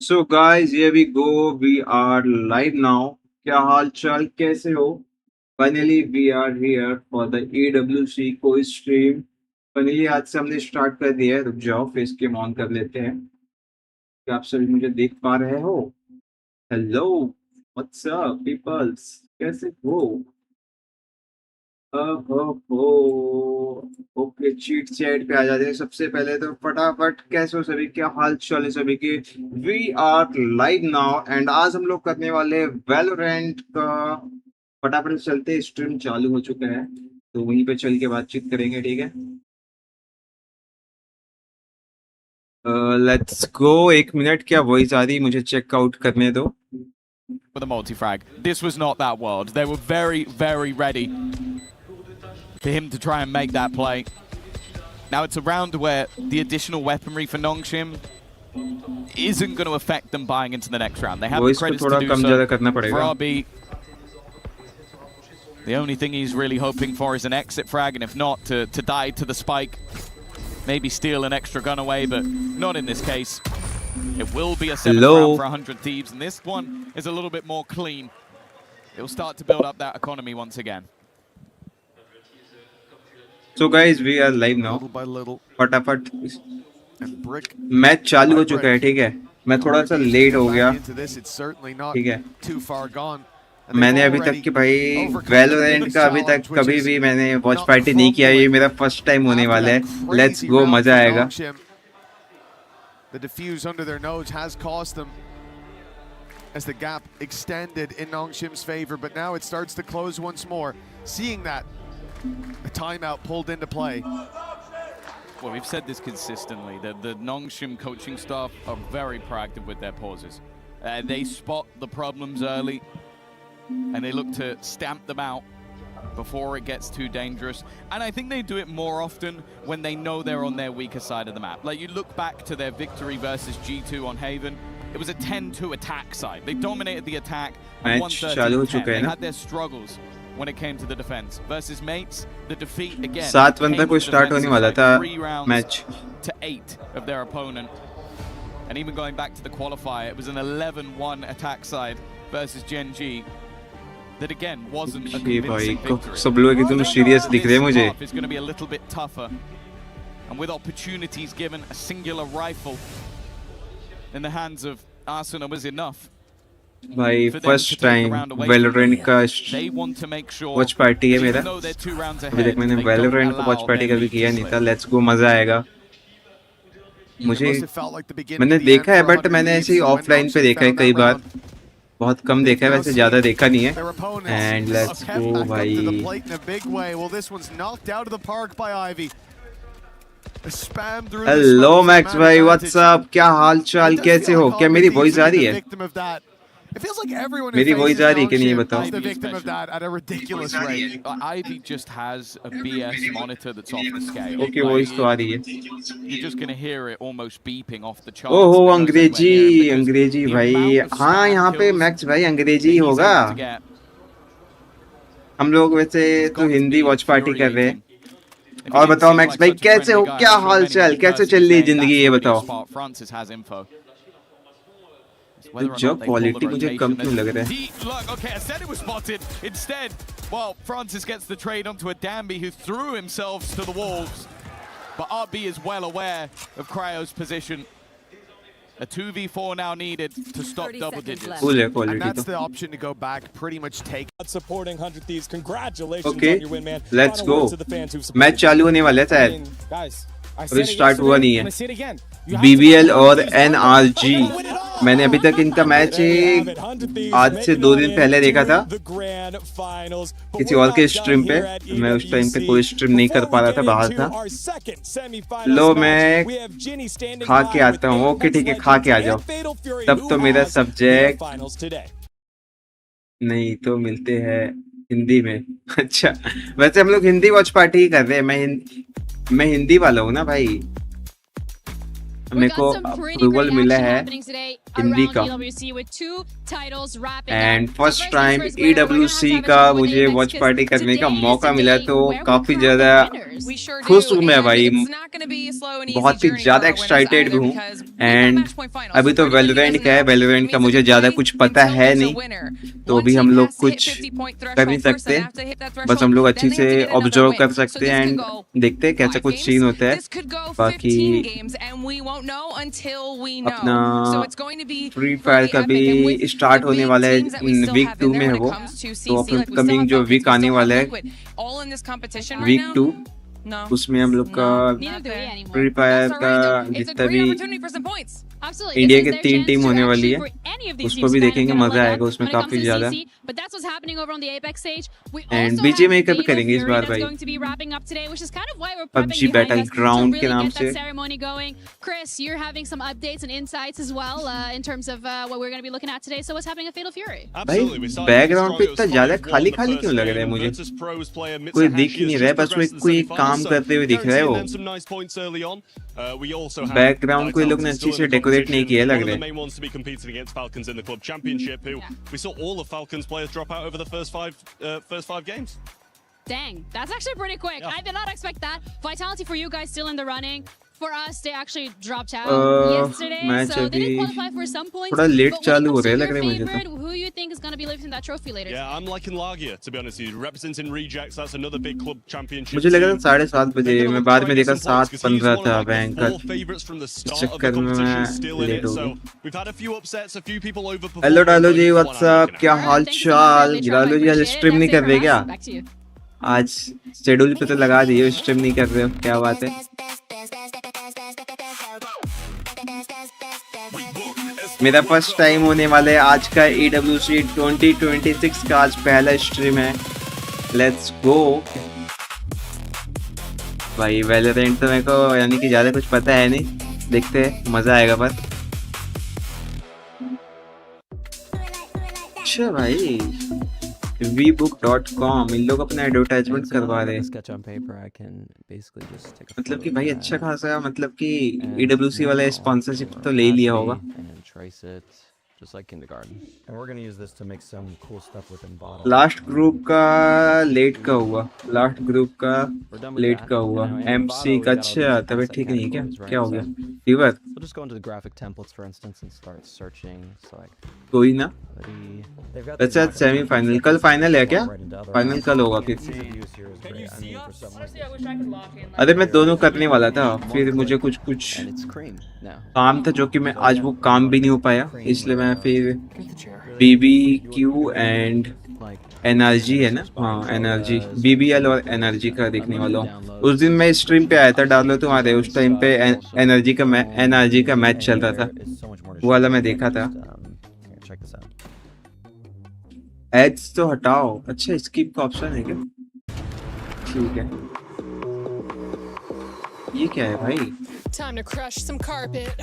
So guys, here we go. We are live now. क्या हाल चाल कैसे हो? Finally, we are here for the EWC को stream. Finally आज से हमने स्टार्ट कर दिया है. रुक जाओ, फेस कैम ऑन कर लेते हैं. क्या आप सभी मुझे देख पा रहे हो? Hello, what's up peoples? कैसे हो? हो ओके, चीट चैट पे आ जाते हैं. सबसे पहले तो फटाफट कैसे हो सभी, क्या हाल चाल है सभी के? We are live now and आज हम लोग करने वाले वैलोरेंट का. फटाफट से चलते, स्ट्रीम चालू हो चुका है तो वहीं पे चल के बातचीत करेंगे, ठीक है? Let's go. एक मिनट, क्या वॉइस आ रही? मुझे चेकआउट करने दो. For the multi-frag. This was not that world. They were very, very ready for him to try and make that play. Now it's a round where the additional weaponry for Nongshim isn't going to affect them buying into the next round. They have the credits to do so. For RB, the only thing he's really hoping for is an exit frag, and if not, to die to the spike. Maybe steal an extra gun away, but not in this case. It will be a 7th round for 100 Thieves, and this one is a little bit more clean. It will start to build up that economy once again. So guys, we are live now. Little by little. फटाफट And brick match चालू हो चुका है, ठीक है? मैं थोड़ा सा लेट हो गया, ठीक है? too far gone. मैंने अभी तक कि भाई वैलोरेंट का अभी तक कभी भी मैंने वॉच पार्टी नहीं किया. ये मेरा फर्स्ट टाइम होने वाला है. लेट्स गो, मजा आएगा. The diffuse under their nose has cost them as the gap extended in Nongshim's favor, but now it starts to close once more. Seeing that, a timeout pulled into play. Well, we've said this consistently. The Nongshim coaching staff are very proactive with their pauses. They spot the problems early, and they look to stamp them out before it gets too dangerous. And I think they do it more often when they know they're on their weaker side of the map. Like, you look back to their victory versus G2 on Haven, it was a 10-2 attack side. They dominated the attack, and 1-13-10. They had their struggles when it came to the defense. Versus Mates, the defeat again. 7 तक को start होने वाला था match. To 8 of their opponent. And even going back to the qualifier, it was an 11-1 attack side versus Gen G. That again wasn't a convincing victory. सब लोग एकदम serious दिख रहे हैं मुझे. It's going to be a little bit tougher, and with opportunities given, a singular rifle in the hands of Arsenal was enough. भाई first time Valorant का watch party है मेरा. अभी तक मैंने वैलोरेंट का वॉच पार्टी कभी किया नहीं था. लेट्स गो, मजा आएगा. मुझे मैंने देखा है, बट मैंने ऐसे ही ऑफलाइन पे देखा है कई बार. बहुत कम देखा है, वैसे ज्यादा देखा नहीं है. एंड लेट्स गो भाई. हेलो मैक्स भाई, व्हाट्स अप? क्या हाल चाल, कैसे हो? क्या मेरी वॉइस आ रही है? It feels like everyone मेरी वॉइस आ रही है कि नहीं बताओ? is the victim of that at a ridiculous rate. Ivy just has a BS monitor that's off the scale. Okay, voice तो आ रही है. You're just going to hear it almost beeping off the charts. ओहो, अंग्रेजी अंग्रेजी भाई. हाँ, यहाँ पे मैक्स भाई अंग्रेजी होगा. हम लोग वैसे तो हिंदी वॉच पार्टी कर रहे हैं. और बताओ मैक्स भाई, कैसे हो? क्या हाल चाल, कैसे चल रही है जिंदगी, ये बताओ. जो क्वालिटी मुझे कम क्यों लग रहा है? Okay, I said it was spotted. Instead, well, Francis gets the trade onto a Danby who threw himself to the wolves. But RB is well aware of Cryo's position. A 2v4 now needed to stop double digits. And that's the option to go back, pretty much take. Supporting 100 Thieves. Congratulations Okay, on your win, man. let's go. Match चालू होने वाला है शायद. अभी start हुआ नहीं है. BBL और NRG, मैंने अभी तक इनका मैच आज से 2 दिन पहले देखा था किसी और के स्ट्रीम पे. मैं उस टाइम पे कोई स्ट्रीम नहीं कर पा रहा था, बाहर था. लो, मैं खा के आता हूँ. ओके ठीक है, खा के आ जाओ. तब तो मेरा सब्जेक्ट नहीं तो मिलते हैं हिंदी में. अच्छा, वैसे हम लोग हिंदी वॉच पार्टी ही कर रहे हैं. मैं हिंदी वाला हूँ ना भाई. मेरे को अप्रूवल मिला है हिंदी का एंड फर्स्ट टाइम EWC का मुझे वॉच पार्टी करने का मौका मिला, तो काफी ज्यादा खुश हूँ मैं भाई, बहुत ही ज्यादा एक्साइटेड भी हूँ। एंड अभी तो वेलोरेंट का है, वेलोरेंट का मुझे ज्यादा कुछ पता है नहीं, तो अभी हम लोग कुछ कर नहीं सकते, बस हम लोग अच्छी से ऑब्जर्व कर सकते हैं एंड देखते हैं कैसा कुछ सीन होता है। बाकी अपना फ्री फायर का भी स्टार्ट होने वाला है, वीक 2 में है वो, तो अपकमिंग जो वीक आने वाला है वीक 2, उसमें हम लोग का फ्री फायर का जितना भी इंडिया की 3 टीम होने वाली है उसको भी देखेंगे, मजा आएगा उसमें काफी ज्यादा। एंड बीजीएमआई का भी करेंगे इस बार भाई, पबजी बैटल ग्राउंड के नाम से। भाई बैकग्राउंड पे इतना ज्यादा खाली खाली क्यों लग रहा है मुझे, कोई दिख ही नहीं रहा है, बस कोई काम करते हुए दिख रहा है वो। बैकग्राउंड को ये लोग ने अच्छी से डेकोरेट नहीं किया लग रहा है। Dang, that's actually pretty quick. I did not expect that. Vitality for you guys still in the running. For us, they actually dropped out yesterday, so they did qualify for some points. थोड़ा late चालू हो रहा है लग रहा है मुझे तो। Who you think is going to be lifting that trophy later? Yeah, I'm liking Lagia, to be honest with you. Representing Rejects, that's another big club championship. मुझे लगा था 7:30 बजे, मैं बाद में देखा 7:15 था बैंक का, इस चक्कर में मैं लेट हो गया। हेलो डालो जी, व्हाट्सअप, क्या हाल चाल? डालो जी आज स्ट्रीम नहीं कर रहे क्या? आज शेड्यूल पे तो लगा दिए, स्ट्रीम नहीं कर रहे हो, क्या बात है? मेरा फर्स्ट टाइम होने वाला है आज का EWC 2026 का, आज पहला स्ट्रीम है। लेट्स गो भाई। वैलोरेंट तो मेरे को यानी कि ज्यादा कुछ पता है नहीं, देखते हैं, मजा आएगा बस। अच्छा भाई vbook.com इन लोग अपना एडवर्टाइजमेंट करवा रहे हैं, मतलब कि भाई अच्छा खासा, मतलब कि EWC वाला स्पॉन्सरशिप तो ले लिया होगा। लास्ट ग्रुप का लेट का हुआ, लास्ट ग्रुप का लेट का हुआ। MC का अच्छा तबीयत ठीक नहीं है क्या? क्या हो गया? फीवर? कोई ना। अच्छा सेमीफाइनल, कल फाइनल है क्या? फाइनल कल होगा फिर। अरे मैं दोनों करने वाला था, फिर मुझे कुछ काम था जो कि मैं आज वो काम भी नहीं हो पाया, इसलिए मैं फिर BBQ एंड NRG है ना, हाँ NRG, BBL और NRG का देखने वाला हूँ। उस दिन मैं स्ट्रीम पे आया था, डालो तुम्हारे, उस टाइम पे NRG का मैच चल रहा था, वो वाला मैं देखा था। एड्स तो हटाओ। अच्छा स्किप का ऑप्शन है क्या? ठीक है। ये क्या है भाई? Time to crush some carpet.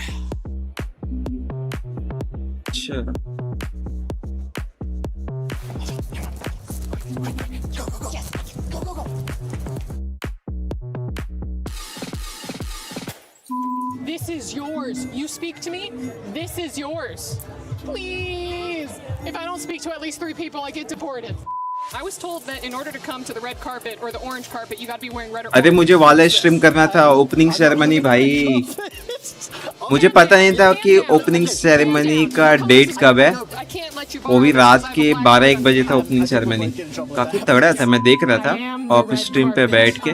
अच्छा This is yours. You speak to me. This is yours. Please. If I don't speak to at least 3 people, I get deported. I was told that in order to come to the red carpet or the orange carpet, you got to be wearing red or orange. अरे मुझे वाला stream करना था, opening ceremony भाई। मुझे पता नहीं था कि ओपनिंग सेरेमनी का डेट कब है, वो भी रात के 12-1 बजे था ओपनिंग सेरेमनी। काफी तगड़ा था, मैं देख रहा था ऑफ स्ट्रीम पे बैठ के।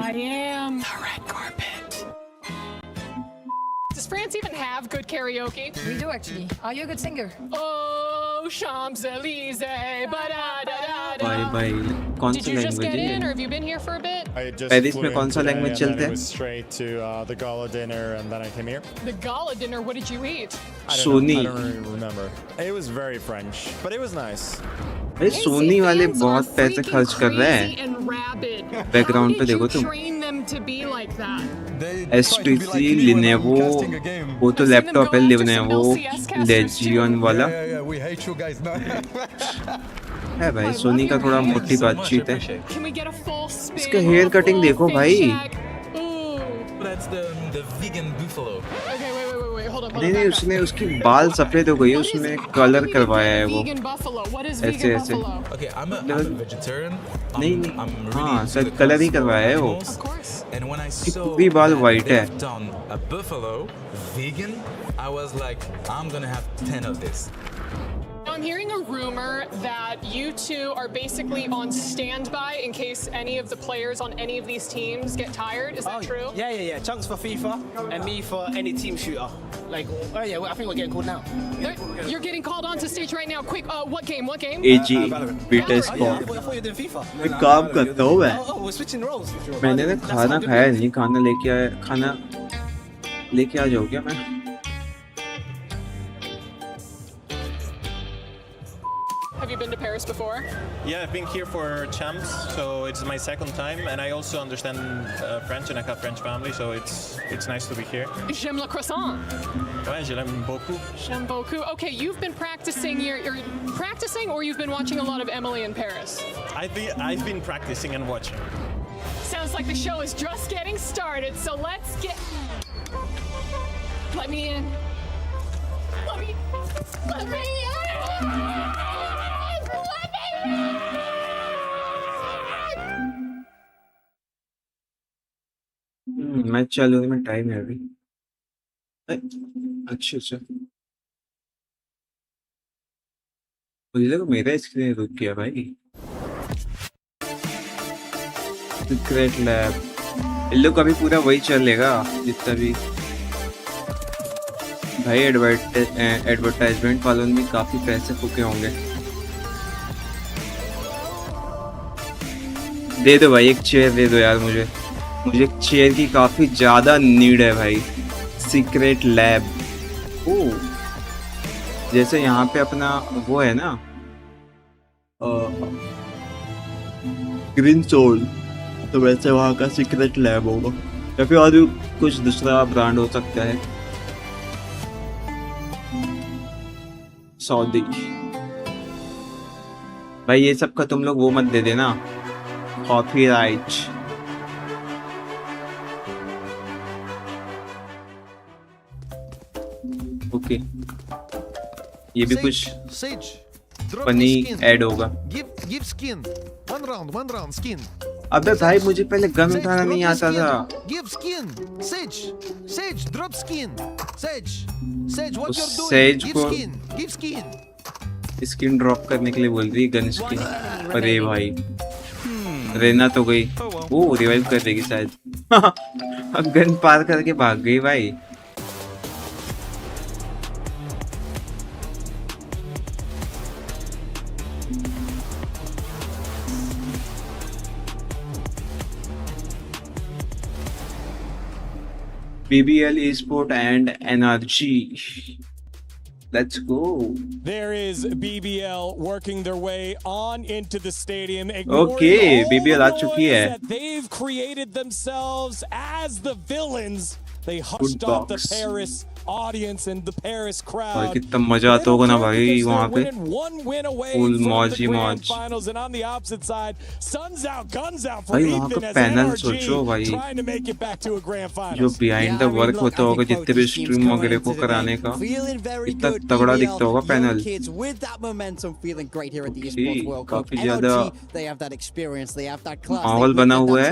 Does France even have good karaoke? We do actually. Are you a good singer? Oh, Champs-Élysées. भाई भाई कौन सी लैंग्वेज है ये? Or have you been here for a bit? Paris में कौन सा लैंग्वेज चलता है? Straight to the gala dinner and then I came here. The gala dinner. What did you eat? Soni. I don't really remember. It was very French, but it was nice. भाई सोनी वाले बहुत पैसे खर्च कर रहे हैं। बैकग्राउंड पे देखो तुम, STC लिनेवो, वो तो लैपटॉप है लिनेवो लेजियन वाला है भाई। सोनी का थोड़ा मोटी बातचीत है। इसका हेयर कटिंग देखो भाई। नहीं नहीं, उसने उसकी बाल सफेद हो गई, उसमें कलर करवाया है वो ऐसे ऐसे। नहीं नहीं, हाँ शायद कलर ही करवाया है वो, पूरी बाल वाइट है। I'm hearing a rumor that you two are basically on standby in case any of the players on any of these teams get tired. Is that true? Yeah. Chunks for FIFA and me for any team shooter. Like, oh yeah, I think we're getting called now. You're getting called onto stage right now. Quick, what game? What game? AG Beta Sport। I thought you were doing FIFA. मैं काम करता हूँ मैं। Oh, we're switching roles. मैंने ना खाना खाया नहीं, खाना लेके आ जाओ क्या मैं? Have you been to Paris before? Yeah, I've been here for champs, so it's my second time, and I also understand French, and I have French family, so it's nice to be here. J'aime le croissant. Ouais, je l'aime beaucoup. J'aime beaucoup. Okay, you've been practicing. You're practicing, or you've been watching a lot of Emily in Paris? I've been practicing and watching. Sounds like the show is just getting started, so let's get. Let me in. Let me in. Match चालू होने में time है अभी। अच्छा मुझे लगा मेरा screen रुक गया भाई। सीक्रेट लैब इन लोग अभी पूरा वही चलेगा जितना भी भाई। एडवर्टाइजमेंट वालों ने काफी पैसे फूके होंगे। दे दो भाई, एक चेयर दे दो यार, मुझे एक चेयर की काफी ज्यादा नीड है भाई। सीक्रेट लैब, ओ जैसे यहाँ पे अपना वो है ना ग्रीन सोल, तो वैसे वहाँ का सीक्रेट लैब होगा या फिर और भी कुछ दूसरा ब्रांड हो सकता है। सऊदी भाई ये सब का तुम लोग वो मत दे देना, कॉपीराइट। ओके ये भी कुछ फनी ऐड होगा। अबे भाई मुझे पहले गन उठाना नहीं आता था। सेज को स्किन ड्रॉप करने के लिए बोल रही गन स्किन। अरे भाई रेना तो गई, वो रिवाइव कर देगी शायद। गन पार करके भाग गई भाई। BBL Esports and NRG. Let's go. There is BBL working their way on into the stadium. Okay, BBL आ चुकी है। They've created themselves as the villains. They hushed off the Paris audience and the Paris crowd. भाई कितना मजा आता होगा ना भाई वहाँ पे। फुल मौज ही मौज। भाई वहाँ का पैनल सोचो भाई, जो बिहाइंड द वर्क होता होगा जितने भी स्ट्रीम वगैरह को कराने का, इतना तगड़ा दिखता होगा पैनल। काफी ज्यादा माहौल बना हुआ है।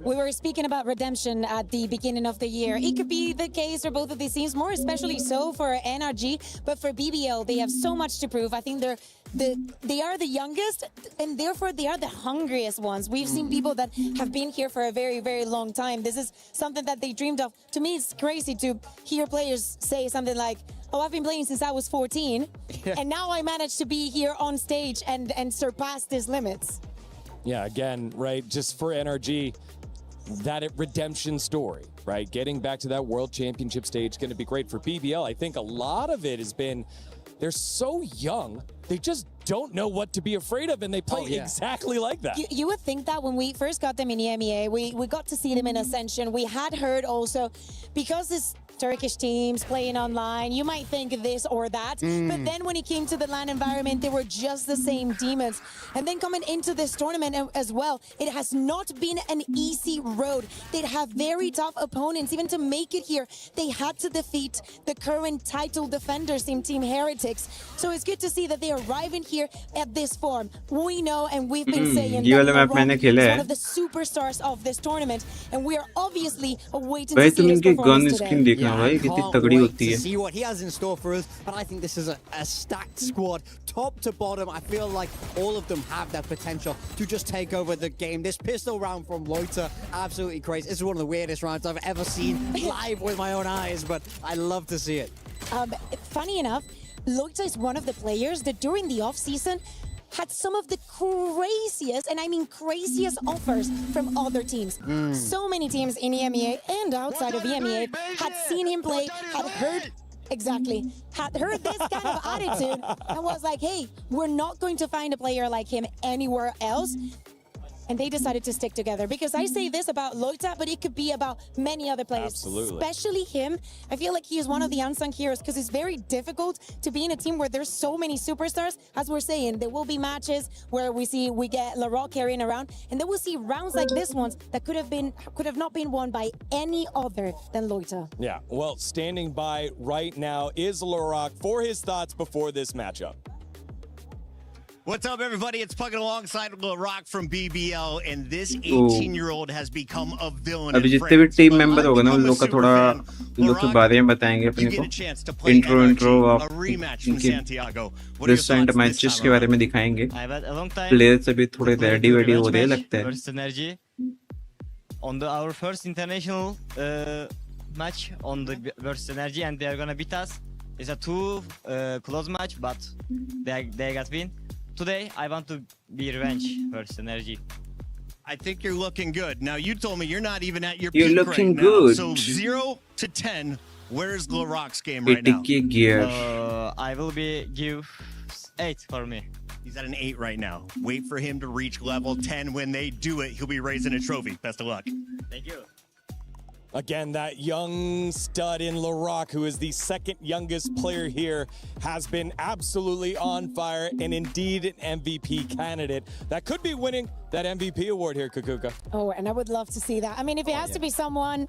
We were speaking about redemption at the beginning of the year. It could be the case for both of these teams, more especially so for NRG, but for BBL, they have so much to prove. I think they are the youngest, and therefore they are the hungriest ones. We've seen people that have been here for a very, very long time. This is something that they dreamed of. To me, it's crazy to hear players say something like, oh, I've been playing since I was 14, and now I managed to be here on stage and surpass these limits. Yeah, again, right, just for NRG, that redemption story, right? Getting back to that world championship stage, going to be great for BBL. I think a lot of it has been, they're so young, they just don't know what to be afraid of, and they play exactly like that. You would think that when we first got them in EMEA, we got to see them in Ascension. We had heard also, because this Turkish teams playing online, you might think this or that, but then when it came to the LAN environment, they were just the same demons. And then coming into this tournament as well, it has not been an easy road. They have very tough opponents. Even to make it here, they had to defeat the current title defenders in Team Heretics. So it's good to see that they are arriving here at this form. We know, and we've been saying that LeRock is one of the superstars of this tournament, and we are obviously awaiting to see his performance today. भाई कितनी तगड़ी होती है. See what he has in store for us, but I think this is a stacked squad, top to bottom. I feel like all of them have that potential to just take over the game. This pistol round from Loiter, absolutely crazy. This is one of the weirdest rounds I've ever seen live with my own eyes, but I love to see it. Funny enough, Loiter is one of the players that during the off-season had some of the craziest, and I mean craziest, offers from other teams. So many teams in EMEA and outside of EMEA had seen him play, had heard this kind of attitude, and was like, hey, we're not going to find a player like him anywhere else. And they decided to stick together, because I say this about Loita, but it could be about many other players. Absolutely. Especially him. I feel like he is one of the unsung heroes, because it's very difficult to be in a team where there's so many superstars. As we're saying, there will be matches where we get LeRock carrying around, and then we'll see rounds like this ones that could have not been won by any other than Loita. Yeah, well, standing by right now is LeRock for his thoughts before this matchup. What's up, everybody? It's Puggin alongside LeRock from BBL, and this 18-year-old has become a villain. अभी जितने भी team member होंगे ना, उन लोग का थोड़ा उन लोग के बारे में बताएंगे अपने को. इंट्रो ऑफ रिसेंट मैचेस के बारे में दिखाएंगे. प्लेयर्स अभी थोड़े रेडी हो रहे लगते हैं. On our first international match on the versus NRG, and they are gonna beat us. It's a close match, but they got win. Today, I want to be revenge versus NRG. I think you're looking good. Now, you told me you're not even at your peak right now. You're looking good. So 0 to 10, where's LeRock's game right now? I will give 8 for me. He's at an 8 right now. Wait for him to reach level 10. When they do it, he'll be raising a trophy. Best of luck. Thank you. Again, that young stud in LeRock, who is the second youngest player here, has been absolutely on fire and indeed an MVP candidate that could be winning that MVP award here, Kukuka. Oh, and I would love to see that. I mean, if it has to be someone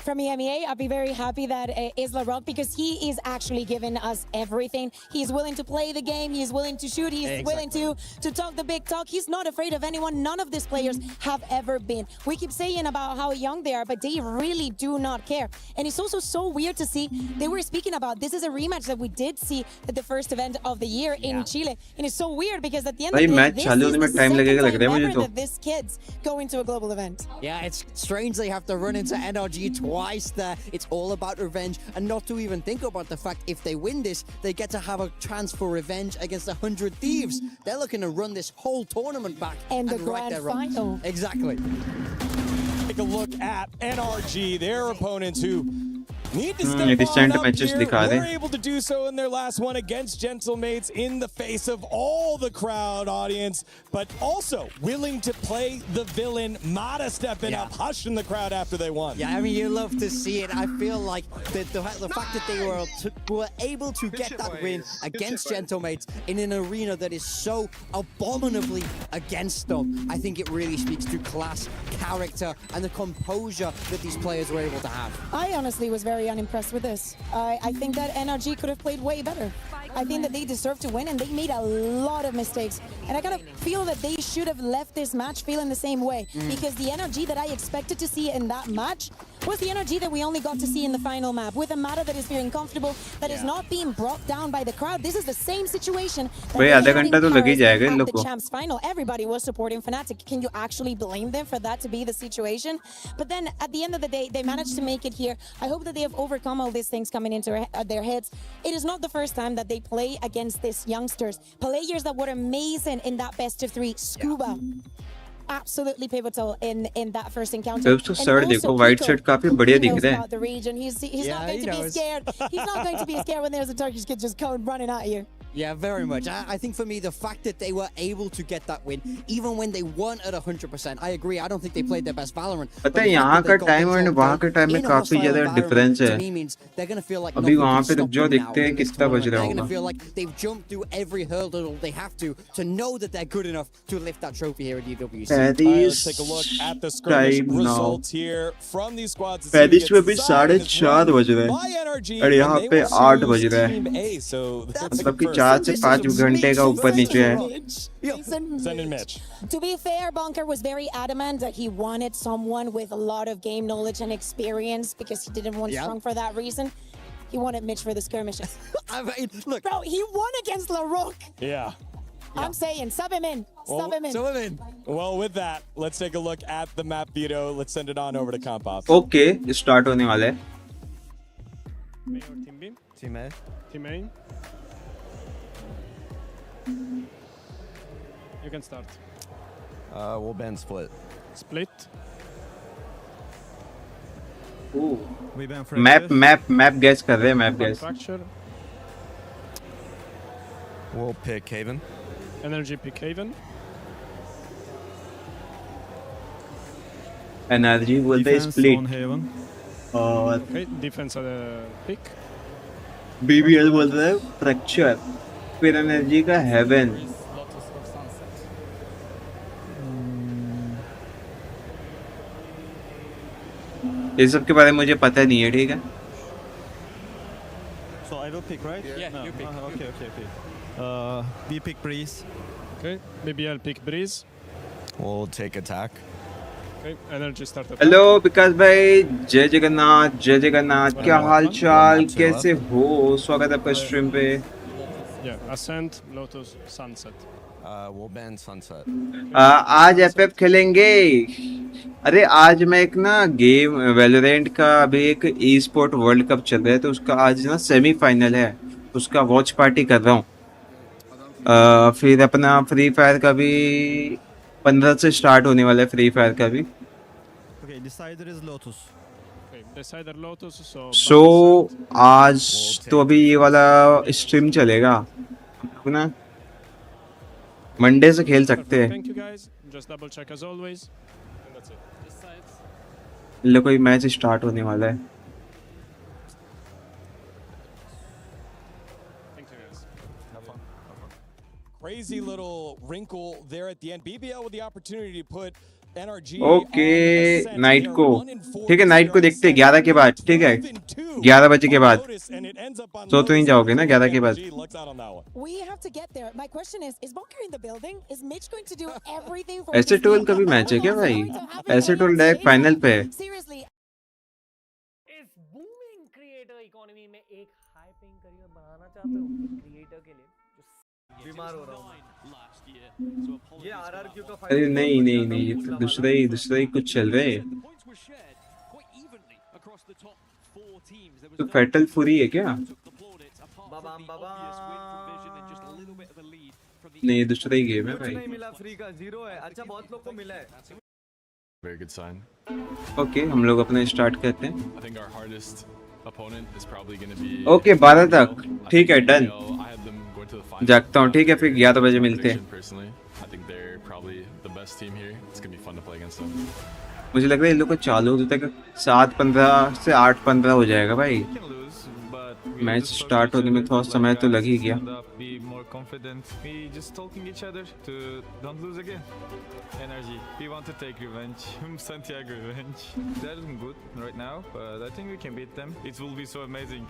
from EMEA, I'd be very happy that is LeRock, because he is actually giving us everything. He's willing to play the game. He's willing to shoot. He's willing to talk the big talk. He's not afraid of anyone. None of these players have ever been. We keep saying about how young they are, but they really do not care. And it's also so weird to see. They were speaking about this is a rematch that we did see at the first event of the year in Chile. And it's so weird, because at the end of the day, this is the second time ever that this kid's going to a global event. Yeah, it's strange they have to run into NRG twice there. It's all about revenge, and not to even think about the fact if they win this, they get to have a chance for revenge against 100 Thieves. They're looking to run this whole tournament back and the grand final. Exactly. Take a look at NRG, their opponents who need to step on up here. Were able to do so in their last one against Gentlemates in the face of all the crowd audience, but also willing to play the villain. Mata stepping up, hushing the crowd after they won. Yeah, I mean, you love to see it. I feel like the fact that they were able to get that win against Gentlemates in an arena that is so abominably against them, I think it really speaks to class, character, and the composure that these players were able to have. I honestly was very unimpressed with this. I think that NRG could have played way better. I think that they deserve to win, and they made a lot of mistakes. And I kind of feel that they should have left this match feeling the same way, because the energy that I expected to see in that match was the energy that we only got to see in the final map, with a Mata that is feeling comfortable, that is not being brought down by the crowd. This is the same situation that they had in Paris at the Champs final. Everybody was supporting Fnatic. Can you actually blame them for that to be the situation? But then at the end of the day, they managed to make it here. I hope that they have overcome all these things coming into their heads. It is not the first time that they play against these youngsters. Players that were amazing in that best of 3. Scuba. Absolutely pivotal in that first encounter. तो sir देखो white shirt काफी बढ़िया दिख रहा है. He's not going to be scared. He's not going to be scared when there's a Turkish kid just coming running at you. Yeah, very much. I think for me, the fact that they were able to get that win, even when they weren't at 100%, I agree. I don't think they played their best Valorant. पता है यहाँ का time और वहाँ के time में काफी ज्यादा डिफरेंस है. अभी वहाँ पे रुक जाओ, देखते हैं कितना बज रहा होगा. Feel like they've jumped through every hurdle they have to know that they're good enough to lift that trophy here at EWC. Let's take a look at the skirmish results here from these squads. Paris में भी 4:30 बज रहे हैं और यहाँ पे 8 बज रहे हैं. मतलब कि 4 से 5 घंटे का ऊपर नीचे है. Send in Mitch. To be fair, Bonker was very adamant that he wanted someone with a lot of game knowledge and experience because he didn't want Strong for that reason. He wanted Mitch for the skirmishes. I mean, look, bro, he won against LaRoque. Yeah. I'm saying, sub him in. Sub him in. Well, with that, let's take a look at the map veto. Let's send it on over to Compost. Okay, start होने वाला है. Main or Team B? Team A. Team A. You can start. We'll ban split. Split. We ban Map guess कर रहे हैं, map guess. Fracture. We'll pick Haven. NRG pick Haven. NRG बोलते हैं split. Haven. और Okay, defense pick. BBL बोलते हैं fracture. फिर NRG का heaven. ये सब के बारे में मुझे पता नहीं है, ठीक है. So I will pick, right? Yeah, no. you pick. Okay. We pick Breeze. Okay, maybe I'll pick Breeze. We'll take attack. Okay, energy start attack. Hello Vikas भाई, जय जगन्नाथ, क्या हाल चाल, कैसे हो? स्वागत है आपका स्ट्रीम पे. Yeah, Ascent, Lotus, Sunset. We'll ban Sunset. आज FF खेलेंगे. अरे आज मैं एक ना गेम वैलोरेंट का अभी एक ई स्पोर्ट वर्ल्ड कप चल रहा है, तो उसका आज ना सेमीफाइनल है, उसका वॉच पार्टी कर रहा हूँ. फिर अपना फ्री फायर का भी 15 से स्टार्ट होने वाला है, फ्री फायर का भी. Okay, decider is Lotus. Okay, decider Lotus. So आज तो अभी ये वाला स्ट्रीम चलेगा, ना मंडे से खेल सकते हैं. Thank you guys. Just double check as always. And that's it. लो कोई मैच स्टार्ट होने वाला है. Thank you guys. Have fun. Crazy little wrinkle there at the end. BBL with the opportunity to put NRG. Okay, night को ठीक है, night को देखते हैं 11 के बाद, ठीक है, 11 बजे के बाद. सो तो नहीं जाओगे ना 11 के बाद? We have to get there. My question is Bonker in the building? Is Mitch going to do everything for ऐसे टोल का भी मैच है क्या भाई? ऐसे टोल डायरेक्ट फाइनल पे है. Seriously. इस बूमिंग क्रिएटर इकोनॉमी में एक हाई पेइंग करियर बनाना चाहते हो क्रिएटर के लिए जो बीमार हो रहा हूं ये आरआरक्यू का फाइनल. अरे नहीं, ये तो दूसरा ही कुछ चल रहा है. तो फैटल फुरी है क्या? नहीं, दूसरा ही गेम है भाई. नहीं मिला, फ्री का 0 है. अच्छा, बहुत लोग को मिला है. Very good sign. ओके, हम लोग अपना स्टार्ट करते हैं. I think our hardest opponent is probably going to be. Okay, 12 तक ठीक है, done. I had them going to the final. जागता हूँ, ठीक है, फिर 11 बजे मिलते हैं. Personally, I think they're probably the best team here. It's going to be fun to play against them. मुझे लग रहा है इन लोग को चालू होते तक 7:15 से 8:15 हो जाएगा भाई. मैच स्टार्ट होने में थोड़ा समय तो लग ही गया. Be more confident. We just talking each other to don't lose again. NRG. We want to take revenge. Santiago revenge. They're doing good right now, but I think we can beat them. It will be so amazing.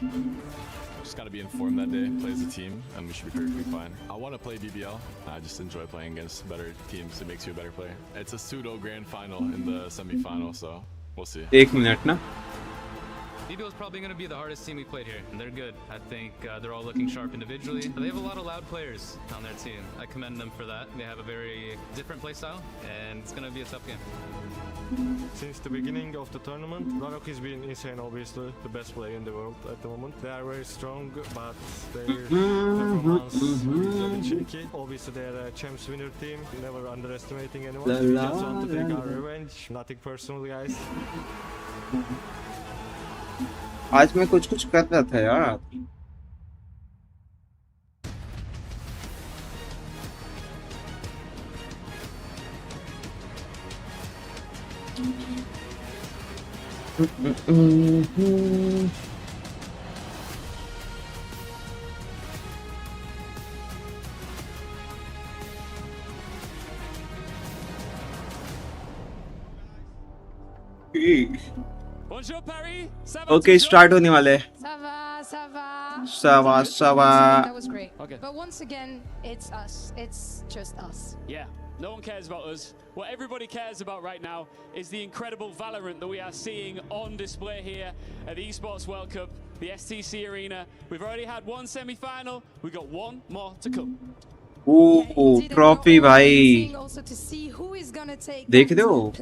Just got to be informed that day, play as a team, and we should be perfectly fine. I want to play BBL. I just enjoy playing against better teams. It makes you a better player. It's a pseudo grand final in the semi-final, so we'll see. 1 minute ना. BBL is probably going to be the hardest team we played here, and they're good. I think they're all looking sharp individually. They have a lot of loud players on their team. I commend them for that. They have a very different play style, and it's going to be a tough game. Since the beginning of the tournament, riot has been insane, obviously. The best player in the world at the moment. They are very strong, but their performance is very shaky. Obviously, they are a champs winner team. Never underestimating anyone. We just want to take our revenge. Nothing personal, guys. आज मैं कुछ कर रहा था यार. Okay start होने वाले हैं। Ça va, ça va. Ça va. That was great. Okay. But once again, it's us. It's just us. Yeah, no one cares about us. What everybody cares about right now is the incredible Valorant that we are seeing on display here at the Esports World Cup, the STC Arena. We've already had one semi-final. We've got one more to come. Trophy भाई देख रहे हो,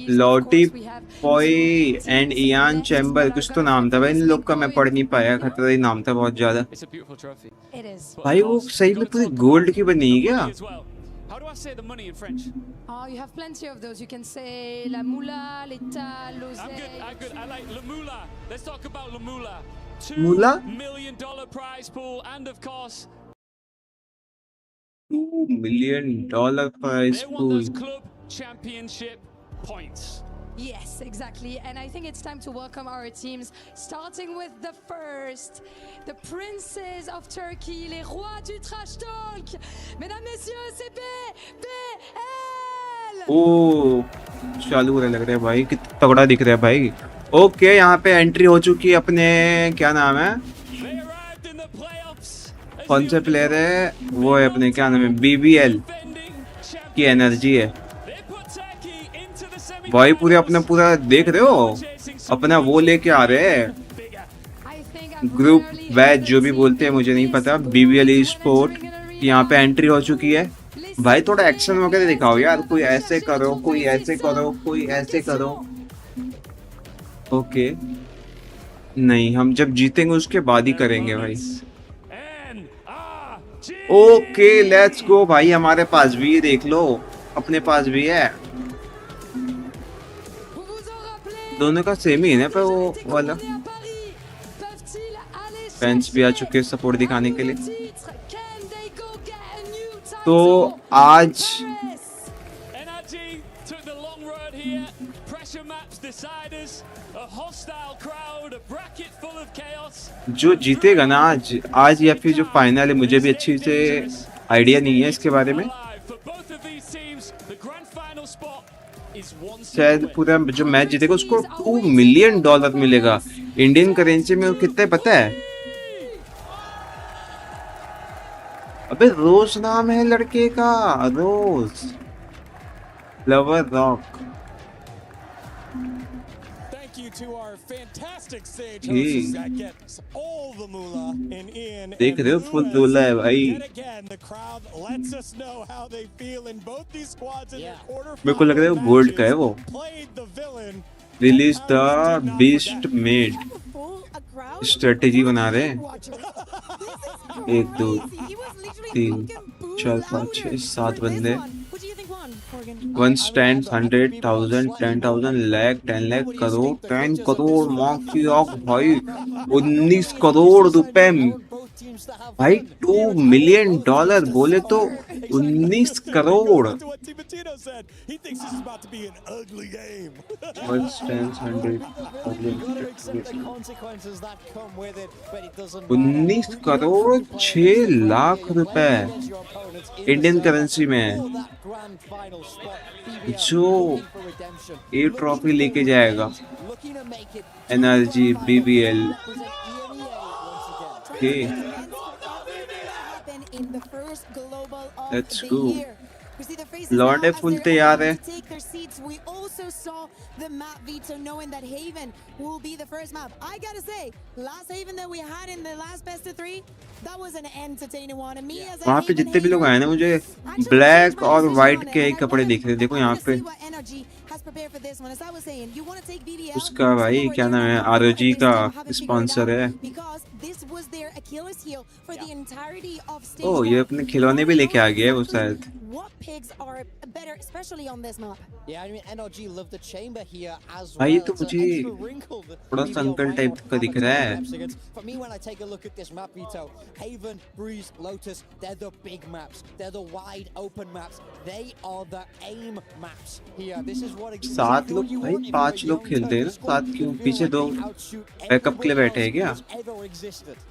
लॉटी पॉय and Ian chamber, कुछ तो नाम था भाई इन लोग का, मैं पढ़ नहीं पाया, खतरा ही नाम था बहुत ज्यादा भाई। वो सही में पूरी गोल्ड की बनी है क्या? How do I say the money in French? Oh, you have plenty of those. You can say la moula, l'état, l'oseille. I'm good. I like la moula. Let's talk about la moula. Moolah? $2 million prize pool, and of course, $2 million prize they want pool. those club championship points. Yes, exactly. And I think it's time to welcome our teams, starting with the first, the princes of Turkey, les rois du trash talk. Mesdames, messieurs, c'est BBL. चालू हो रहा लग रहा है भाई, कितना तगड़ा दिख रहा है भाई। ओके, यहाँ पे एंट्री हो चुकी है अपने, क्या नाम है, कौन से प्लेयर है वो है अपने, क्या नाम है, BBL की एनर्जी है भाई। पूरे अपना पूरा देख रहे हो, अपना वो लेके आ रहे हैं ग्रुप बैच जो भी बोलते हैं, मुझे नहीं पता, BBL Esports यहाँ पे एंट्री हो चुकी है भाई। थोड़ा एक्शन वगैरह दिखाओ यार, कोई ऐसे करो, कोई ऐसे करो, कोई ऐसे करो। ओके नहीं, हम जब जीतेंगे उसके बाद ही करेंगे भाई। ओके लेट्स गो भाई, हमारे पास भी देख लो, अपने पास भी है, दोनों का सेम ही है ना पर वो वाला। फैंस भी आ चुके हैं सपोर्ट दिखाने के लिए। तो आज जो जीतेगा ना आज या फिर जो फाइनल है, मुझे भी अच्छी से आइडिया नहीं है इसके बारे में। शायद पूरा जो मैच जीतेगा उसको $2 मिलियन मिलेगा। इंडियन करेंसी में कितने पता है? अबे रोज नाम है लड़के का, रोज लवर रॉक। देख रहे हो फुल दूल्हा है भाई। मेरे को लग रहा है वो गोल्ड का है वो। Release the beast made, strategy बना रहे हैं। 1 2 3 4 5 6 7 बंदे। 1 stands 100,000 10,000 lakh 10 lakh crore 10 crore माँ की आँख भाई, 19 करोड़ रुपए भाई। $2 मिलियन बोले तो 19 करोड़। 1 stands 19 करोड़ 6 लाख रुपए इंडियन करेंसी में, जो ये ट्रॉफी लेके जाएगा NRG BBL। Okay, let's go. लौंडे फुल तैयार है। We also saw the map veto, knowing that Haven will be the first map. I gotta say, last Haven that we had in the last best of 3, that was an entertaining one. And me as a वहाँ पे जितने भी लोग आए ना, मुझे black और white के कपड़े दिख रहे। देखो यहाँ पे उसका भाई क्या नाम है, ROG का स्पॉन्सर है। ओ ये अपने खिलौने भी लेके आ गया है वो शायद। what picks are better, especially on this map. Yeah, I mean, NRG love the chamber here as भाई well. ये तो It's an मुझे extra wrinkle that थोड़ा BBL संकल might टाइप not का have दिख a रहा ton of है. maps against. For me, when I take a look at this map, Vito, Haven, Breeze, Lotus, they're the big maps. They're the wide open maps. They are the aim maps here. This is what सात लोग भाई 5 लोग खेलते हैं ना. 7 क्यों? पीछे 2 backup के लिए बैठे हैं क्या?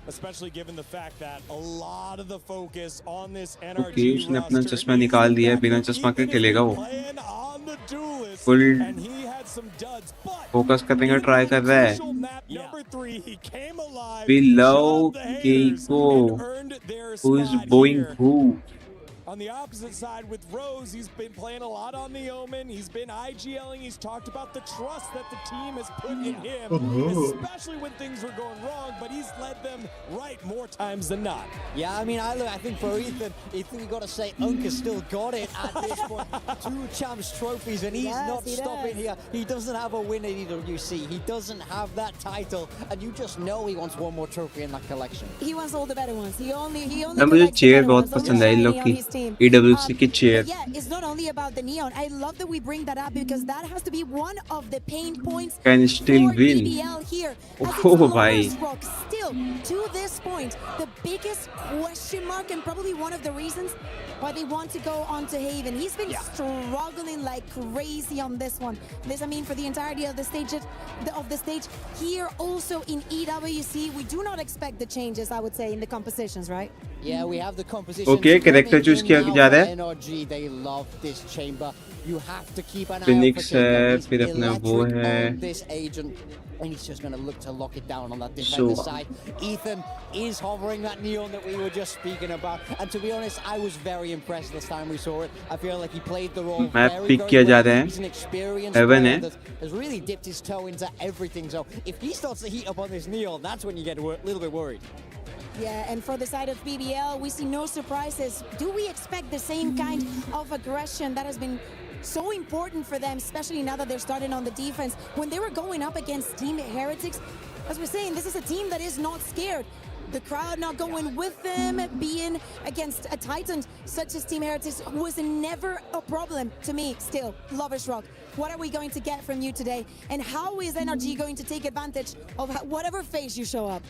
Especially given the fact that a lot of the focus on this okay NRG उसने अपना roster चश्मा निकाल दिया है. बिना चश्मा के खेलेगा वो. फुल फोकस करने का ट्राई कर रहा है. We love Keiko. Who is bowing who? On the opposite side with Rose, he's been playing a lot on the Omen. He's been IGLing. He's talked about the trust that the team has put in him, especially when things were going wrong, but he's led them right more times than not. Yeah, I mean, I think for Ethan, you got to say Unk has still got it at this point. 2 champs trophies, and he's not stopping here. He doesn't have a win at EWC. He doesn't have that title, and you just know he wants one more trophy in that collection. He wants all the better ones. He only मुझे chair बहुत पसंद है इन लोग की. EWC की chair. Yeah, it's not only about the neon. I love that we bring that up because that has to be one of the pain points Can still for win. BBL here. Oh भाई. Still, to this point, the biggest question mark and probably one of the reasons why they want to go on to Haven. He's been struggling like crazy on this one. This, I mean, for the entirety of the stage, here also in EWC, we do not expect the changes, I would say, in the compositions, right? Yeah, we have the composition. Okay, character choose किया जा रहा है. NRG, they love this chamber. You have to keep an eye Phoenix out है, for फिर अपना वो है. this agent, and he's just going to look to lock it down on that defender side. Ethan is hovering that neon that we were just speaking about, and to be honest, I was very impressed this time we saw it. I feel like he played the role Map very, pick very किया जा well. रहा है. He's an experienced Heaven player है. that has really dipped his toe into everything. So if he starts to heat up on this neon, that's when you get a little bit worried. Yeah, and for the side of BBL, we see no surprises. Do we expect the same kind of aggression that has been so important for them, especially now that they're starting on the defense? When they were going up against Team Heretics, as we're saying, this is a team that is not scared. The crowd not going with them, being against a titan such as Team Heretics was never a problem to me still. Lovers Rock, what are we going to get from you today? And how is NRG going to take advantage of whatever phase you show up?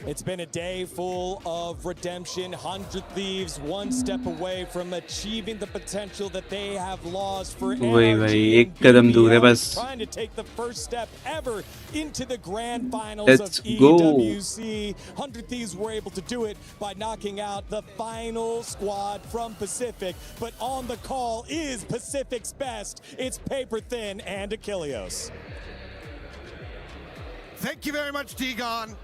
It's been a day full of redemption. 100 Thieves one step away from achieving the potential that they have lost for NRG एक कदम दूर है बस. trying to take the first step ever into the grand finals Let's of go. EWC. 100 Thieves were able to do it by knocking out the final squad from Pacific, but on the call is Pacific's best. It's Paper Thin and Achilleos. Thank you very much, Digon.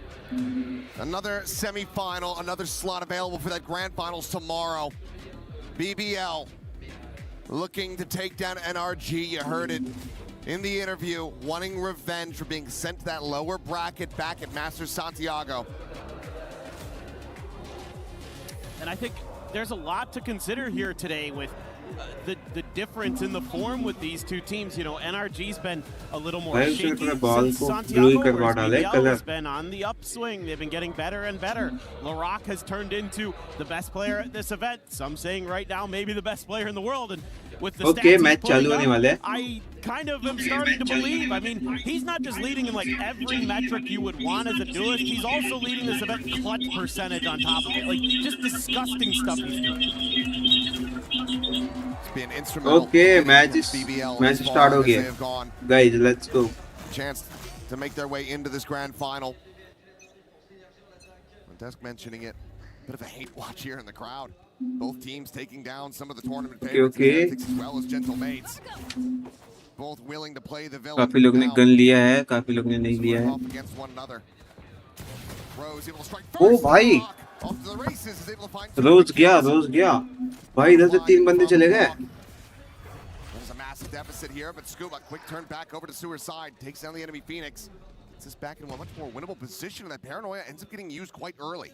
Another semi-final, another slot available for that grand finals tomorrow. BBL looking to take down NRG. You heard it in the interview, wanting revenge for being sent to that lower bracket back at Masters Santiago. And I think there's a lot to consider here today with the difference in the form with these two teams. You know, NRG's been a little more shaky since Santiago, whereas BBL has been on the upswing. They've been getting better and better. Laroc has turned into the best player at this event. Some saying right now maybe the best player in the world. And with the Okay, stats match चालू होने वाला है. I kind of am starting to believe. I mean, he's not just leading in like every metric you would want as a duelist. He's also leading this event clutch percentage on top of it. Like, just disgusting stuff he's doing. Okay, match start हो गया. Guys, let's go. Chance to make their way into this grand final. Desk mentioning it. Bit of a hate watch here in the crowd. Both teams taking down some of the tournament favorites as well as gentle mates. Both willing to play the villain. काफी लोग ने gun लिया है, काफी लोग ने नहीं लिया है. ओ भाई, रोज गया. भाई इधर से 3 बंदे चले गए. There's a massive deficit here, but Scuba, quick turn back over to Sewer side, takes down the enemy Phoenix. Gets this back into a much more winnable position, and that paranoia ends up getting used quite early.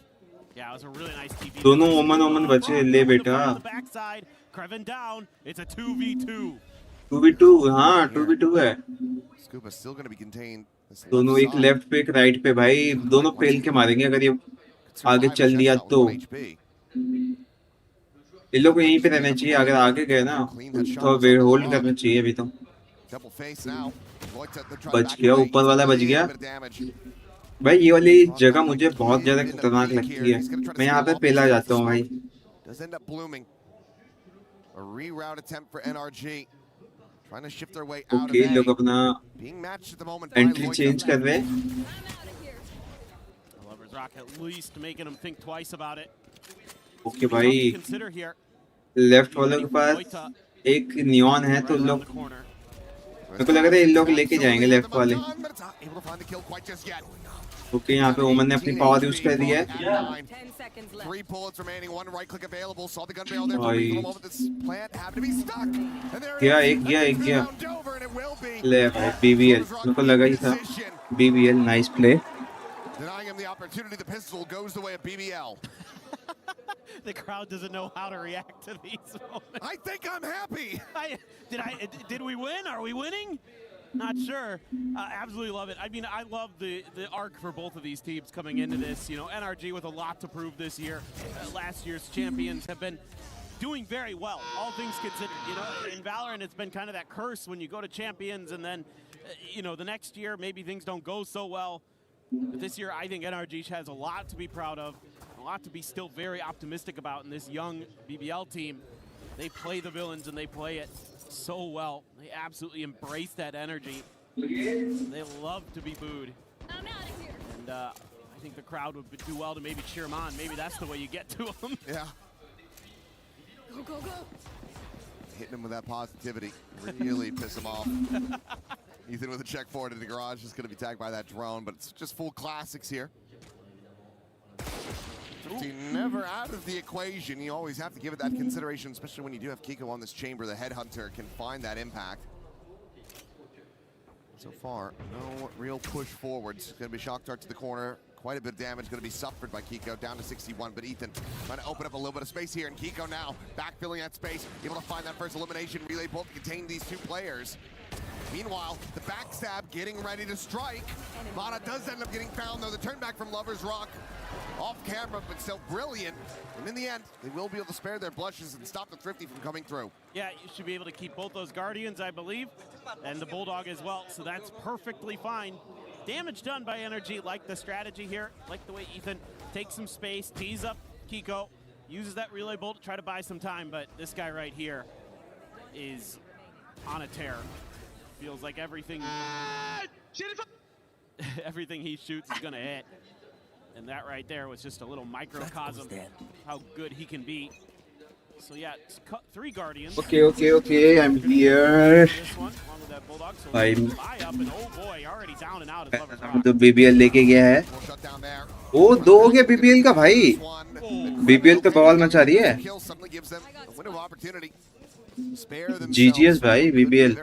Yeah, it was a really nice TP. दोनों ओमन बचे ले बेटा. Backside, Creven down. It's a 2v2. 2v2, हाँ 2v2 है. Scuba still going to be contained. दोनों एक left पे एक राइट पे भाई, दोनों फेल के मारेंगे अगर ये आगे चल दिया तो. इन लोग को यहीं पे रहना चाहिए, अगर आगे गए ना तो वेट होल्ड करना चाहिए अभी तो। बच गया, ऊपर वाला बच गया भाई। ये वाली जगह मुझे बहुत ज्यादा खतरनाक लगती है, मैं यहाँ पे पहला जाता हूँ भाई। Does end up blooming. A reroute attempt for NRG. Trying to shift their way out okay, of लोग A. अपना Being matched at the moment. Entry change कर रहे हैं। Lovers Rock at least making them think twice about it. Okay भाई, Consider here. Left वालों के पास एक neon है तो लोग, मेरे को लग रहा है इन लोग लेके जाएंगे लेफ्ट वाले। ओके, यहाँ पे ओमन ने अपनी पावर यूज कर दिया है। 3 bullets remaining, 1 right click available. Saw the gun barrel there for भाई a moment. This plant had to be stuck. And there गया, एक गया। ले भाई BBL, मेरे को लगा ही था BBL। Nice play. Denying him the opportunity, the pistol goes the way of BBL. The crowd doesn't know how to react to these moments. I think I'm happy. Did we win? Are we winning? Not sure. Absolutely love it. I mean, I love the arc for both of these teams coming into this. You know, NRG with a lot to prove this year. Last year's champions have been doing very well, all things considered. You know, in Valorant, it's been kind of that curse when you go to champions and then, you know, the next year maybe things don't go so well. But this year, I think NRG has a lot to be proud of, a lot to be still very optimistic about in this young BBL team. They play the villains and they play it so well. They absolutely embrace that energy. They love to be booed. And I think the crowd would do well to maybe cheer them on. Maybe that's the way you get to them. Yeah. Go, go, go. Hitting him with that positivity. Really piss him off. Ethan with a check forward in the garage is going to be tagged by that drone, but it's just full classics here. 15 never out of the equation. You always have to give it that consideration, especially when you do have Kiko on this chamber. The headhunter can find that impact. So far, no real push forwards. It's going to be shock dart to the corner. Quite a bit of damage going to be suffered by Kiko, down to 61. But Ethan trying to open up a little bit of space here, and Kiko now backfilling that space, able to find that first elimination. Relay bolt to contain these two players. Meanwhile, the backstab getting ready to strike. Mana does end up getting found, though. The turn back from Lovers Rock off camera, but still brilliant. And in the end, they will be able to spare their blushes and stop the Thrifty from coming through. Yeah, you should be able to keep both those Guardians, I believe, and the Bulldog as well, so that's perfectly fine. Damage done by NRG, like the strategy here, like the way Ethan takes some space, tees up Kiko, uses that relay bolt to try to buy some time, but this guy right here is on a tear. Feels like everything everything he shoots is gonna hit. And that right there was just a little microcosm of how good he can be. So yeah, it's 3 Guardians. Okay, I'm here. This one, along with that Bulldog, so भाई buy up, and oh boy, already down and out is Lovers Rock. तो BBL लेके गया है। ओ 2 हो गया BBL का भाई। BBL तो बवाल मचा रही है। GGS भाई BBL।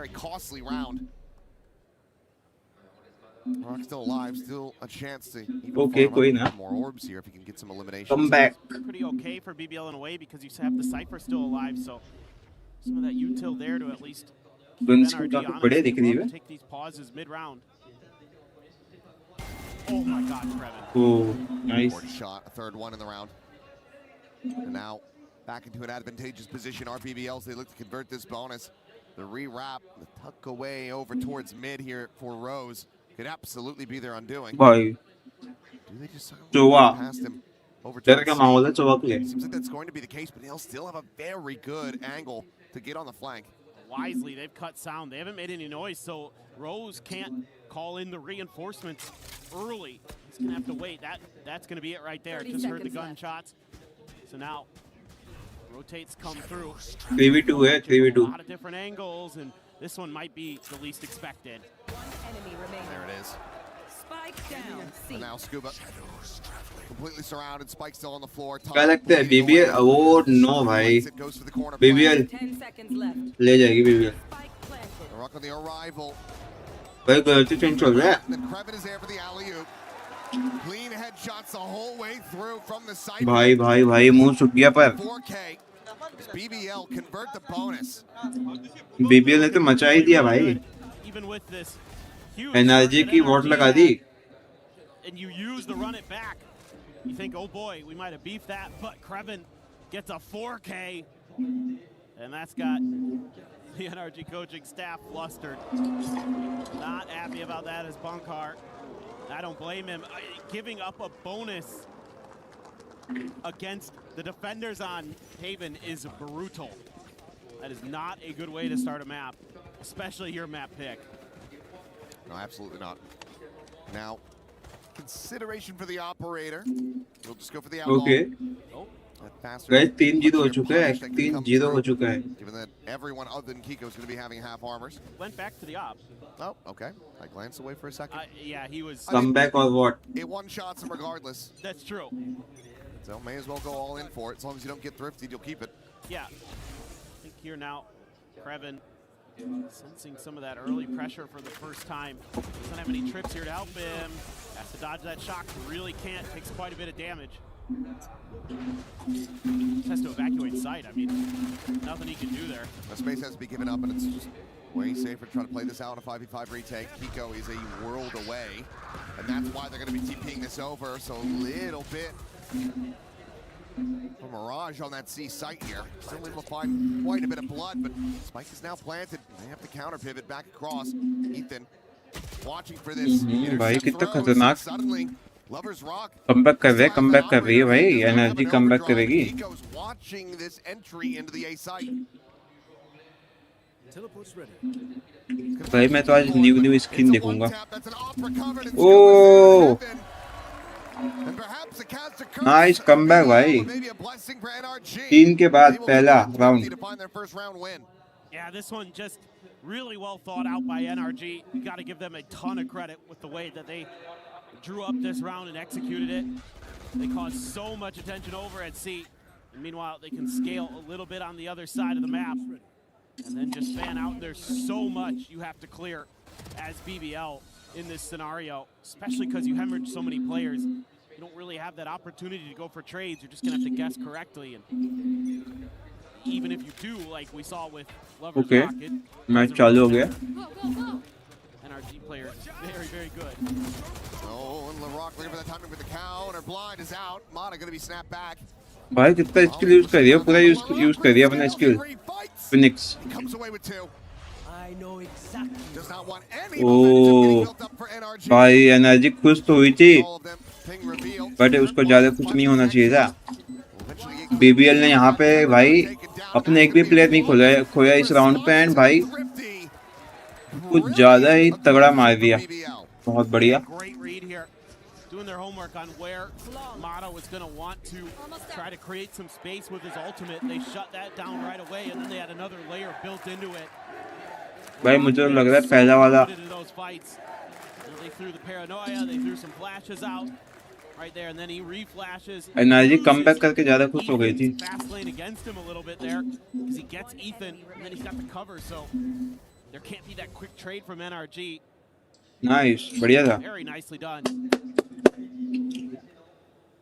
Rock still alive, still a chance to even Okay, कोई ना। more orbs here if he can get some elimination. Come back. Pretty okay for BBL in a way because you have the Cypher still alive, so some of that util there to at least keep Guns NRG काफी honest. बड़े दिख रही है। Take these pauses mid-round. Oh my God, Trevin. Oh, nice. Fourth shot, a third one in the round. And now back into an advantageous position. Our BBLs, they look to convert this bonus. The re-wrap, the tuck away over towards mid here for Rose could absolutely be their undoing. भाई Do they just चौवा past him over डर का towards माहौल है चौवा के लिए। Seems like that's going to be the case, but they'll still have a very good angle to get on the flank. Wisely, they've cut sound. They haven't made any noise, so Rose can't call in the reinforcements early. He's gonna have to wait. That's gonna be it right there. Just heard the gunshots. So now rotates come through. 3v2 है, 3v2। A lot of different angles, and this one might be the least expected. There it is. Spike down. And now Scuba completely surrounded. Spike still on the floor. क्या लगता है BBL? Oh no भाई, BBL 10 seconds left. ले जाएगी BBL। Rock on the arrival. भाई गलती change चल रहा है। The Krevin is there for the alley-oop. Clean headshots the whole way through from the side. भाई मुंह सूख गया पर। 4K. BBL convert the bonus. BBL ने तो मचा ही दिया भाई। Even with this NRG की वोट लगा दी। And you use the run it back. You think, oh boy, we might have beefed that, but Krevin gets a 4K And that's got the NRG coaching staff flustered. Not happy about that as Bunkar. I don't blame him. Giving up a bonus against the defenders on Haven is brutal. That is not a good way to start a map, especially your map pick. No, absolutely not. Now, consideration for the operator. We'll just go for the outlaw. Okay. Guys, 3-0 हो चुका है. 3-0 हो चुका है. Given that everyone other than Kiko is going to be having half armors. Went back to the op. Oh, okay. I glanced away for a second. Yeah, he was. Comeback or what? It one-shots him regardless. That's true. So may as well go all in for it. As long as you don't get thrifty, you'll keep it. Yeah. I think here now, Krevin sensing some of that early pressure for the first time. Doesn't have any trips here to help him. Has to dodge that shock. Really can't. Takes quite a bit of damage. Just has to evacuate site. I mean, nothing he can do there. The space has to be given up, and it's just way safer to try to play this out in a 5v5 retake. Kiko is a world away, and that's why they're going to be TPing this over. So a little bit of Mirage on that C site here. Still able to find quite a bit of blood, but Spike is now planted. They have to counter pivot back across. Ethan watching for this. भाई कितना खतरनाक. Suddenly, Lovers Rock. Comeback कर रही है भाई. Energy comeback करेगी. Kiko's watching this entry into the A site. भाई मैं तो आज न्यू स्किन देखूंगा. ओह नाइस कमबैक भाई. 3 के बाद पहला round. Yeah, this one just really well thought out by NRG. You got to give them a ton of credit with the way that they drew up this round and executed it. They caused so much attention over at C. And meanwhile, they can scale a little bit on the other side of the map and then just fan out. There's so much you have to clear as BBL in this scenario, especially because you hemorrhage so many players. You don't really have that opportunity to go for trades. You're just going to have to guess correctly. And even if you do, like we saw with Lovers Okay. Rocket, match चालू हो गया. NRG players, very, very good. Oh, and LaRock looking for the timing with the counter. Blind is out. Mata going to be snapped back. भाई कितना skill use कर दिया. पूरा use कर दिया अपना skill. Phoenix. Comes away with 2. I know exactly. Does not want any ओह भाई energy खुश तो हुई थी, बट उसको ज्यादा कुछ नहीं होना चाहिए था. बीबीएल ने यहाँ पे भाई अपने एक भी प्लेयर नहीं खोया इस राउंड पे. एंड भाई कुछ ज्यादा ही तगड़ा मार दिया. बहुत बढ़िया. Doing their homework on where Mata was going to want to try to create some space with his ultimate. They shut that down right away, and then they had another layer built into it. भाई मुझे लग रहा है पहला वाला. They threw the paranoia. They threw some flashes out right there, and then he reflashes. Energy comeback करके ज्यादा खुश हो गई थी. Fast lane against him a little bit there because he gets Ethan, and then he's got the cover, so there can't be that quick trade from NRG. Nice, बढ़िया था. Very nicely done.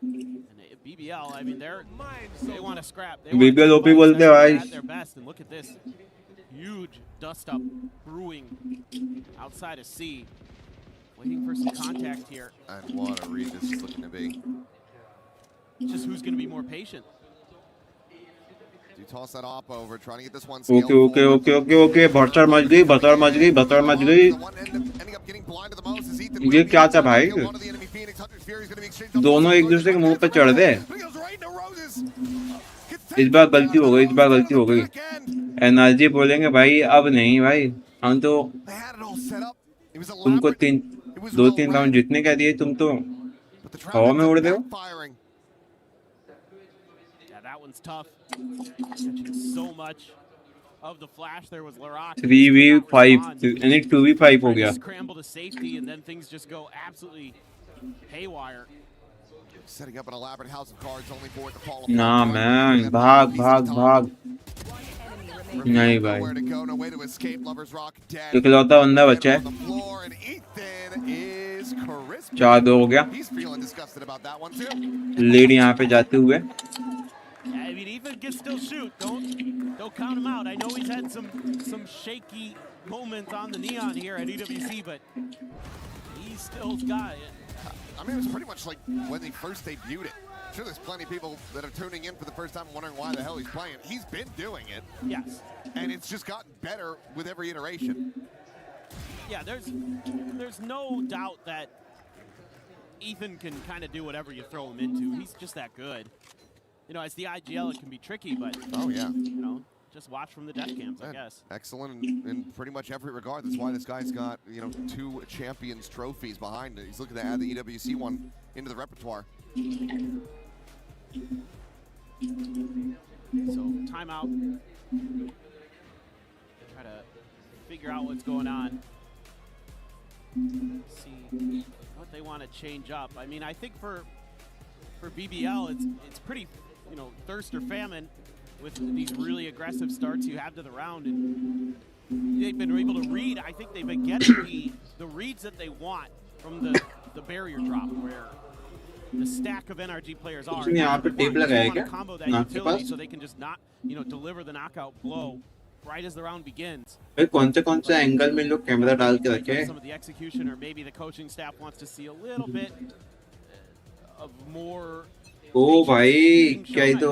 And BBL, I mean, they want to scrap. BBL OP बोलते हैं भाई. At their best, and look at this huge dust up brewing outside of C. Waiting for some contact here. And what a read this is looking to be. Just who's going to be more patient. Do you toss that op over, trying to get this one okay. भसड़ मच गई. ये क्या था भाई? दोनों एक दूसरे के मुंह पे चढ़ दे. इस बार गलती हो गई. एनर्जी बोलेंगे भाई अब नहीं भाई, हम तो तुमको 2-3 राउंड जीतने का दिए, तुम तो हवा में उड़ रहे हो. Yeah, that one's tough. Catching so much of the flash there was LaRock. 3v5 यानी 2v5 हो गया. Scramble to safety and then things just go absolutely haywire. Setting up an elaborate house of cards only for it to fall ना man, भाग. नहीं भाई, इकलौता बंदा बचा है. 4-2 हो गया. लीड यहाँ पे जाते हुए. I mean, Ethan can still shoot. Don't count him out. I know he's had some shaky moments on the neon here at EWC, but he's still got it. I mean, it was pretty much like when they first debuted it. sure there's plenty of people that are tuning in for the first time wondering why the hell he's playing. He's been doing it. Yes. And it's just gotten better with every iteration. Yeah, there's no doubt that Ethan can kind of do whatever you throw him into. He's just that good. You know, as the IGL, it can be tricky, but oh yeah, you know, just watch from the death cams, I guess. Excellent in pretty much every regard. That's why this guy's got, you know, 2 champions trophies behind it. He's looking to add the EWC one into the repertoire. So timeout. Try to figure out what's going on. See what they want to change up. I mean, I think for BBL, it's pretty, you know, thirst or famine with these really aggressive starts you have to the round, and they've been able to read. I think they've been getting the reads that they want from the barrier drop, where the stack of NRG players are. यहाँ पे tape लगाया क्या? आपके पास? So they can just not, you know, deliver the knockout blow right as the round begins. भाई कौन से angle में लोग कैमरा डाल के रखे हैं? Some of the execution, or maybe the coaching staff wants to see a little bit of more. ओ भाई क्या ये तो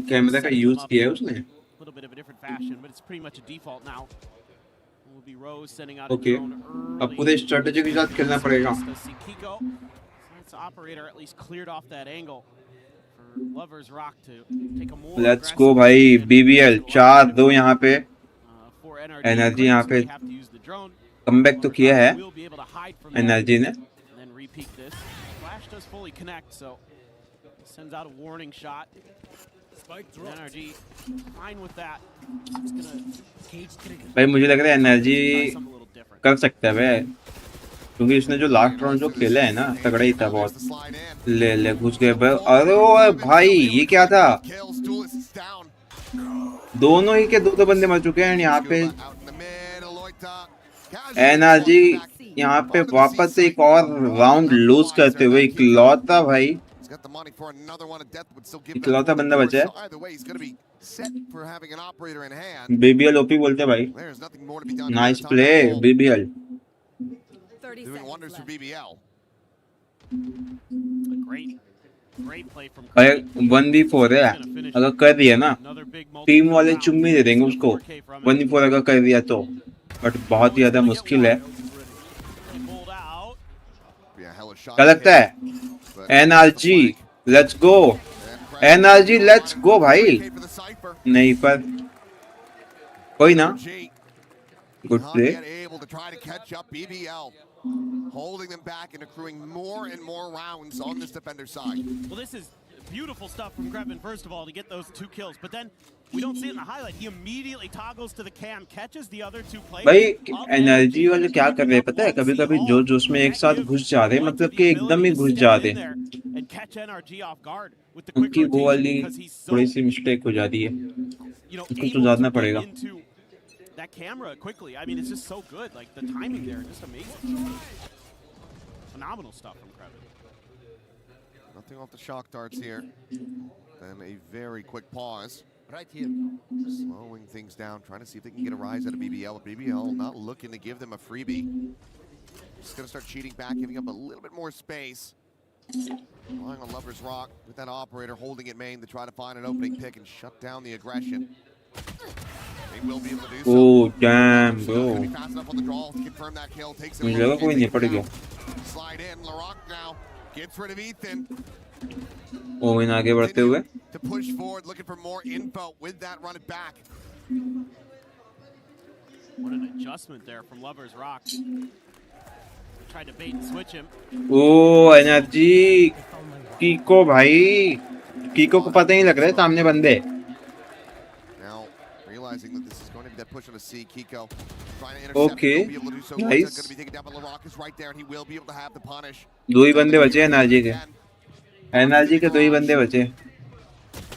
कैमरा का यूज किया है उसने? A little bit of a different fashion, but it's pretty much a default now. Will be Rose sending out Okay. अब पूरे स्ट्रेटजी के साथ खेलना पड़ेगा. This operator at least cleared off that angle for Lovers Rock to take a more. Let's go भाई BBL 4-2 यहाँ पे. Energy यहाँ पे कमबैक तो किया है एनर्जी ने. Then repeat this. Flash does fully connect, so sends out a warning shot. NRG fine with that. It's gonna भाई मुझे लग रहा है एनर्जी कर सकता है भाई, क्योंकि इसने जो लास्ट राउंड जो खेला है ना तगड़ा ही था बहुत. ले घुस गए भाई. अरे भाई ये क्या था? दोनों ही के 2 बंदे मर चुके हैं यहाँ पे. एनर्जी यहाँ पे वापस से एक और राउंड लूज करते हुए इकलौता भाई, इकलौता बंदा बचा है. BBL ओपी बोलते भाई. Nice play BBL. Doing wonders for BBL. Great play from. अरे 1v4 है, अगर कर दिया ना टीम वाले चुम्मी दे देंगे उसको. 1v4 अगर कर दिया तो, बट बहुत ही ज्यादा मुश्किल है. क्या लगता है? NRG let's go, NRG let's go भाई. नहीं पर कोई ना. Good play. Holding them back and accruing more and more rounds on this defender side. Well, this is beautiful stuff from Grevin, first of all, to get those 2 kills. But then we don't see it in the highlight. He immediately toggles to the cam, catches the other 2 players. भाई energy वाले क्या कर रहे हैं पता है? कभी-कभी जोश में एक साथ घुस जाते हैं, मतलब कि एकदम ही घुस जाते हैं. उनकी वो वाली थोड़ी सी मिस्टेक हो जाती है, उसको सुधारना पड़ेगा. That camera quickly. I mean, it's just so good. Like the timing there, just amazing. Phenomenal stuff from Grevin. Nothing off the shock darts here. Then a very quick pause. Right here. Slowing things down, trying to see if they can get a rise out of BBL. BBL not looking to give them a freebie. Just going to start cheating back, giving up a little bit more space. Relying on Lover's Rock with that operator holding it main to try to find an opening pick and shut down the aggression. They will be able to do so. Oh damn bro. Fast enough on the draw to confirm that kill. Takes मुझे लगा कोई नहीं पड़ गया. Slide in, LaRock now gets rid of Ethan. Owen आगे बढ़ते हुए. To push forward, looking for more info with that run it back. What an adjustment there from Lover's Rock. Tried to bait and switch him. Oh energy Kiko भाई, Kiko को पता ही लग रहा है सामने बंदे. Now realizing that this is going to be that push on a C, Kiko trying to intercept. Okay, nice. Going to be taken down, but LaRock is right there, and he will be able to have the punish. 2 ही बंदे बचे energy के. Energy के 2 ही बंदे बचे.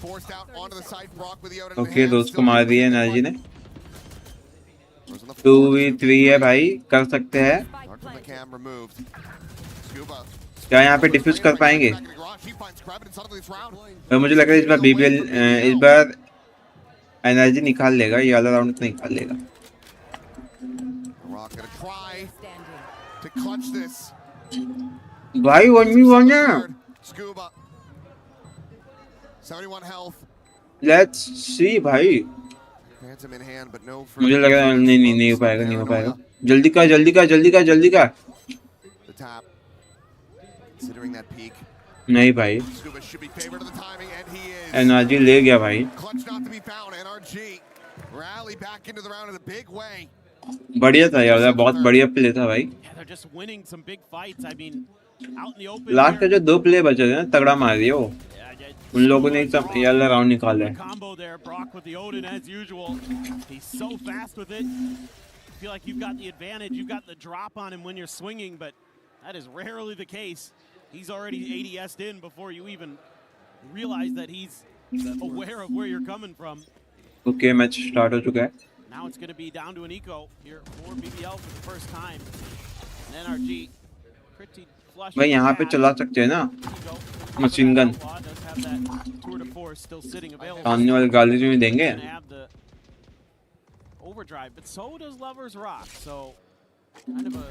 Forced out onto the side, Brock with the Odin. Okay दोस्त को मार दिया एनर्जी ने. 2v3 है भाई, कर सकते हैं. क्या यहाँ पे डिफ्यूज कर पाएंगे? मुझे लग रहा है इस बार BBL इस बार एनर्जी निकाल लेगा, ये वाला राउंड तो निकाल लेगा. भाई 1v1 है. Scuba. 71 health. Let's see भाई. Phantom in hand, but no. मुझे लग रहा है नहीं हो पाएगा, नहीं हो पाएगा. जल्दी का. The tap. Considering that peak. नहीं भाई. Scuba should be favored of the timing, and he is. NRG ले गया भाई. Clutch not to be found. NRG rally back into the round in a big way. बढ़िया था यार, बहुत बढ़िया प्ले था भाई. Yeah, they're just winning some big fights. I mean, out in the open. Last का जो 2 प्ले बचे थे ना, तगड़ा मार दिया वो. उन लोगों ने सब ये राउंड निकाले. Combo there, Brock with the Odin as usual. He's so fast with it. I feel like you've got the advantage. You've got the drop on him when you're swinging, but that is rarely the case. He's already ADS'd in before you even realize that he's aware of where you're coming from. Okay, match start हो चुका है. Now it's going to be down to an eco here for BBL for the first time. And NRG pretty flush. भाई यहाँ पे चला सकते हैं ना मशीन गन. सामने वाले गाली में देंगे. Overdrive, but so does Lover's Rock. So kind of a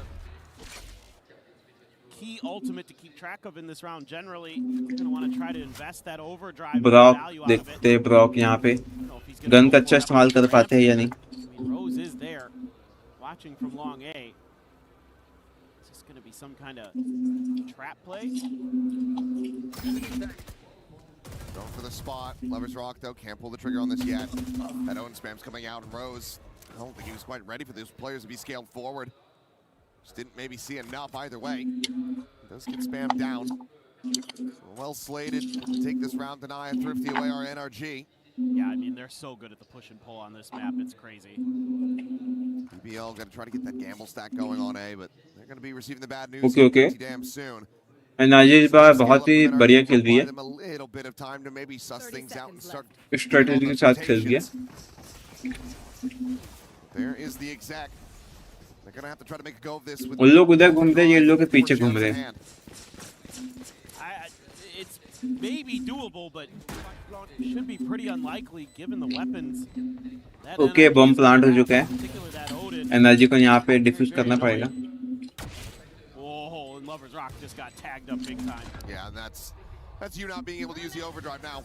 key ultimate to keep track of in this round. Generally, you're going to want to try to invest that overdrive Brock value out of it. देखते Brock यहाँ पे gun का अच्छा इस्तेमाल कर पाते हैं या नहीं. Rose is there, watching from long A. Is this going to be some kind of trap play? Going for the spot. Lover's Rock, though, can't pull the trigger on this yet. That Owen spam's coming out, and Rose, I don't think he was quite ready for those players to be scaled forward. Just didn't maybe see enough either way. Does get spammed down. Well slated to take this round, deny a thrifty away our NRG. Yeah, I mean, they're so good at the push and pull on this map, it's crazy. BBL going to try to get that gamble stack going on A, but they're going to be receiving the bad news Okay. pretty damn soon. NRG इस बार बहुत ही बढ़िया खेल रही है. A little bit of time to maybe suss things out and start strategy के साथ खेल रही है. There is the exec. They're going to have to try to make a go of this with उन लोग उधर घूम रहे हैं, ये लोग के पीछे घूम रहे हैं. It's maybe doable, but should be pretty unlikely given the weapons. Okay, bomb plant हो चुका है. NRG को यहाँ पे डिफ्यूज करना पड़ेगा. Oh, and Lover's Rock just got tagged up big time. Yeah, that's you not being able to use the overdrive now.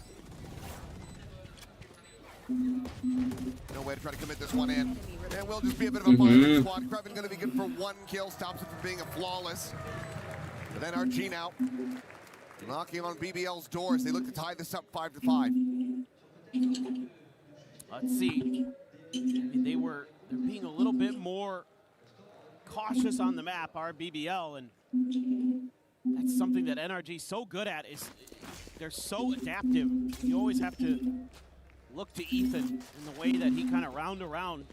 No way to try to commit this one in. And will just be a bit of a fun squad. Krevin going to be good for 1 kill, stops it from being a flawless. But then NRG now knocking on BBL's doors. They look to tie this up 5-5. Let's see. I mean, they're being a little bit more cautious on the map, our BBL, and that's something that NRG is so good at. Is they're so adaptive. You always have to look to Ethan in the way that he kind of round around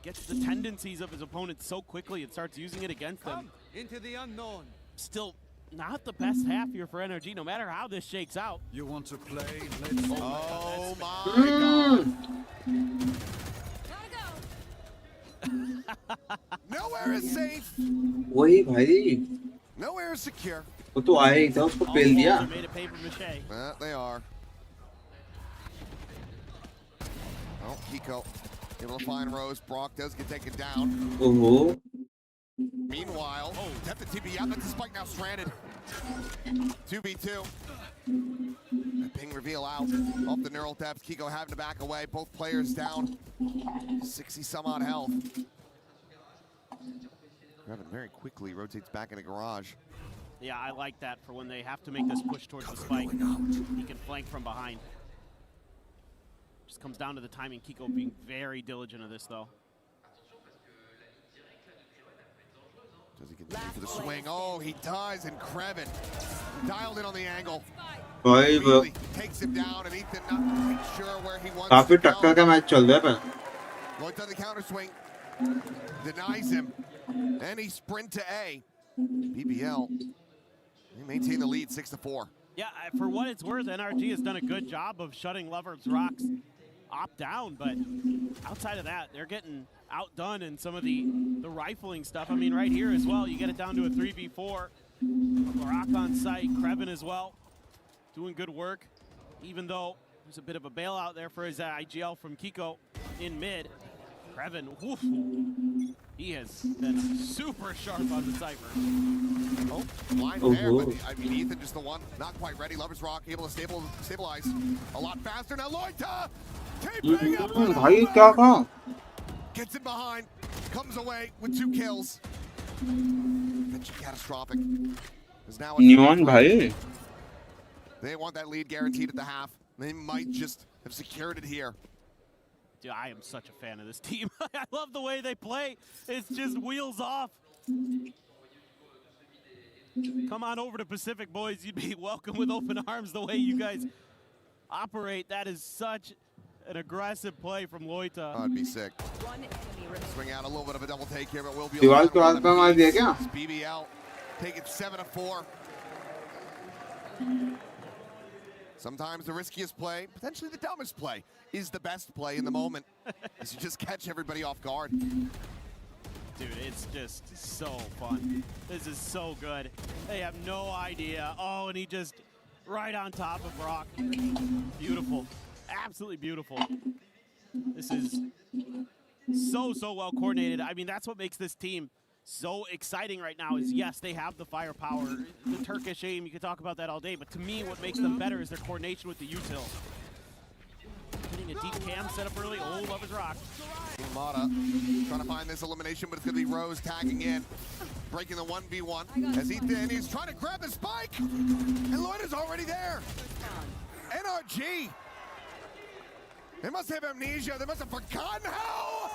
gets the tendencies of his opponents so quickly and starts using it against them. Into the unknown. Still not the best half here for NRG, no matter how this shakes out. You want to play? Let's go. Oh my God. Nowhere is safe. वही भाई. Nowhere is secure. वो तो आए ही था, उसको पेल दिया. They are. Oh, Kiko able to find Rose. Brock does get taken down. Oh. Meanwhile, attempted TP out. That's a spike now stranded. 2v2. That ping reveal out off the neural depth. Kiko having to back away. Both players down. 60 some odd health. Kevin very quickly rotates back in the garage. Yeah, I like that for when they have to make this push towards the spike. He can flank from behind. Just comes down to the timing. Kiko being very diligent of this, though. Does he continue for the swing? Oh, he does, and Krevin dialed in on the angle. भाई Takes him down, and Ethan not sure where he wants काफी to go. टक्कर का match चल रहा है पर. Lloyd does the counter swing, denies him, and he sprint to A. BBL, they maintain the lead 6-4. Yeah, for what it's worth, NRG has done a good job of shutting Lover's Rock's op down, but outside of that, they're getting outdone in some of the rifling stuff. I mean, right here as well, you get it down to a 3v4. Rock on site, Krevin as well, doing good work, even though there's a bit of a bailout there for his IGL from Kiko in mid. Trevin, woof, he has been super sharp on the Cypher. Oh, line there, but I mean, Ethan just the one, not quite ready. Lover's Rock able to stabilize a lot faster. Now Loita, tapering up. Gets it behind, comes away with 2 kills. That's catastrophic. Now Neon bhai. They want that lead guaranteed at the half. They might just have secured it here. Dude, I am such a fan of this team. I love the way they play. It's just wheels off. Come on over to Pacific, boys. You'd be welcome with open arms the way you guys operate. That is such an aggressive play from Loita. That'd be sick. Swing out a little bit of a double take here, but we'll be BBL take it 7-4. Sometimes the riskiest play, potentially the dumbest play, is the best play in the moment. As you just catch everybody off guard. Dude, it's just so fun. This is so good. They have no idea. Oh, and he just right on top of Brock. Beautiful. Absolutely beautiful. This is so well coordinated. I mean, that's what makes this team so exciting right now is, yes, they have the firepower. The Turkish aim, you could talk about that all day, but to me, what makes them better is their coordination with the util. Getting a deep cam set up early. Oh, Lover's Rock. Mata trying to find this elimination, but it's going to be Rose tagging in, breaking the 1v1 as he's trying to grab the spike, and Lloyd is already there. NRG. They must have amnesia. They must have forgotten how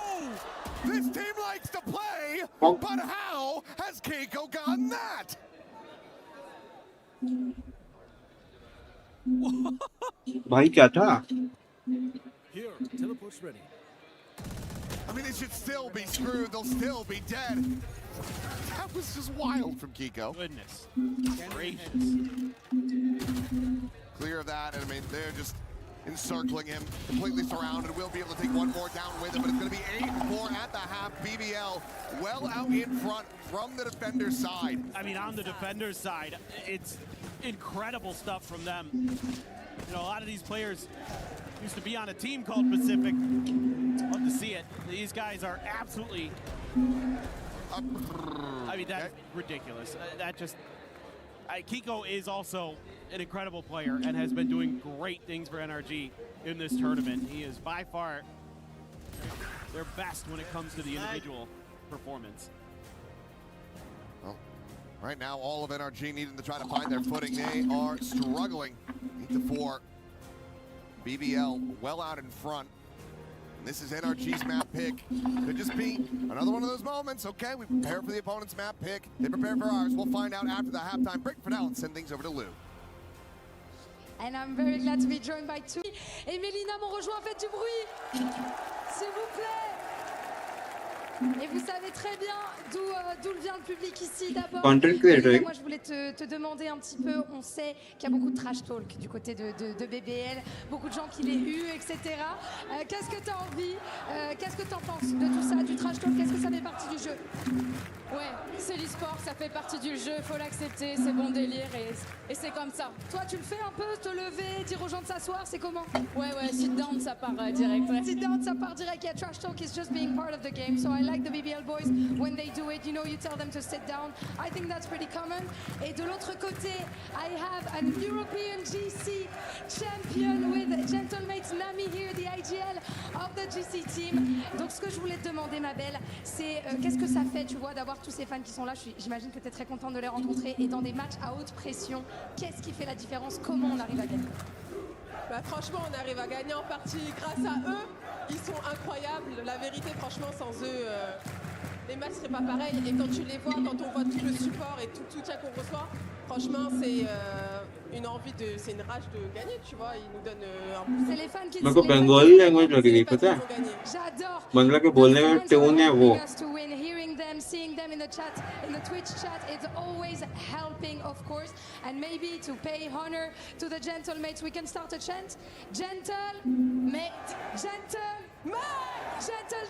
this team likes to play, but how has Keiko gotten that? भाई क्या था? Here, teleport's ready. I mean, they should still be screwed. They'll still be dead. That was just wild from Kiko. Goodness gracious. Clear of that, and I mean, they're just encircling him, completely surrounded. We'll be able to take one more down with him, but it's going to be 8-4 at the half. BBL well out in front from the defender's side. I mean, on the defender's side, it's incredible stuff from them. You know, a lot of these players used to be on a team called Pacific. Love to see it. These guys are absolutely, I mean, that's ridiculous. That just, Kiko is also an incredible player and has been doing great things for NRG in this tournament. He is by far their best when it comes to the individual performance. Well, right now, all of NRG needing to try to find their footing. They are struggling. 8-4. BBL well out in front. This is NRG's map pick. Could just be another one of those moments. Okay, we prepare for the opponent's map pick. They prepare for ours. We'll find out after the halftime break. For now, and send things over to Lou. And I'm very glad to be joined by two. Et Mélina m'ont rejoint, faites du bruit, s'il vous plaît. Et vous savez très bien d'où vient le public ici d'abord. Content creator. Moi je voulais te demander un petit peu, on sait qu'il y a beaucoup de trash talk du côté de BBL, beaucoup de gens qui les huent, etc. Qu'est-ce que tu as envie, qu'est-ce que tu en penses de tout ça, du trash talk, qu'est-ce que ça fait partie du jeu? Ouais, c'est l'e-sport, ça fait partie du jeu, faut l'accepter, c'est bon délire et c'est comme ça. Toi tu le fais un peu, te lever, dire aux gens de s'asseoir, c'est comment? Ouais, sit down, ça part direct. Ouais. Sit down, ça part direct. Yeah, trash talk is just being part of the game, so I like the BBL boys when they do it, you know, you tell them to sit down. I think that's pretty common. Et de l'autre côté, I have an European GC champion with Gentlemates Nami here, the IGL of the GC team. Donc ce que je voulais te demander, ma belle, c'est qu'est-ce que ça fait, tu vois, d'avoir tous ces fans qui sont là. J'imagine que tu es très contente de les rencontrer. Et dans des matchs à haute pression, qu'est-ce qui fait la différence? Comment on arrive à gagner? Bah, franchement, on arrive à gagner en partie grâce à eux. Ils sont incroyables. La vérité, franchement, sans eux, les matchs seraient pas pareils. Et quand tu les vois, quand on voit tout le support et tout le soutien qu'on reçoit, franchement, c'est une envie c'est une rage de gagner, tu vois. Ils nous donnent un boost. C'est les fans qui मेरे को Bengali language लग रही पता है J'adore. बंगला के बोलने में tune है वो Hearing them, seeing them in the chat, in the Twitch chat, it's always helping, of course. And maybe to pay honor to the Gentlemates, we can start a chant. Gentle-mate, gentle-mate, gentle.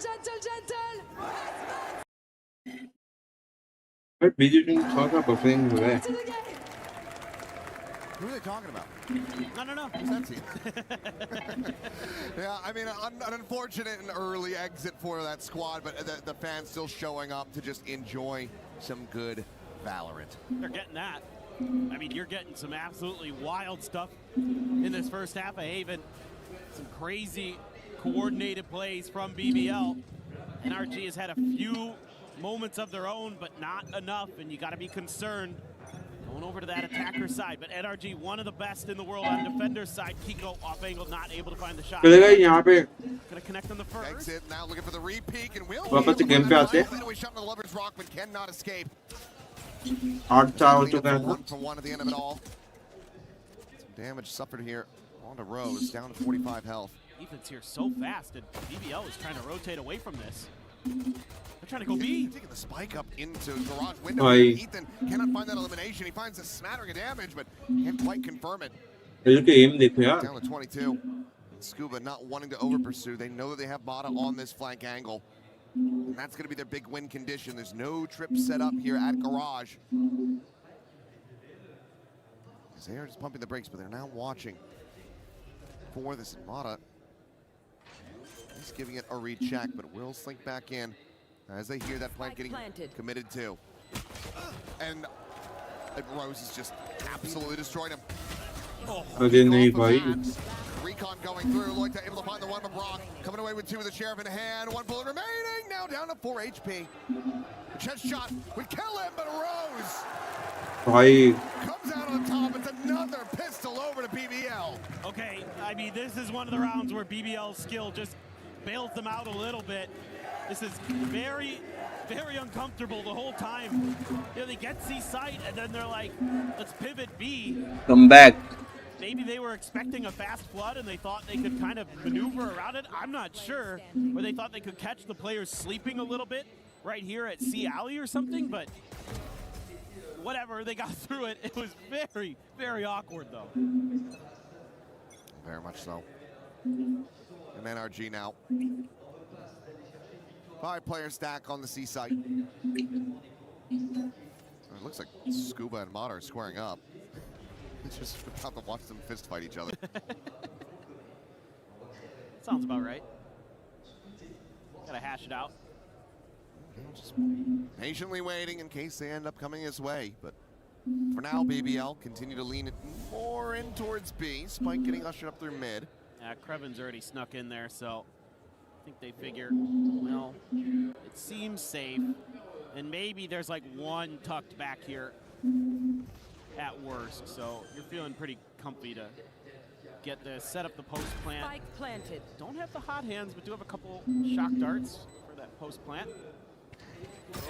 But BG didn't talk about buffering there. Who are they talking about? No. Who's that team? Yeah, I mean, an unfortunate and early exit for that squad, but the fans still showing up to just enjoy some good Valorant. They're getting that. I mean, you're getting some absolutely wild stuff in this first half of Haven. Some crazy coordinated plays from BBL. NRG has had a few moments of their own, but not enough, and you got to be concerned going over to that attacker side. But NRG, one of the best in the world on defender's side. Kiko off angle, not able to find the shot. Gonna connect on the first. Exit now, looking for the re-peek, and will वापस से game पे आते हैं। shot in the Lover's Rock, but cannot escape. 8-4 हो चुका है। 1-for-1 at the end of it all. Some damage suffered here. On to Rose, down to 45 health. Ethan's here so fast, and BBL is trying to rotate away from this. They're trying to go B. Taking the spike up into garage window. Aye. Ethan cannot find that elimination. He finds a smattering of damage, but can't quite confirm it. इसके aim देखो यार। Down to 22. Scuba not wanting to over pursue. They know that they have Bada on this flank angle. And that's going to be their big win condition. There's no trip set up here at garage. They are just pumping the brakes, but they're now watching for this. Mata, he's giving it a recheck, but will slink back in as they hear that flank getting committed to. And Rose has just absolutely destroyed him. अरे नहीं भाई। Recon going through, Loita able to find the one from Brock, coming away with two with the Sheriff in hand, 1 bullet remaining, now down to 4 HP. The chest shot would kill him, but Rose भाई comes out on top. It's another pistol over to BBL. Okay, I mean, this is one of the rounds where BBL's skill just bails them out a little bit. This is very, very uncomfortable the whole time. You know, they get C site, and then they're like, let's pivot B. come back। Maybe they were expecting a fast flood and they thought they could kind of maneuver around it. I'm not sure. Or they thought they could catch the players sleeping a little bit right here at C Alley or something, but whatever, they got through it. It was very, very awkward though. Very much so. And NRG now. 5-player stack on the C site. It looks like Scuba and Mata are squaring up. It's just about to watch them fist fight each other. Sounds about right. Gotta hash it out. Just patiently waiting in case they end up coming his way. But for now, BBL continue to lean it more in towards B. Spike getting ushered up through mid. Yeah, Krevin's already snuck in there, so I think they figure, well, it seems safe. And maybe there's like one tucked back here at worst, so you're feeling pretty comfy to get the set up the post plant. Spike planted. Don't have the hot hands, but do have a couple shock darts for that post plant.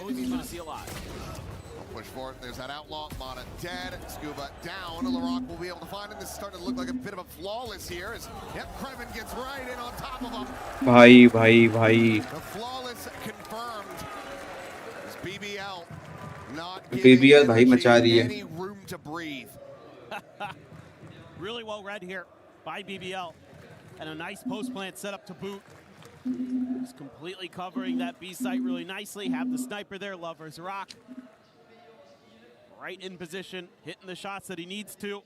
Rose is going to see a lot. Push for it. There's that outlaw. Mata dead. Scuba down. LaRock will be able to find him. This is starting to look like a bit of a flawless here. As Krevin gets right in on top of him. भाई The flawless confirmed. It's BBL not BBL भाई मचा रही है। any room to breathe. Really well read here by BBL. And a nice post plant set up to boot. He's completely covering that B site really nicely. Have the sniper there, Lover's Rock. Right in position, hitting the shots that he needs to.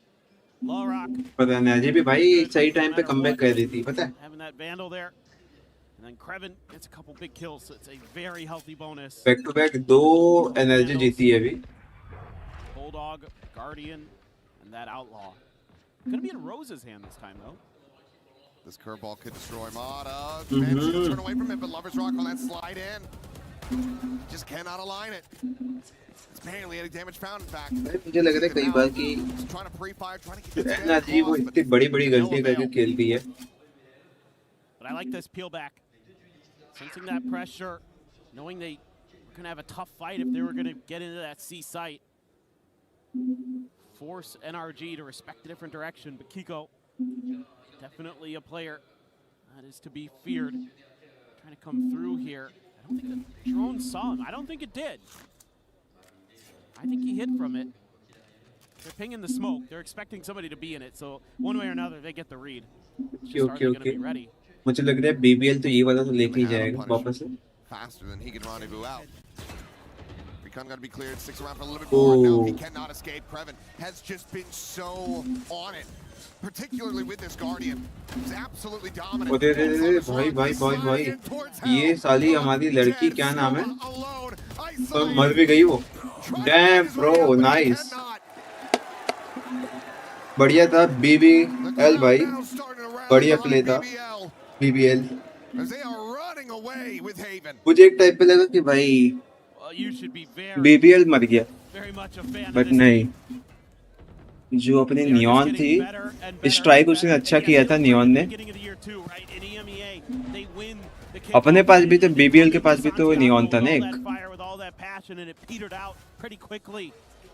Low Rock. पता नहीं अजय भी भाई सही time पे comeback कर दी थी पता है। Having that vandal there. And then Krevin gets a couple big kills, so it's a very healthy bonus. Back to back 2 energy जीती है अभी। Bulldog, Guardian, and that Outlaw. Gonna be in Rose's hand this time though. This curveball could destroy Mata. Manages to turn away from it, but Lover's Rock on that slide in. Just cannot align it. It's barely any damage found, in fact. मुझे लग रहा है कई बार कि Trying to pre-fire, trying to get energy वो इतनी बड़ी-बड़ी गलती करके खेलती है। But I like this peel back. Sensing that pressure, knowing they were going to have a tough fight if they were going to get into that C site. Force NRG to respect a different direction, but Kiko, definitely a player that is to be feared. Trying to come through here. I don't think the drone saw him. I don't think it did. I think he hid from it. They're pinging the smoke. They're expecting somebody to be in it, so one way or another, they get the read. Just are they going to be ready? मुझे लग रहा है BBL तो ये वाला तो लेके ही जाएगा वापस से। Faster than he can rendezvous out. Recon got to be cleared. Sticks around for a little bit more. No, he cannot escape. Kreven has just been so on it, particularly with this Guardian. He's absolutely dominant. भाई भाई भाई भाई ये साली हमारी लड़की क्या नाम है तो मर भी गई वो डैम ब्रो नाइस बढ़िया था BBL भाई बढ़िया प्ले था BBL मुझे एक टाइप पे लगा कि भाई BBL मर गया बट नहीं जो अपनी नियॉन थी स्ट्राइक उसने अच्छा किया था नियॉन ने अपने पास भी तो BBL के पास भी तो नियॉन था ना एक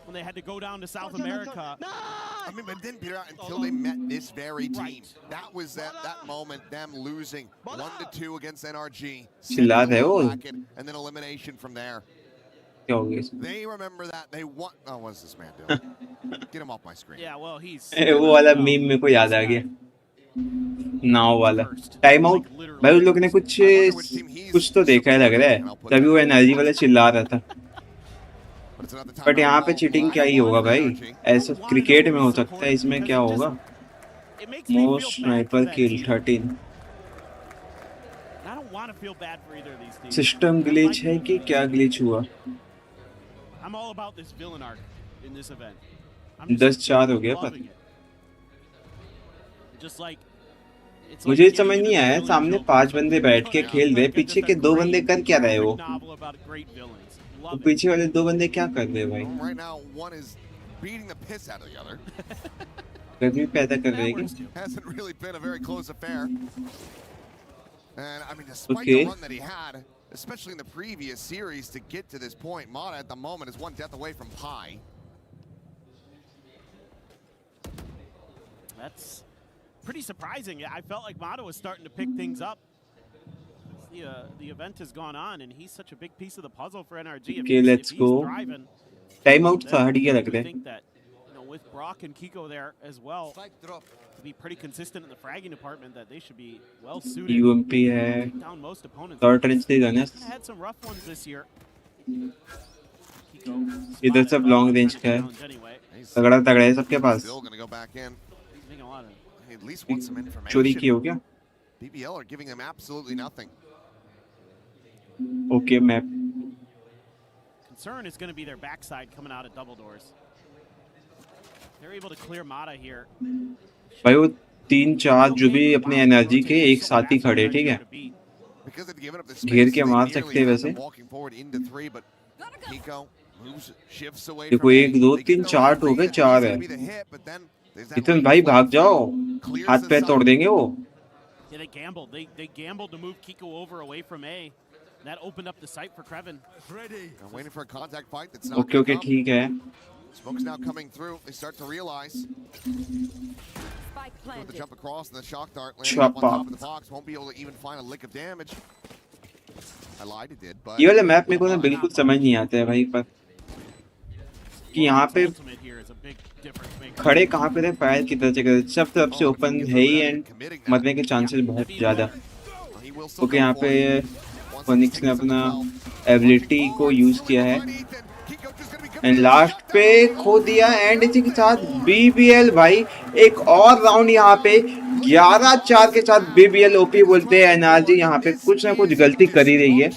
when they had to go down to South America. I mean, but didn't peter out until they met this very team. That was that moment, them losing 1-2 against NRG. चिल्ला रहे हो? And then elimination from there. क्या हो गया? They remember that. They won. Oh, what is this man doing? Get him off my screen. Yeah, well, he's. वो वाला meme मेरे को याद आ गया. नाव वाला. Time out. भाई उन लोगों ने कुछ तो देखा है लग रहा है. तभी वो एनर्जी वाला चिल्ला रहा था. बट यहाँ पे चीटिंग क्या ही होगा भाई ऐसा क्रिकेट में हो सकता है इसमें क्या होगा मोस्ट स्नाइपर किल 13 सिस्टम ग्लिच है कि क्या ग्लिच हुआ 10-4 हो गया पर मुझे समझ नहीं आया सामने 5 बंदे बैठ के खेल रहे पीछे के 2 बंदे कर क्या रहे हो तो पीछे वाले 2 बंदे क्या कर रहे हैं भाई गर्मी पैदा कर रहे हैं okay especially in the previous series to get to this point. Mata at the moment is 1 death away from Pi. That's pretty surprising. I felt like Mata was starting to pick things up. The event has gone on, and he's such a big piece of the puzzle for NRG. Okay, let's go. Time out था हट गया लग रहा है. I think that with Brock and Kiko there as well, to be pretty consistent in the fragging department, that they should be well suited. UMP है. Down most opponents. Third range दे जाना. Had some rough ones this year. इधर सब long range का है. तगड़ा है सबके पास. चोरी की हो क्या? BBL are giving them absolutely nothing. Okay, map. Concern is going to be their backside coming out of double doors. They're able to clear Mata here. भाई वो 3-4 जो भी अपने एनर्जी के एक साथ ही खड़े ठीक है घेर के मार सकते हैं वैसे देखो 1 2 3 4 हो गए 4 है इतन भाई भाग जाओ हाथ पैर तोड़ देंगे वो Yeah, they gambled. They gambled to move Kiko over away from A. That opened up the sight for Kreven. I'm waiting for a contact fight that's not Okay, ठीक है. Smoke's now coming through. They start to realize. With the jump across and the shock dart landing up on top of the box, won't be able to even find a lick of damage. I lied, it did, but. ये वाला map मेरे को ना बिल्कुल समझ नहीं आता है भाई पर कि यहाँ पे खड़े कहाँ पे थे फायर की तरह से सब तरफ से ओपन है ही एंड मरने के चांसेस बहुत ज़्यादा ओके यहाँ पे फोनिक्स ने अपना एबिलिटी को यूज़ किया है एंड लास्ट पे खो दिया एंड इसी के साथ BBL भाई एक और राउंड यहाँ पे 11-4 के साथ BBL OP बोलते हैं NRG यहाँ पे कुछ ना कुछ गलती कर ही रही है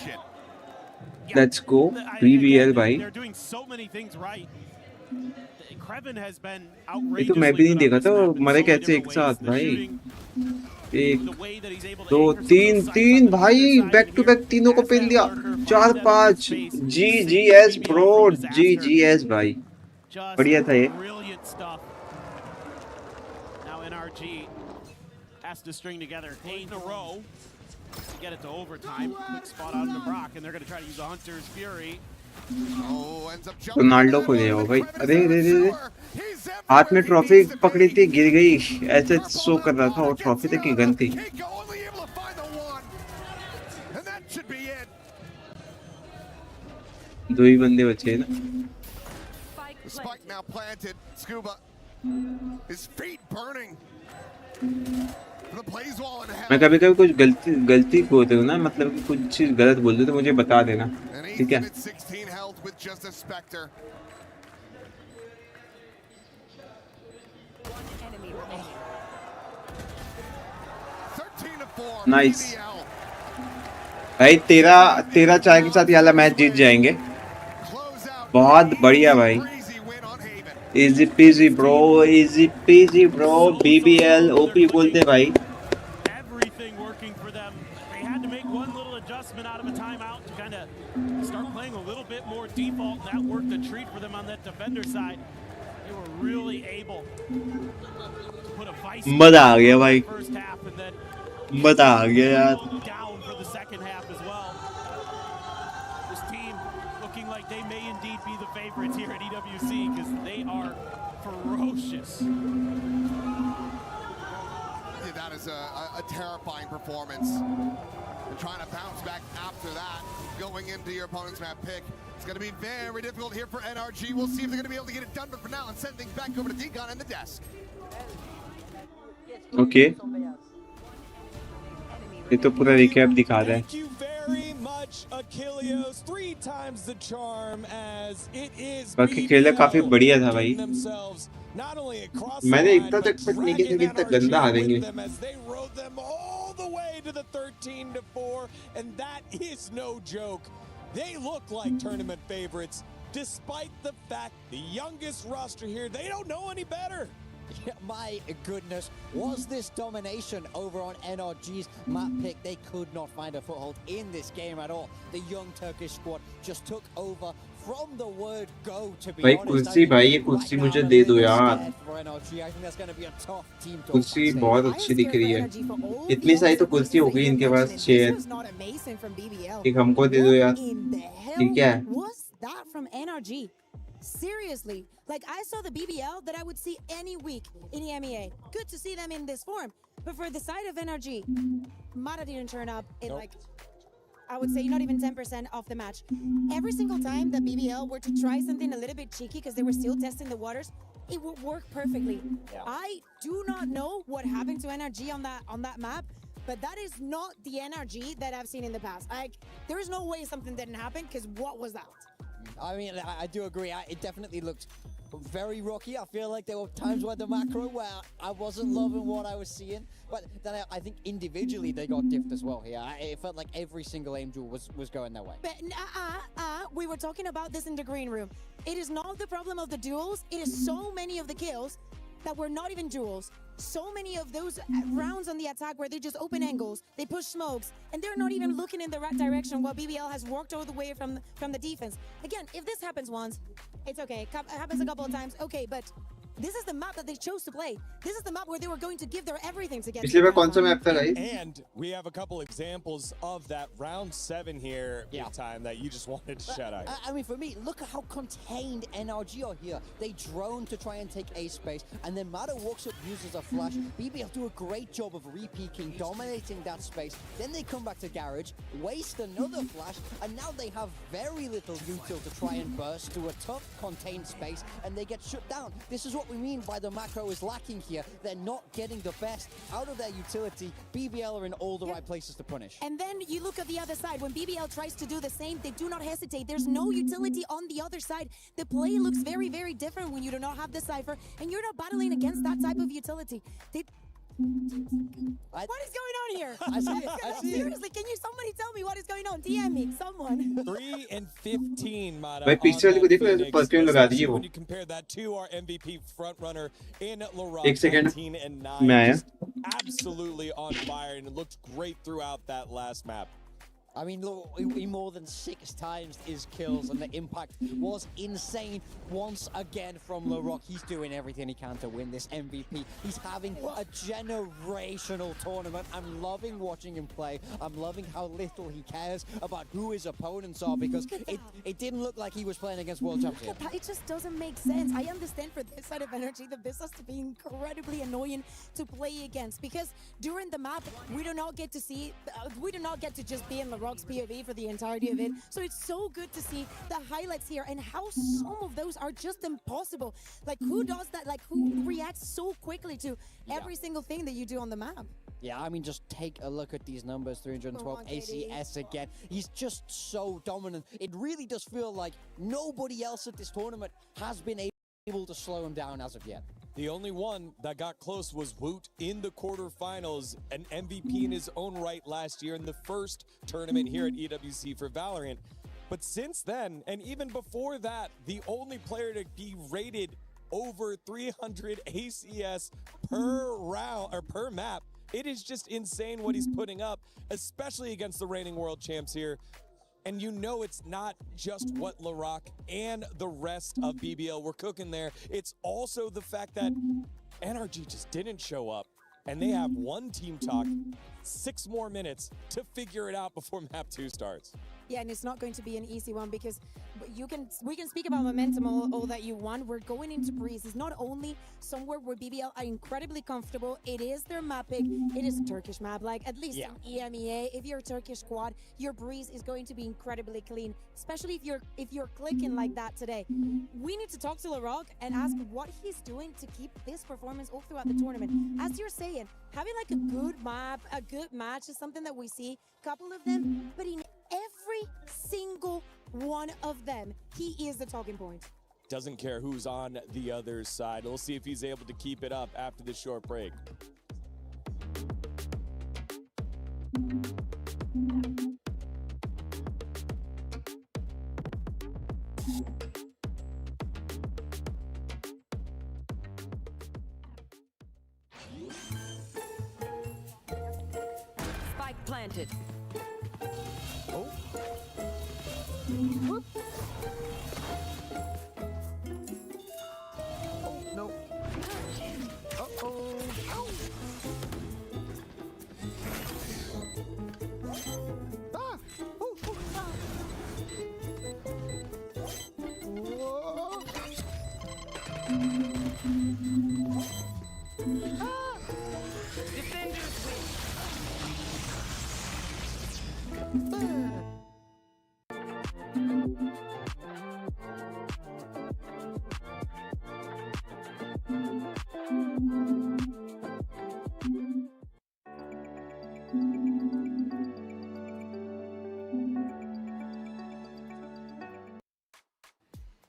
लेट्स गो BBL भाई ये तो मैं भी नहीं देखा था मरे कैसे एक साथ भाई 1 2 3 भाई बैक टू बैक तीनों को पेल दिया 4-5 GGS ब्रो GGS भाई बढ़िया था ये Now NRG has to string together 8 in a row to get it to overtime. Quick spot out to Brock, and they're going to try to use the Hunter's Fury. Ronaldo को ले आओ भाई अरे हाथ में ट्रॉफी पकड़ी थी गिर गई ऐसे शो कर रहा था और ट्रॉफी तक की गन थी दो ही बंदे बचे ना मैं कभी कभी कुछ गलती बोलते हूँ ना, मतलब कि कुछ चीज गलत बोल दो तो मुझे बता देना, ठीक है? नाइस भाई, तेरा चाय के साथ ये वाला मैच जीत जाएंगे। बहुत बढ़िया भाई, easy PG bro, easy PG bro. BBL OP बोलते भाई। Everything working for them. They had to make one little adjustment out of a timeout to kind of start playing a little bit more default. That worked a treat for them on that defender side. They were really able to put a vice मजा आ गया भाई, first half and then मजा आ गया यार। down for the second half as well. This team looking like they may indeed be the favorites here at EWC because they are ferocious. Yeah, that is a terrifying performance. And trying to bounce back after that, going into your opponent's map pick. It's going to be very difficult here for NRG. We'll see if they're going to be able to get it done. But for now, let's send things back over to Deacon and the desk. Okay. ये तो पूरा recap दिखा रहा है। Thank you very much, Achilleos. 3 times the charm as it is. बाकी खेला काफी बढ़िया था भाई। Not only across मैंने इतना तक एक्सपेक्ट नहीं किया कि इतना गंदा हारेंगे। as they rode them all the way to the 13-4, and that is no joke. They look like tournament favorites, despite the fact the youngest roster here, they don't know any better. Yeah, my goodness, was this domination over on NRG's map pick? They could not find a foothold in this game at all. The young Turkish squad just took over from the word go, to be भाई honest. कुर्सी भाई, ये कुर्सी मुझे दे दो यार। कुर्सी बहुत अच्छी दिख रही है। इतनी सारी तो कुर्सी हो गई इनके पास, चेयर। एक हमको दे दो यार, ठीक है? Was that from NRG? Seriously, like I saw the BBL that I would see any week in EMEA. Good to see them in this form. But for the side of NRG, Mara didn't turn up in like, I would say not even 10% of the match. Every single time the BBL were to try something a little bit cheeky because they were still testing the waters, it would work perfectly. Yeah. I do not know what happened to NRG on that map, but that is not the NRG that I've seen in the past. Like, there is no way something didn't happen, because what was that? I mean, I do agree. It definitely looked very rocky. I feel like there were times where the macro where I wasn't loving what I was seeing, but then I think individually they got diffed as well here. It felt like every single aim duel was going their way. But we were talking about this in the green room. It is not the problem of the duels. It is so many of the kills that were not even duels. So many of those rounds on the attack where they just open angles, they push smokes, and they're not even looking in the right direction while BBL has worked all the way from the defense. Again, if this happens once, it's okay. It happens a couple of times, okay, but this is the map that they chose to play. This is the map where they were going to give their everything to get to. And we have a couple examples of that round 7 here, big time, that you just wanted to shout out. I mean, for me, look at how contained NRG are here. They drone to try and take A space, and then Mata walks up, uses a flash. BBL do a great job of re-peeking, dominating that space. Then they come back to Garage, waste another flash, and now they have very little util to try and burst to a tough, contained space, and they get shut down. This is what we mean by the macro is lacking here. They're not getting the best out of their utility. BBL are in all the right places to punish. And then you look at the other side. When BBL tries to do the same, they do not hesitate. There's no utility on the other side. The play looks very, very different when you do not have the Cypher and you're not battling against that type of utility. What is going on here? I see it. Seriously, can you somebody tell me what is going on? DM me, someone. 3 and 15, Mata. भाई पीछे वाले को देखो, ऐसे perfume लगा दिए वो। When you compare that to our MVP front runner in Laurent, एक सेकंड 19 and 9, मैं आया। just absolutely on fire, and it looked great throughout that last map. I mean, look, he more than 6 times his kills, and the impact was insane once again from LaRock. He's doing everything he can to win this MVP. He's having a generational tournament. I'm loving watching him play. I'm loving how little he cares about who his opponents are, because it didn't look like he was playing against world champions. It just doesn't make sense. I understand for this side of energy that this has to be incredibly annoying to play against, because during the map we do not get to see, we do not get to just be in LaRock's POV for the entirety of it. So it's so good to see the highlights here and how some of those are just impossible. Like, who does that? Like, who reacts so quickly to every single thing that you do on the map? Yeah, I mean, just take a look at these numbers. 312 ACS again. He's just so dominant. It really does feel like nobody else at this tournament has been able to slow him down as of yet. The only one that got close was Woot in the quarterfinals, an MVP in his own right last year in the first tournament here at EWC for Valorant. But since then, and even before that, the only player to be rated over 300 ACS per round or per map, it is just insane what he's putting up, especially against the reigning world champs here. And you know it's not just what LaRock and the rest of BBL were cooking there. It's also the fact that NRG just didn't show up. And they have one team talk, 6 more minutes to figure it out before map 2 starts. Yeah, and it's not going to be an easy one because we can speak about momentum all that you want. We're going into Breeze. It's not only somewhere where BBL are incredibly comfortable. It is their map pick. It is a Turkish map. Like, at least in EMEA, if you're a Turkish squad, your Breeze is going to be incredibly clean, especially if you're clicking like that today. We need to talk to LaRock and ask what he's doing to keep this performance all throughout the tournament. As you're saying, having like a good map, a good match is something that we see, couple of them, but in every single one of them, he is the talking point. Doesn't care who's on the other side. We'll see if he's able to keep it up after this short break. Spike planted. Oh. Whoop. Oh, no. Uh-oh. Ah! Ooh, ooh, ah. Whoa. Ah! Defenders win.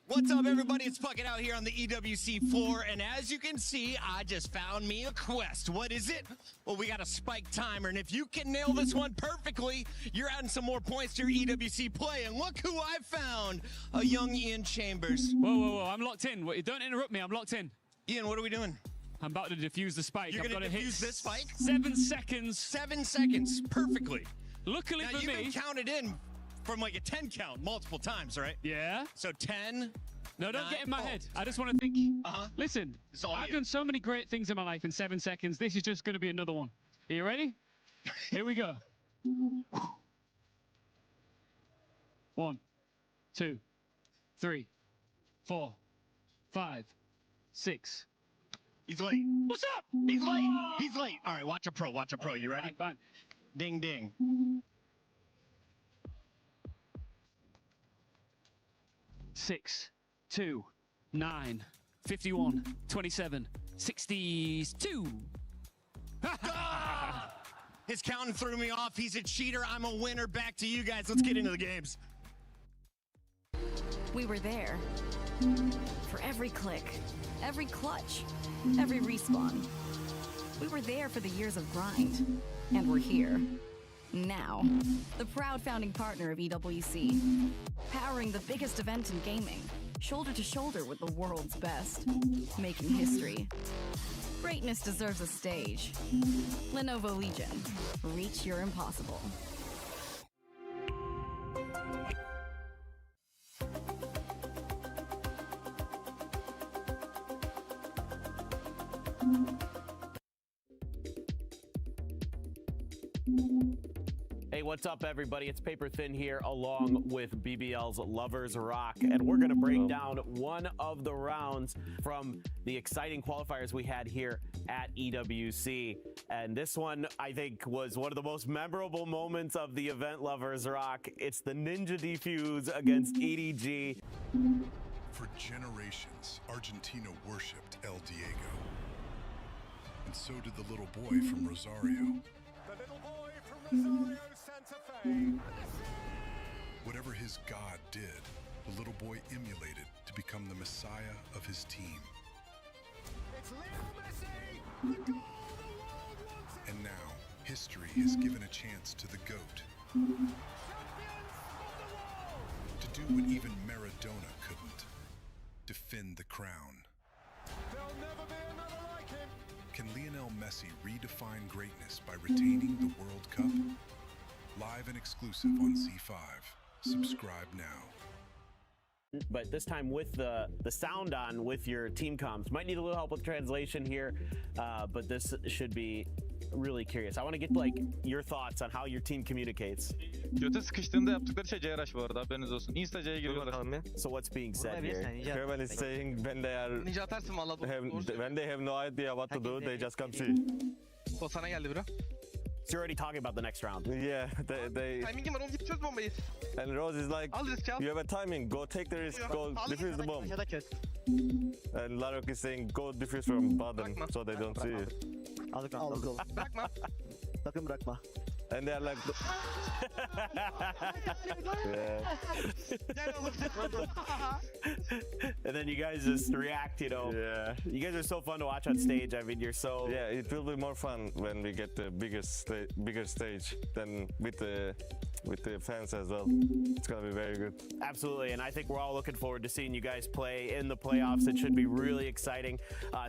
What's up, everybody? It's Puckett out here on the EWC floor, and as you can see, I just found me a quest. What is it? Well, we got a spike timer, and if you can nail this one perfectly, you're adding some more points to your EWC play, and look who I found, a young Ian Chambers. Whoa, whoa, whoa, I'm locked in. Don't interrupt me, I'm locked in. Ian, what are we doing? I'm about to defuse the spike. You're going to defuse this spike? 7 seconds. 7 seconds, perfectly. Luckily now, for you've me. been counted in from like a 10 count multiple times, right? Yeah. So 10. No, don't get in my head. I just want to think. Listen, I've done so many great things in my life in 7 seconds. This is just going to be another one. Are you ready? Here we go. 1, 2, 3, 4, 5, 6. He's late. What's up? He's late. He's late. All right, watch a pro. Watch a pro. You ready? All right, fine. Ding, ding. 6, 2, 9, 51, 27, 62. His counting threw me off. He's a cheater. I'm a winner. Back to you guys. Let's get into the games. We were there for every click, every clutch, every respawn. We were there for the years of grind, and we're here. Now, the proud founding partner of EWC, powering the biggest event in gaming, shoulder to shoulder with the world's best, making history. Greatness deserves a stage. Lenovo Legion, reach your impossible. Hey, what's up, everybody? It's Paper Thin here, along with BBL's Lovers Rock, and we're going to break down one of the rounds from the exciting qualifiers we had here at EWC. And this one, I think, was one of the most memorable moments of the event, Lovers Rock. It's the Ninja Defuse against EDG. For generations, Argentina worshipped El Diego. And so did the little boy from Rosario. The little boy from Rosario, Santa Fe. Whatever his God did, the little boy emulated to become the messiah of his team. It's Lionel Messi, the goal the world wants. And now, history has given a chance to the GOAT to do what even Maradona couldn't: defend the crown. There'll never be another like him. Can Lionel Messi redefine greatness by retaining the World Cup? Live and exclusive on C5. Subscribe now. But this time with the sound on with your team comms. Might need a little help with translation here, but this should be really curious. I want to get like your thoughts on how your team communicates. Göte sıkıştığında yaptıkları şey C-Rush bu arada, haberiniz olsun. Insta C'ye giriyorlar. So what's being said here? Kevin is saying when they are Ninja atarsın valla. when they have no idea what to do, they just come see. O sana geldi bro. So you're already talking about the next round. Yeah, they Timing'im var, oğlum git çöz bombayı. and Rose is like, Al risk al. you have a timing, go take the risk, go defuse the bomb. Aşağıda kes. And Larok is saying, go defuse from bottom, so they don't see it. Aldık aldık. Bırakma. Sakın bırakma. And they're like, yeah. And then you guys just react, you know. Yeah. You guys are so fun to watch on stage. I mean, you're so... Yeah, it will be more fun when we get the bigger stage than with the fans as well. It's gonna be very good. Absolutely, and I think we're all looking forward to seeing you guys play in the playoffs. It should be really exciting.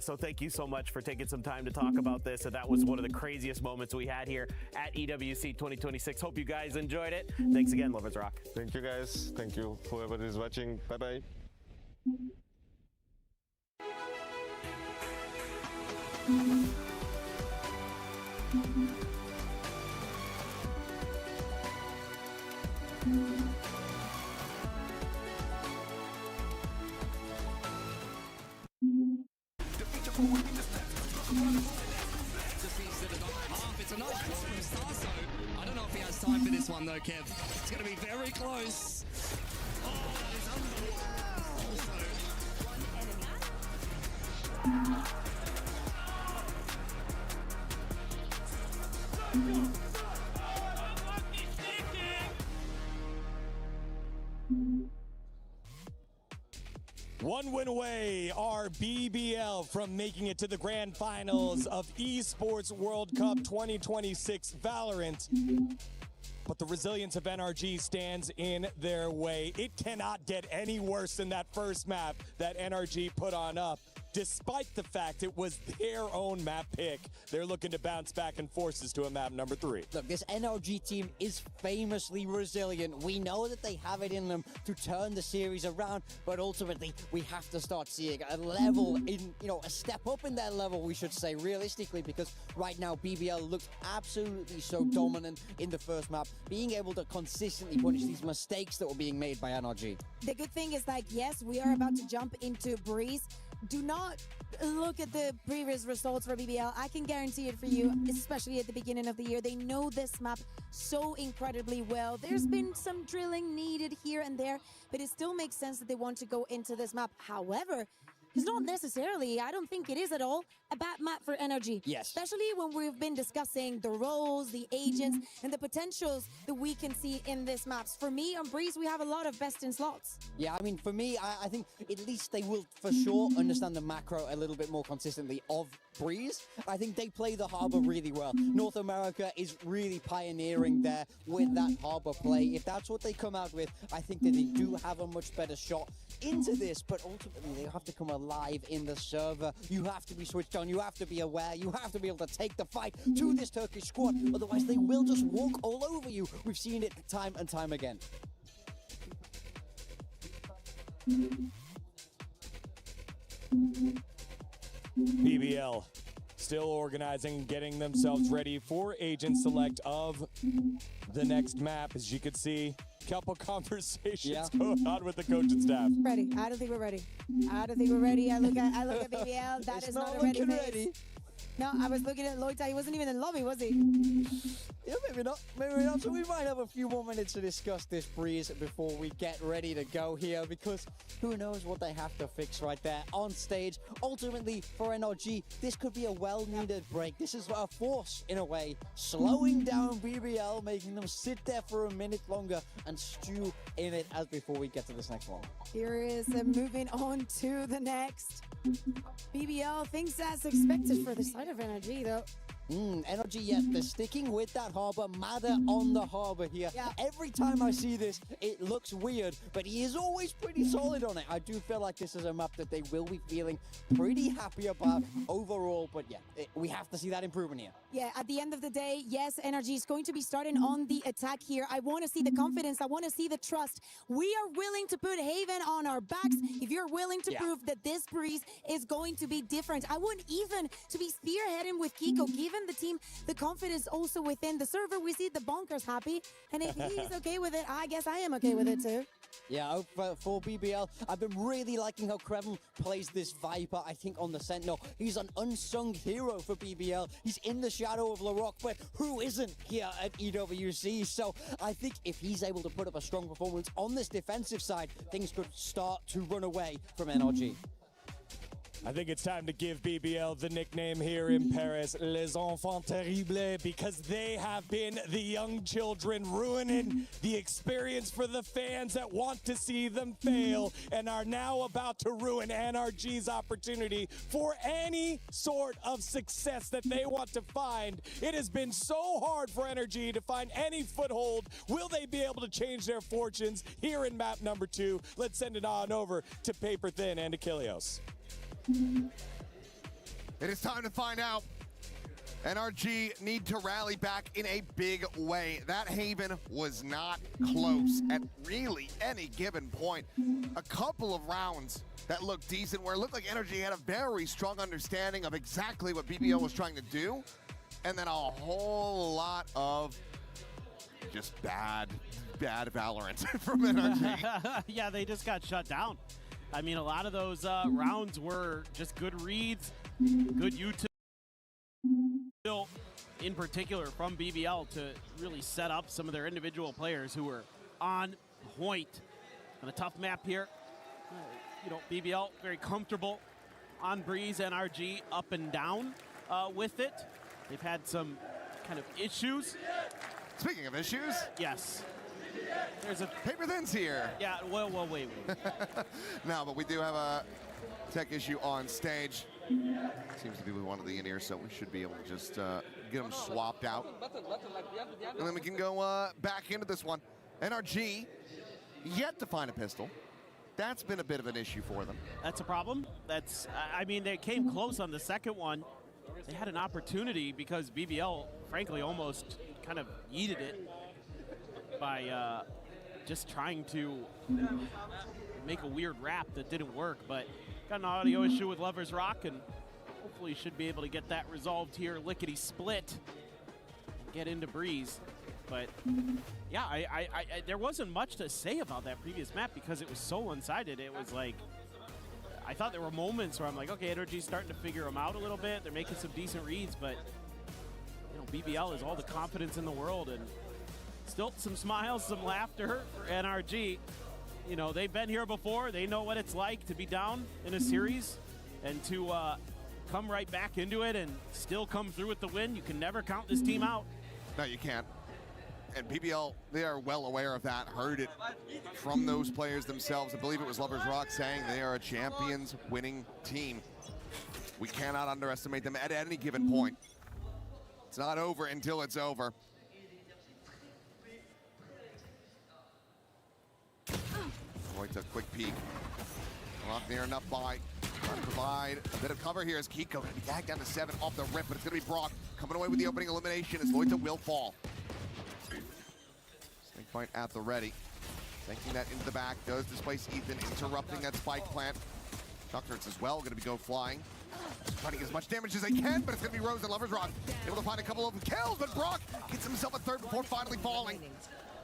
So thank you so much for taking some time to talk about this. And that was one of the craziest moments we had here at EWC 2026. Hope you guys enjoyed it. Thanks again, Lovers Rock. Thank you guys. Thank you whoever is watching. Bye bye. It's a nice draw from Starso. I don't know if he has time for this one though, Kev. It's going to be very close. Oh, that is unbelievable. One win away are BBL from making it to the grand finals of Esports World Cup 2026 Valorant. But the resilience of NRG stands in their way. It cannot get any worse than that first map that NRG put on up. Despite the fact it was their own map pick, they're looking to bounce back and forces to a map number 3. Look, this NRG team is famously resilient. We know that they have it in them to turn the series around, but ultimately we have to start seeing a level in, a step up in their level, we should say, realistically, because right now BBL looked absolutely so dominant in the first map, being able to consistently punish these mistakes that were being made by NRG. The good thing is, yes, we are about to jump into Breeze. Do not look at the previous results for BBL. I can guarantee it for you, especially at the beginning of the year. They know this map so incredibly well. There's been some drilling needed here and there, but it still makes sense that they want to go into this map. However, it's not necessarily, I don't think it is at all, a bad map for NRG. Yes. Especially when we've been discussing the roles, the agents, and the potentials that we can see in this maps. For me, on Breeze, we have a lot of best in slots. Yeah, I mean, for me, I think at least they will for sure understand the macro a little bit more consistently of Breeze. I think they play the Harbor really well. North America is really pioneering there with that Harbor play. If that's what they come out with, I think that they do have a much better shot into this, but ultimately they have to come alive in the server. You have to be switched on, you have to be aware, you have to be able to take the fight to this Turkish squad, otherwise they will just walk all over you. We've seen it time and time again. BBL still organizing, getting themselves ready for agent select of the next map. As you can see, couple conversations going on with the coach and staff. Ready. I don't think we're ready. I don't think we're ready. I look at BBL. That is not a ready face. No, I was looking at Loita. He wasn't even in lobby, was he? Yeah, maybe not. Maybe not. So we might have a few more minutes to discuss this Breeze before we get ready to go here, because who knows what they have to fix right there on stage. Ultimately, for NRG, this could be a well-needed break. This is a force, in a way, slowing down BBL, making them sit there for a minute longer and stew in it as before we get to this next one. Here is moving on to the next. BBL thinks as expected for the side of NRG, though. NRG, yes, they're sticking with that harbor. Mada on the harbor here. Yeah. Every time I see this, it looks weird, but he is always pretty solid on it. I do feel like this is a map that they will be feeling pretty happy about overall, but yeah, we have to see that improvement here. Yeah, at the end of the day, yes, NRG is going to be starting on the attack here. I want to see the confidence. I want to see the trust. We are willing to put Haven on our backs if you're willing to prove that this Breeze is going to be different. I want even to be spearheading with Kiko, given the team the confidence also within the server. We see the Bonkers happy, and if he's okay with it, I guess I am okay with it too. Yeah, for BBL, I've been really liking how Kreven plays this Viper, I think, on the Sentinel. He's an unsung hero for BBL. He's in the shadow of Larocque, but who isn't here at EWC? So I think if he's able to put up a strong performance on this defensive side, things could start to run away from NRG. I think it's time to give BBL the nickname here in Paris, Les Enfants Terribles, because they have been the young children ruining the experience for the fans that want to see them fail and are now about to ruin NRG's opportunity for any sort of success that they want to find. It has been so hard for NRG to find any foothold. Will they be able to change their fortunes here in map number 2? Let's send it on over to Paper Thin and Achilleos. It is time to find out. NRG need to rally back in a big way. That Haven was not close at really any given point. A couple of rounds that looked decent, where it looked like NRG had a very strong understanding of exactly what BBL was trying to do, and then a whole lot of just bad Valorant from NRG. Yeah, they just got shut down. I mean, a lot of those rounds were just good reads, good utility, in particular from BBL, to really set up some of their individual players who were on point. On a tough map here, BBL very comfortable on Breeze, NRG up and down with it. They've had some kind of issues. Speaking of issues, yes. There's a Paper Thin's here. Yeah, well, wait. No, but we do have a tech issue on stage. Seems to be with one of the in-ears, so we should be able to just get them swapped out. And then we can go back into this one. NRG yet to find a pistol. That's been a bit of an issue for them. That's a problem. I mean, they came close on the second one. They had an opportunity because BBL, frankly, almost kind of yeeted it by just trying to make a weird rap that didn't work, but got an audio issue with Lovers Rock, and hopefully should be able to get that resolved here. Lickety split, get into Breeze. But yeah, there wasn't much to say about that previous map because it was so one-sided. It was like, I thought there were moments where I'm like, okay, NRG's starting to figure them out a little bit. They're making some decent reads, but BBL has all the confidence in the world, and still some smiles, some laughter for NRG. They've been here before. They know what it's like to be down in a series and to come right back into it and still come through with the win. You can never count this team out. No, you can't. And BBL, they are well aware of that, heard it from those players themselves. I believe it was Lovers Rock saying they are a champions winning team. We cannot underestimate them at any given point. It's not over until it's over. Going to a quick peek. Not near enough by. Trying to provide a bit of cover here as Kiko going to be tagged down to 7 off the rip, but it's going to be Brock coming away with the opening elimination as Loita will fall. Snake fight at the ready. Taking that into the back, does displace Ethan, interrupting that spike plant. Chuckers as well, going to go flying. Trying to get as much damage as they can, but it's going to be Rose and Lovers Rock able to find a couple of kills, but Brock gets himself a third before finally falling.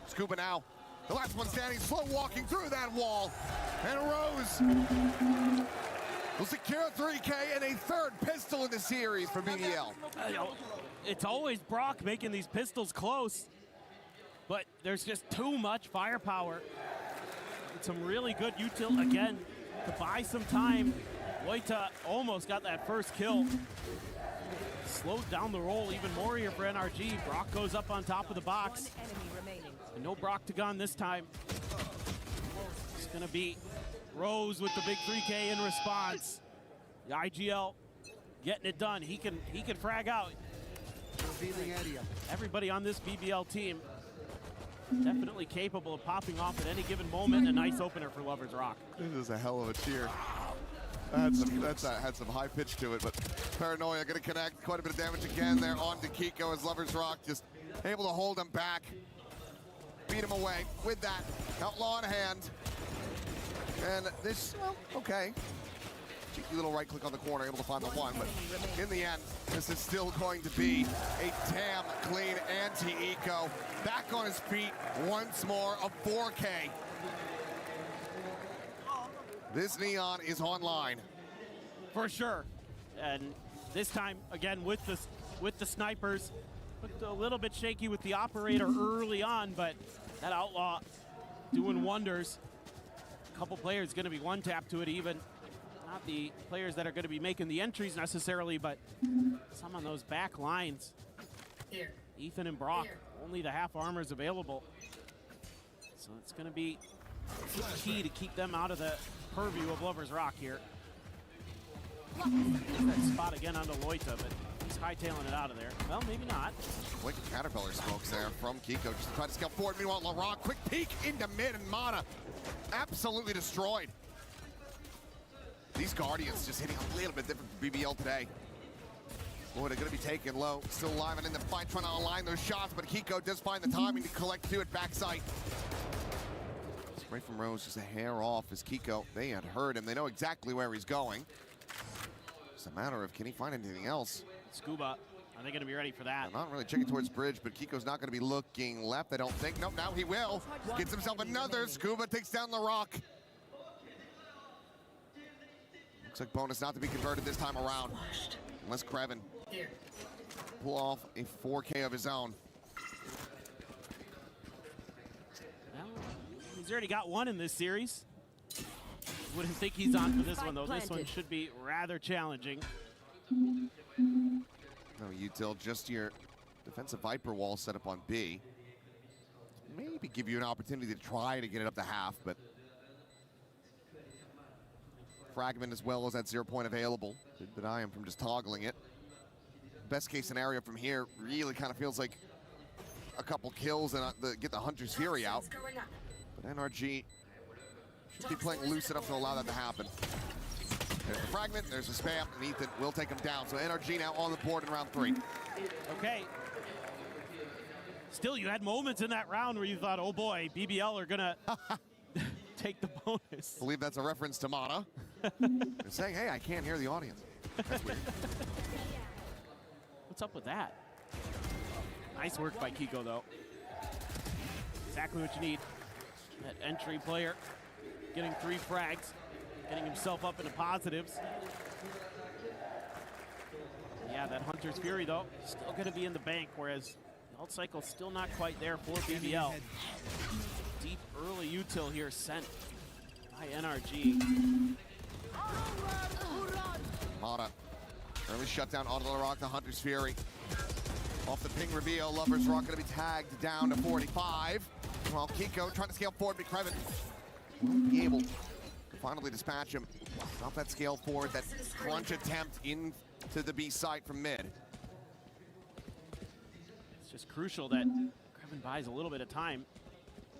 Scuba now. The last one standing, slow walking through that wall. And Rose will secure 3K and a third pistol in the series for BBL. It's always Brock making these pistols close, but there's just too much firepower. And some really good util again to buy some time. Loita almost got that first kill. Slowed down the roll even more here for NRG. Brock goes up on top of the box. And no Brock to gun this time. It's gonna be Rose with the big 3K in response. The IGL getting it done. He can frag out. Everybody on this BBL team definitely capable of popping off at any given moment. A nice opener for Lovers Rock. This is a hell of a cheer. Had some high pitch to it, but Paranoia gonna connect. Quite a bit of damage again there on to Kiko as Lovers Rock just able to hold him back. Beat him away with that outlaw in hand. And this, well, okay. Cheeky little right click on the corner, able to find the one, but in the end, this is still going to be a damn clean anti-eco. Back on his feet once more, a 4K. This Neon is online. For sure. And this time, again, with the snipers. Looked a little bit shaky with the operator early on, but that Outlaw doing wonders. A couple players going to be one tap to it even. Not the players that are going to be making the entries necessarily, but some on those back lines. Ethan and Brock, only the half armors available. So it's going to be key to keep them out of the purview of Lovers Rock here. That spot again onto Loita, but he's hightailing it out of there. Well, maybe not. Quick Caterpillar smokes there from Kiko. Just trying to scale forward. Meanwhile, LaRock, quick peek into mid, and Mana absolutely destroyed. These Guardians just hitting a little bit different from BBL today. Boy, they're going to be taken low. Still alive and in the fight, trying to align those shots, but Kiko does find the timing to collect two at backside. Spray from Rose, just a hair off as Kiko. They had heard him. They know exactly where he's going. It's a matter of, can he find anything else? Scuba, are they going to be ready for that? They're not really checking towards bridge, but Kiko's not going to be looking left, I don't think. Nope, now he will. Gets himself another. Scuba takes down the rock. Looks like bonus not to be converted this time around. Unless Krevin pull off a 4K of his own. Well, he's already got one in this series. Wouldn't think he's on for this one, though. This one should be rather challenging. No util, just your defensive Viper wall set up on B. Maybe give you an opportunity to try to get it up to half, but Fragment as well as that 0 point available. Didn't deny him from just toggling it. Best case scenario from here really kind of feels like a couple kills and get the Hunter's Fury out. But NRG should be playing loose enough to allow that to happen. There's the Fragment, there's the spam, and Ethan will take him down. So NRG now on the board in round 3. Okay. Still, you had moments in that round where you thought, oh boy, BBL are gonna take the bonus. I believe that's a reference to Mana. They're saying, hey, I can't hear the audience. That's weird. What's up with that? Nice work by Kiko, though. Exactly what you need. That entry player getting 3 frags, getting himself up into positives. Yeah, that Hunter's Fury, though, still going to be in the bank, whereas the ult cycle still not quite there for BBL. Deep early util here sent by NRG. Mana, early shutdown onto the rock, the Hunter's Fury. Off the ping reveal, Lovers Rock gonna be tagged down to 45. While Kiko trying to scale forward, but Krevin won't be able to finally dispatch him. Off that scale forward, that crunch attempt into the B site from mid. It's just crucial that Krevin buys a little bit of time.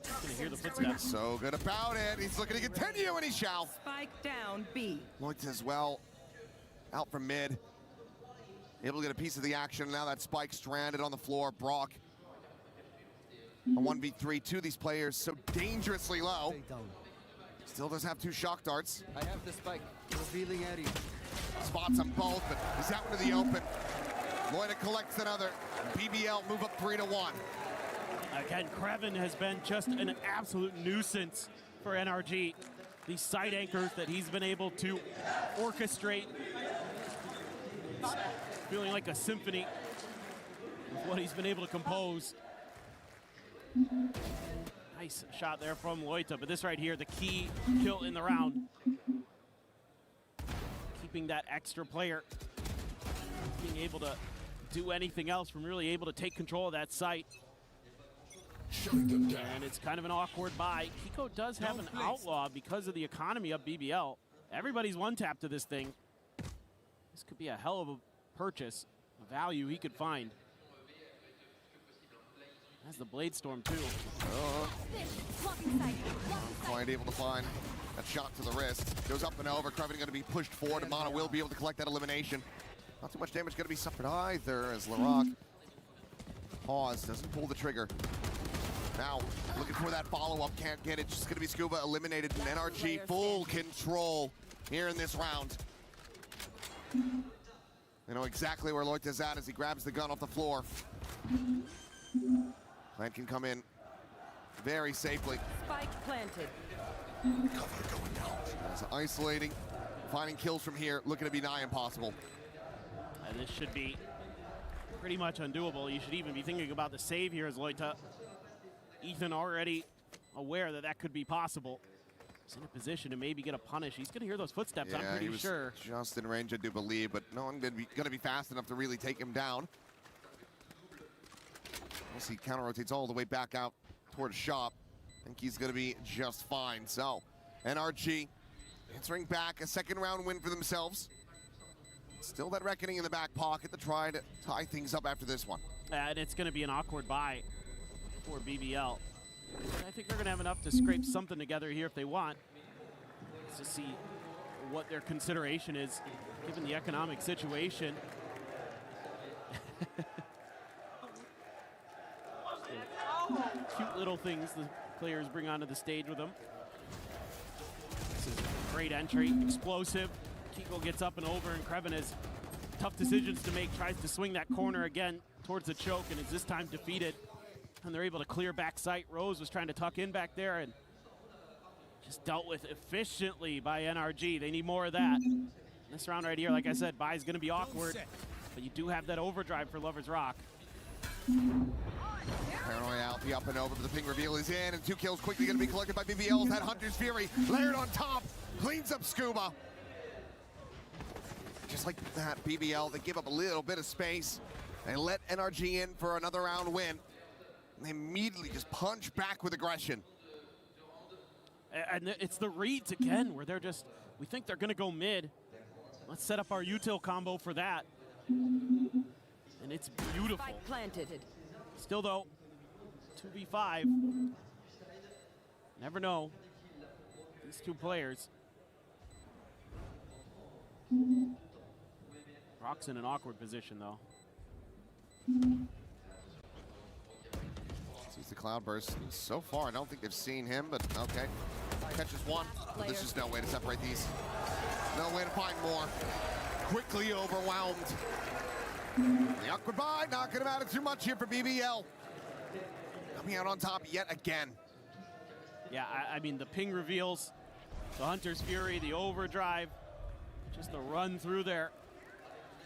He's gonna hear the footsteps. So good about it. He's looking to continue, and he shall. Spike down B. Looked as well. Out from mid. Able to get a piece of the action. Now that Spike stranded on the floor. Brock. A 1v3. Two of these players so dangerously low. Still does have 2 shock darts. I have the Spike. Revealing area. Spots them both, but he's out into the open. Loita collects another. BBL move up 3-1. Again, Krevin has been just an absolute nuisance for NRG. these side anchors that he's been able to orchestrate. Feeling like a symphony with what he's been able to compose. Nice shot there from Loita, but this right here, the key kill in the round. Keeping that extra player, being able to do anything else, from really able to take control of that site. And it's kind of an awkward buy. Kiko does have an outlaw because of the economy of BBL. Everybody's one tap to this thing. This could be a hell of a purchase, a value he could find. Has the Blade Storm too. Quite able to find that shot to the wrist. Goes up and over. Kraven going to be pushed forward, and Mana will be able to collect that elimination. Not too much damage going to be suffered either, as Larock pause, doesn't pull the trigger. Now, looking for that follow-up, can't get it. Just going to be Scuba eliminated, and NRG full control here in this round. They know exactly where Loita's at as he grabs the gun off the floor. Plant can come in very safely. Spike planted. Cover going down. It's isolating, finding kills from here, looking to be nigh impossible. And this should be pretty much undoable. You should even be thinking about the save here as Loita. Ethan already aware that that could be possible. He's in a position to maybe get a punish. He's going to hear those footsteps, Yeah, I'm pretty he was sure. just in range, I do believe, but no one going to be fast enough to really take him down. We'll see, counter rotates all the way back out towards shop. I think he's going to be just fine. So, NRG answering back, a second round win for themselves. Still that reckoning in the back pocket to try to tie things up after this one. And it's going to be an awkward buy for BBL. And I think they're going to have enough to scrape something together here if they want. Let's just see what their consideration is, given the economic situation. Cute little things the players bring onto the stage with them. This is a great entry, explosive. Kiko gets up and over, and Kreven has tough decisions to make, tries to swing that corner again towards the choke, and is this time defeated. And they're able to clear back sight. Rose was trying to tuck in back there and just dealt with efficiently by NRG. They need more of that. This round right here, like I said, buy is going to be awkward, but you do have that overdrive for Lover's Rock. Paranoia out, the up and over, but the ping reveal is in, and 2 kills quickly going to be collected by BBL. That Hunter's Fury layered on top, cleans up Scuba. Just like that, BBL, they give up a little bit of space. They let NRG in for another round win. And they immediately just punch back with aggression. And it's the reads again, where they're just, we think they're going to go mid. Let's set up our util combo for that. And it's beautiful. Spike planted. Still though, 2v5. Never know. These two players. Rock's in an awkward position though. Sees the Cloudburst. So far, I don't think they've seen him, but okay. Catches one, but there's just no way to separate these. No way to find more. Quickly overwhelmed. The awkward buy, not gonna matter too much here for BBL. Coming out on top yet again. Yeah, I mean, the ping reveals, the Hunter's Fury, the overdrive, just the run through there.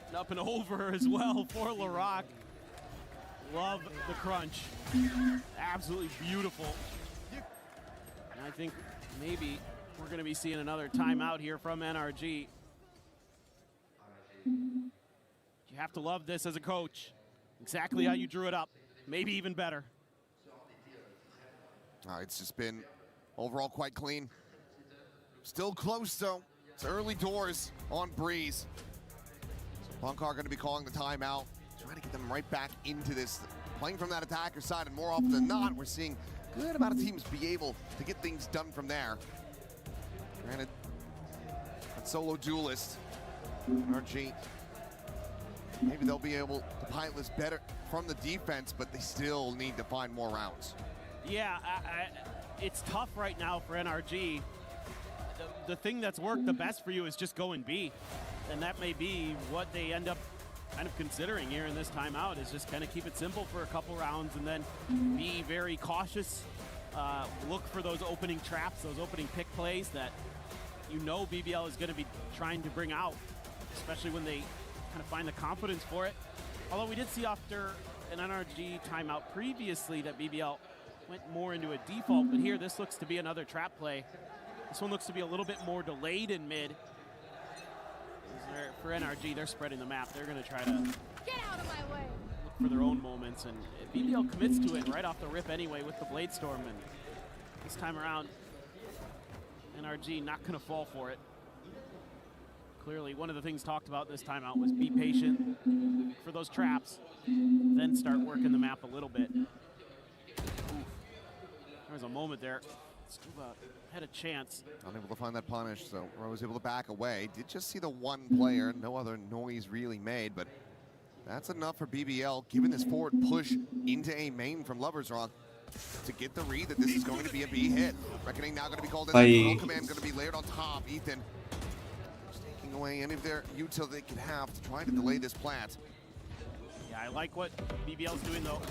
And up and over as well for Larock. Love the crunch. Absolutely beautiful. And I think maybe we're going to be seeing another timeout here from NRG. You have to love this as a coach. Exactly how you drew it up. Maybe even better. It's just been overall quite clean. Still close though. It's early doors on Breeze. So Punkar going to be calling the timeout. Trying to get them right back into this. Playing from that attacker side, and more often than not, we're seeing a good amount of teams be able to get things done from there. Granted, that solo duelist, NRG, maybe they'll be able to pilot this better from the defense, but they still need to find more rounds. Yeah, it's tough right now for NRG. The thing that's worked the best for you is just go and B. And that may be what they end up kind of considering here in this timeout, is just kind of keep it simple for a couple rounds and then be very cautious look for those opening traps, those opening pick plays that you know BBL is going to be trying to bring out, especially when they kind of find the confidence for it. Although we did see after an NRG timeout previously that BBL went more into a default, but here this looks to be another trap play. This one looks to be a little bit more delayed in mid. For NRG, they're spreading the map. They're going to try to Get out of my way. look for their own moments, and BBL commits to it right off the rip anyway with the Blade Storm, and this time around, NRG not going to fall for it. Clearly, one of the things talked about this timeout was be patient for those traps, then start working the map a little bit. Oof. There was a moment there. Stuba had a chance. Unable to find that punish, so Rose was able to back away. Did just see the one player, no other noise really made, but that's enough for BBL, given this forward push into a main from Lovers Rock to get the read that this is going to be a B hit. Reckoning now going to be called in. Roll command going to be layered on top. Ethan just taking away any of their util they could have to try to delay this plant. Yeah, I like what BBL's doing though.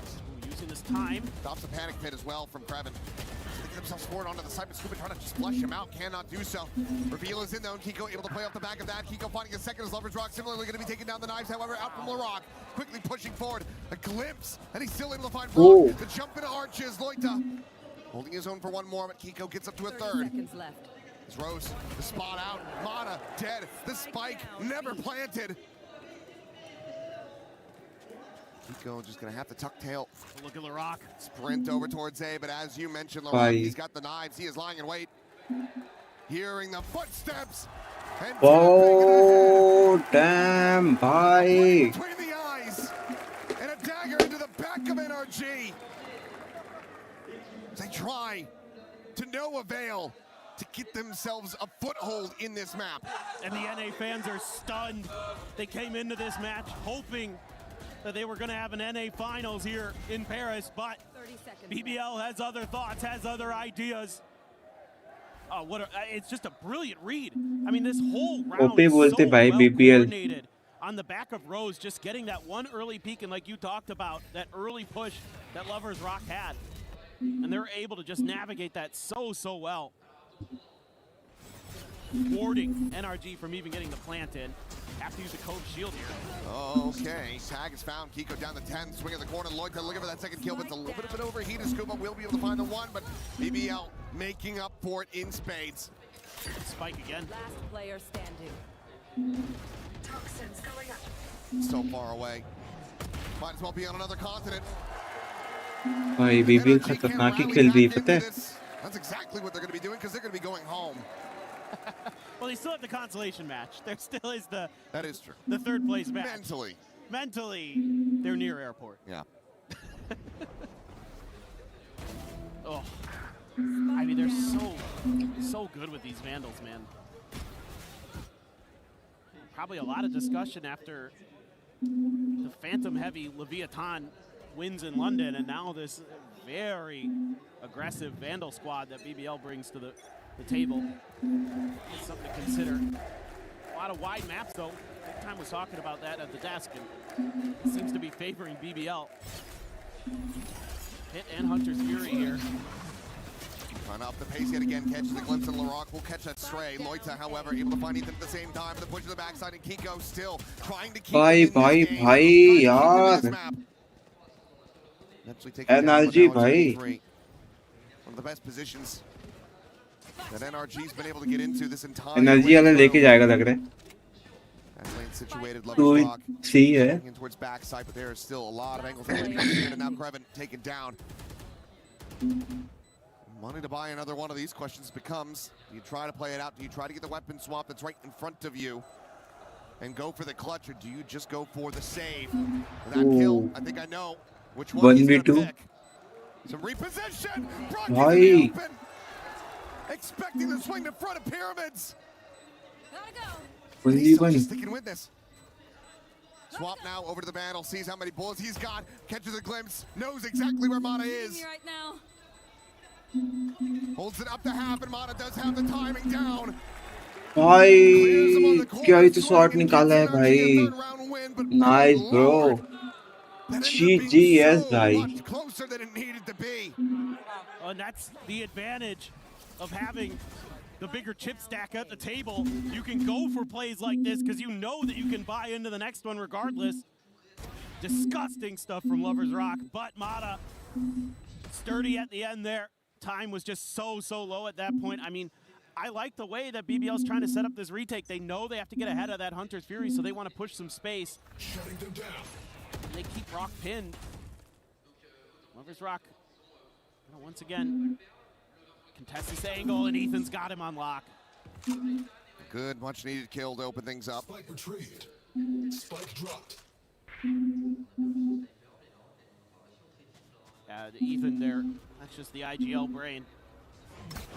Using this time. Stops the panic pit as well from Kreven. They get themselves forward onto the side, but Scuba trying to just flush him out, cannot do so. Reveal is in though, and Kiko able to play off the back of that. Kiko finding a second as Lovers Rock similarly going to be taking down the knives, however, out from LaRock. Quickly pushing forward, a glimpse, and he's still able to find Brock. The jump into arches, Loita holding his own for one more, but Kiko gets up to a third. Seconds left. As Rose, the spot out, Mana dead, the spike never planted. Kiko just gonna have to tuck tail. Look at LaRock. Sprint over towards A, but as you mentioned, LaRock, he's got the knives. He is lying in wait. Hearing the footsteps. And oh, damn, bhai. Between the eyes. And a dagger into the back of NRG. They try to no avail to get themselves a foothold in this map. And the NA fans are stunned. They came into this match hoping that they were going to have an NA finals here in Paris, but BBL has other thoughts, has other ideas. Oh, it's just a brilliant read. I mean, this whole round is so well coordinated on the back of Rose, just getting that one early peek, and like you talked about, that early push that Lovers Rock had. And they're able to just navigate that so well. Warding NRG from even getting the plant in. Have to use the Cove Shield here. Okay, tag is found. Kiko down the 10, swing in the corner. Loita looking for that second kill, but it's a little bit of an overheated. Scuba will be able to find the one, but BBL making up for it in spades. Spike again. Last player standing. Toxins going up. So far away. Might as well be on another continent. भाई BBL खतरनाक ही खेल रही है पता है. That's exactly what they're going to be doing, because they're going to be going home. Well, they still have the consolation match. There still is the... That is true. The third place match. Mentally, they're near airport. Yeah. Oh. I mean, they're so good with these Vandals, man. Probably a lot of discussion after the Phantom-heavy Leviathan wins in London, and now this very aggressive Vandal squad that BBL brings to the table. It's something to consider. A lot of wide maps, though. Big Time was talking about that at the desk, and it seems to be favoring BBL. Hit and Hunter's Fury here. Trying up the pace yet again, catches the glimpse, and LaRock will catch that stray. Loita, however, able to find Ethan at the same time, but the push to the backside, and Kiko still trying to keep भाई यार NRG भाई. One of the best positions that NRG's been able to get into this entire NRG वाला लेके जाएगा लग रहा है. situated, C है. towards backside, but there is still a lot of angles that can be and now Kreven taken down. Money to buy another one of these questions becomes, do you try to play it out? Do you try to get the weapon swap that's right in front of you and go for the clutch, or do you just go for the save? For that kill, I think I know which one he's going to pick. Some reposition! Brock in the open! Expecting the swing to front of Pyramids! Just sticking with this. Swap now over to the battle, sees how many bullets he's got, catches a glimpse, knows exactly where Mana is. Right now. Holds it up to half, and Mana does have the timing down. भाई क्या ही तो shot निकाला है भाई. Nice bro. GGS भाई. Closer than it needed to be. And that's the advantage of having the bigger chip stack at the table. You can go for plays like this because you know that you can buy into the next one regardless. Disgusting stuff from Lovers Rock, but Mata sturdy at the end there. Time was just so low at that point. I mean, I like the way that BBL's trying to set up this retake. They know they have to get ahead of that Hunter's Fury, so they want to push some space. Shutting them down. And they keep Rock pinned. Lovers Rock, once again, contest this angle, and Ethan's got him on lock. Good, much needed kill to open things up. Spike retrieved. Spike dropped. Ethan there, that's just the IGL brain.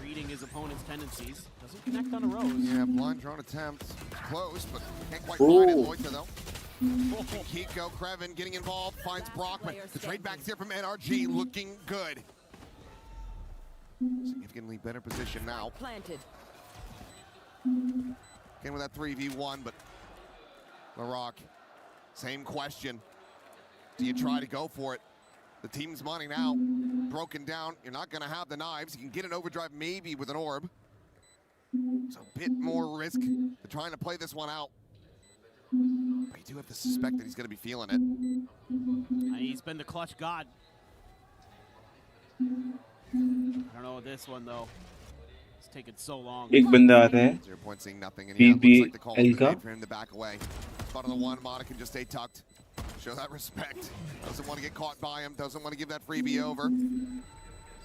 Reading his opponent's tendencies. Doesn't connect on a Rose. Yeah, blind drone attempt. Close, but can't quite find it. Loiter though. Kiko, Krevin getting involved, finds Brockman. The trade backs here from NRG looking good. Significantly better position now. Planted. Again with that 3v1, but Larock, same question. Do you try to go for it? The team's money now broken down. You're not gonna have the knives. You can get an overdrive maybe with an orb. So a bit more risk to trying to play this one out. But you do have to suspect that he's gonna be feeling it. He's been the clutch god. I don't know this one though. It's taken so long. एक बंदा आता है. 0 point seeing nothing, and yeah, looks like the call BBL का. for him to back away. Spot on the one, Mata can just stay tucked. Show that respect. Doesn't want to get caught by him. Doesn't want to give that freebie over.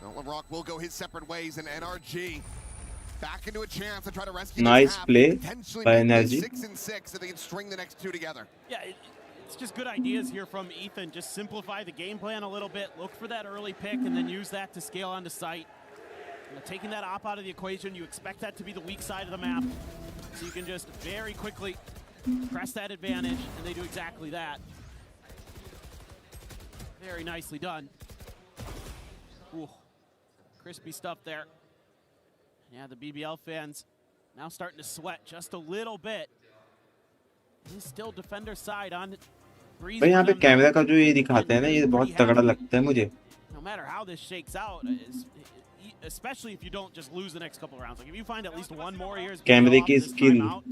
So LeBrock will go his separate ways, and NRG back into a chance to try to rescue. Nice play by NRG. 6 and 6, so they can string the next two together. Yeah, it's just good ideas here from Ethan. Just simplify the game plan a little bit. Look for that early pick, and then use that to scale onto sight. Taking that op out of the equation, you expect that to be the weak side of the map. So you can just very quickly press that advantage, and they do exactly that. Very nicely done. Ooh, crispy stuff there. Yeah, the BBL fans now starting to sweat just a little bit. He's still defender side on it. भाई यहाँ पे camera का जो ये दिखाते हैं ना, ये बहुत तगड़ा लगता है मुझे. No matter how this shakes out, especially if you don't just lose the next couple of rounds. Like if you find at least one more here, कैमरे की skill.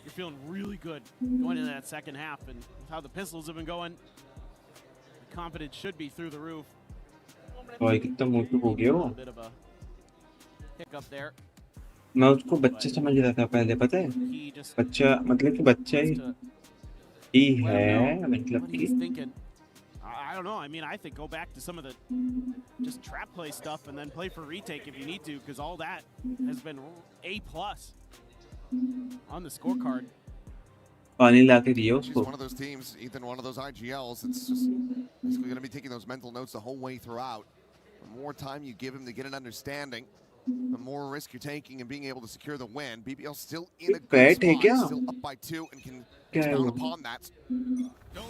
You're feeling really good going into that second half, and with how the pistols have been going, the confidence should be through the roof. भाई कितना मोटू हो गया वो. Bit of a hiccup there. मैं उसको बच्चा समझ रहा था पहले, पता है? बच्चा मतलब कि बच्चा ही है, मतलब कि. I don't know. I mean, I think go back to some of the just trap play stuff and then play for retake if you need to, because all that has been A+ on the scorecard. पानी ला के दिया उसको. One of those teams, Ethan, one of those IGLs. It's just basically going to be taking those mental notes the whole way throughout. The more time you give him to get an understanding, the more risk you're taking and being able to secure the win. BBL still in a good spot, still up by 2 and can expound upon that.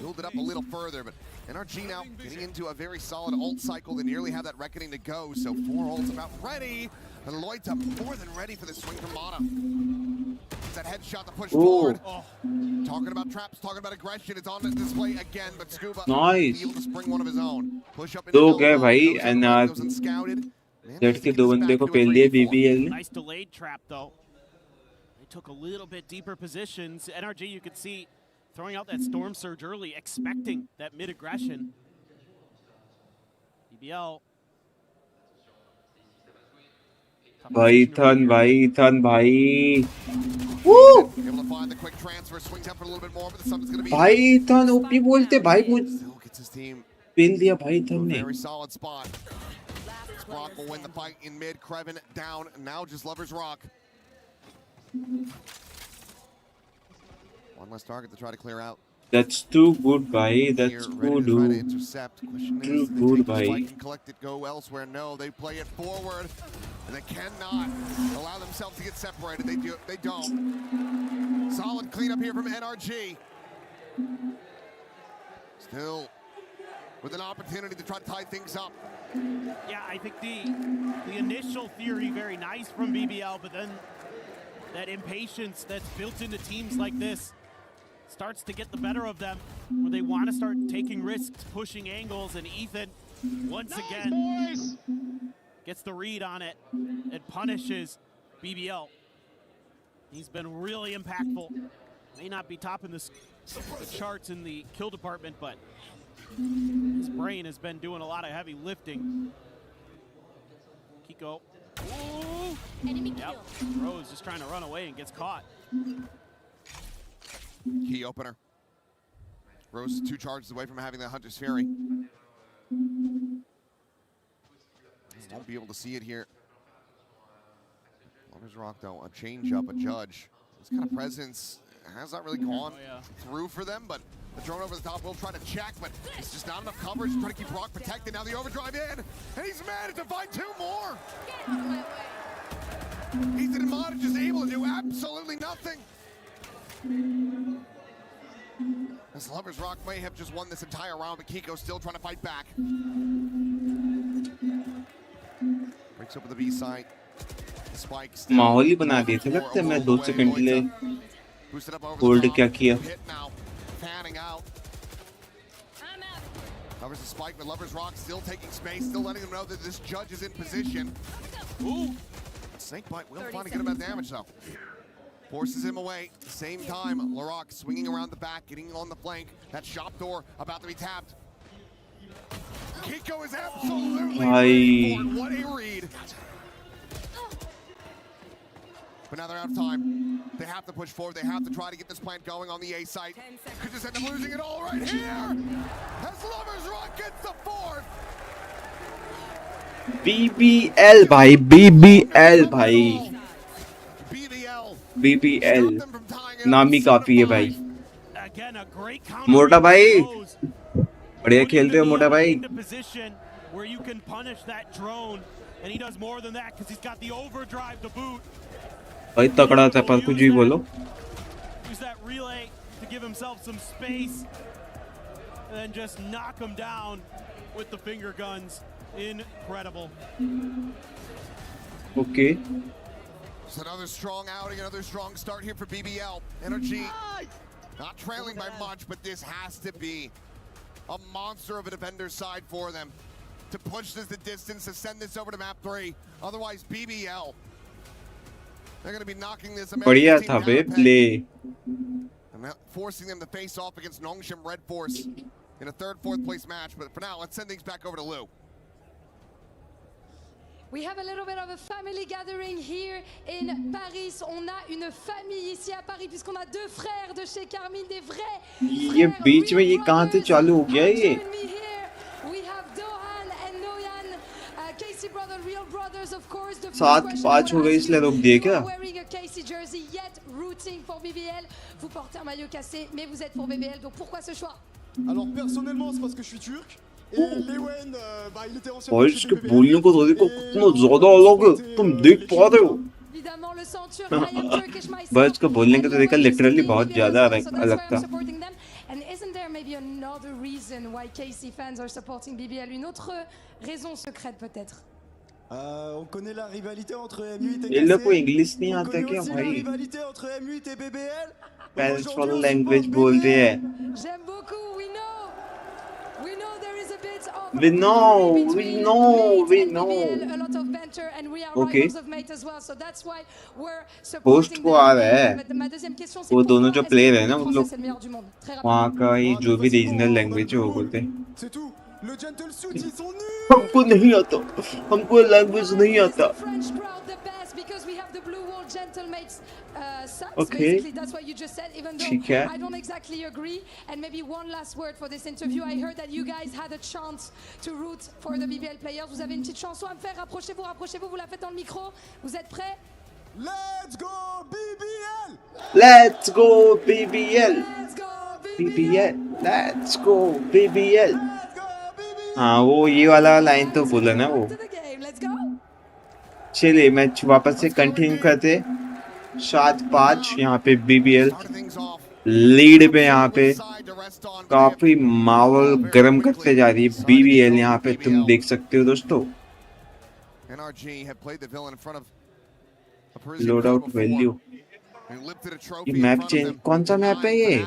Build it up a little further, but NRG now getting into a very solid ult cycle. They nearly have that reckoning to go, so 4 ults about ready. And Loita more than ready for the swing from Mata. It's that headshot to push forward. Talking about traps, talking about aggression. It's on display again, but Scuba nice. able to spring one of his own. Push up into दो गए भाई, and unscouted. Jet के 2 बंदे को पेल दिए BBL ने. Nice delayed trap though. They took a little bit deeper positions. NRG, you could see throwing out that storm surge early, expecting that mid aggression. BBL. भाई थन भाई. Woo! Able to find the quick transfer, swings up for a little bit more, but the summon's going to be. भाई थन OP बोलते भाई मुझ. Gets his team. पेल दिया भाई थन ने. Very solid spot. Brock will win the fight in mid. Krevin down. Now just Lovers Rock. One less target to try to clear out. That's too good, bhai. That's good. Too good, bhai. Collect it, go elsewhere. No, they play it forward, and they cannot allow themselves to get separated. They don't. Solid cleanup here from NRG. Still with an opportunity to try to tie things up. Yeah, I think the initial theory very nice from BBL, but then that impatience that's built into teams like this. starts to get the better of them, where they want to start taking risks, pushing angles, and Ethan, once again, gets the read on it and punishes BBL. He's been really impactful. May not be topping the charts in the kill department, but his brain has been doing a lot of heavy lifting. Kiko. Ooh. Enemy yep. Rose just trying to run away and gets caught. Key opener. Rose is 2 charges away from having that Hunter's Fury. Won't be able to see it here. Lovers Rock, though, a change-up, a judge. This kind of presence has not really gone through for them, but the drone over the top will try to check, but it's just not enough coverage. Trying to keep Rock protected. Now the overdrive in, and he's managed to find 2 more. Ethan Modic is able to do absolutely nothing. As Lovers Rock may have just won this entire round, but Kiko's still trying to fight back. Breaks up with the B side. Spike माहौल ही बना दिए थे लगता है मैं 2 second के लिए hold क्या किया Covers the spike, but Lovers Rock still taking space, still letting them know that this judge is in position. Ooh. Snakebite will find a good amount of damage though. Forces him away. At the same time, Larock swinging around the back, getting on the flank. That shop door about to be tapped. Kiko is absolutely bored. What a read. But now they're out of time. They have to push forward. They have to try to get this plant going on the A site. Could just end up losing it all right here. As Lovers Rock gets the 4th. BBL भाई BBL भाई BBL नाम ही काफी है भाई मोटा भाई बढ़िया खेलते हो मोटा भाई where you can punish that drone and he does more than that because he's got the overdrive to boot. भाई तगड़ा था पर कुछ भी बोलो. Use that relay to give himself some space and then just knock him down with the finger guns. Incredible. Okay. So another strong outing, another strong start here for BBL. NRG not trailing by much, but this has to be a monster of a defender's side for them to push this the distance, to send this over to map 3. Otherwise, BBL, they're going to be knocking this American team down play. and forcing them to face off against Nongshim Red Force in a 3rd, 4th place match. But for now, let's send things back over to Lou. We have a little bit of a family gathering here in Paris. On a une famille ici à Paris puisqu'on a 2 frères de chez Carmine, des vrais. ये बीच में ये कहाँ से चालू हो गया ये? We have Dohan and Noyan, Casey brother, real brothers of course. 7-5 हो गए इसलिए रोक दिए क्या? Wearing a Casey jersey yet rooting for BBL. Vous portez un maillot cassé, mais vous êtes pour BBL. Donc pourquoi ce choix? Alors personnellement, c'est parce que je suis turc. Et Lewen, il était ancien. और इसके बोलने को तो देखो कितना ज़्यादा अलग है, तुम देख पा रहे हो? बस इसका बोलने का तो देखा लिटरली बहुत ज़्यादा अलग था. And isn't there maybe another reason why KC fans are supporting BBL? Une autre raison secrète peut-être? On connaît la rivalité entre M8 et KC. ये लोग को इंग्लिश नहीं आता क्या भाई? La rivalité entre M8 et BBL. Parents for language बोल रहे हैं. J'aime beaucoup, we know. We know there is a bit of we know. BBL, a lot of banter, and we are rivals of mate as well, so that's why we're supporting Host को आ रहा है. Ma deuxième question c'est वो दोनों जो player है ना वो मतलब c'est le meilleur du monde. वहाँ का ही जो भी रीजनल लैंग्वेज है वो बोलते हैं. C'est tout. Le gentle suit ils sont nuls. हमको नहीं आता. हमको लैंग्वेज नहीं आता. French crowd the best because we have the blue wall gentlemates subs. Okay. Basically that's what you just said, even though I don't exactly agree. And maybe one last word for this interview. I heard that you guys had a chance to root for the BBL players. Vous avez une petite chanson à me faire. Rapprochez-vous, vous la faites dans le micro. Vous êtes prêts? Let's go BBL. Let's go BBL. BBL. Let's go BBL. हाँ वो ये वाला line तो बोला ना वो. चलिए match वापस से कंटिन्यू करते. 7-5 यहाँ पे BBL लीड पे यहाँ पे काफी माहौल गर्म करते जा रही है BBL यहाँ पे तुम देख सकते हो दोस्तों. Load out value. ये मैप चेंज कौन सा मैप है ये?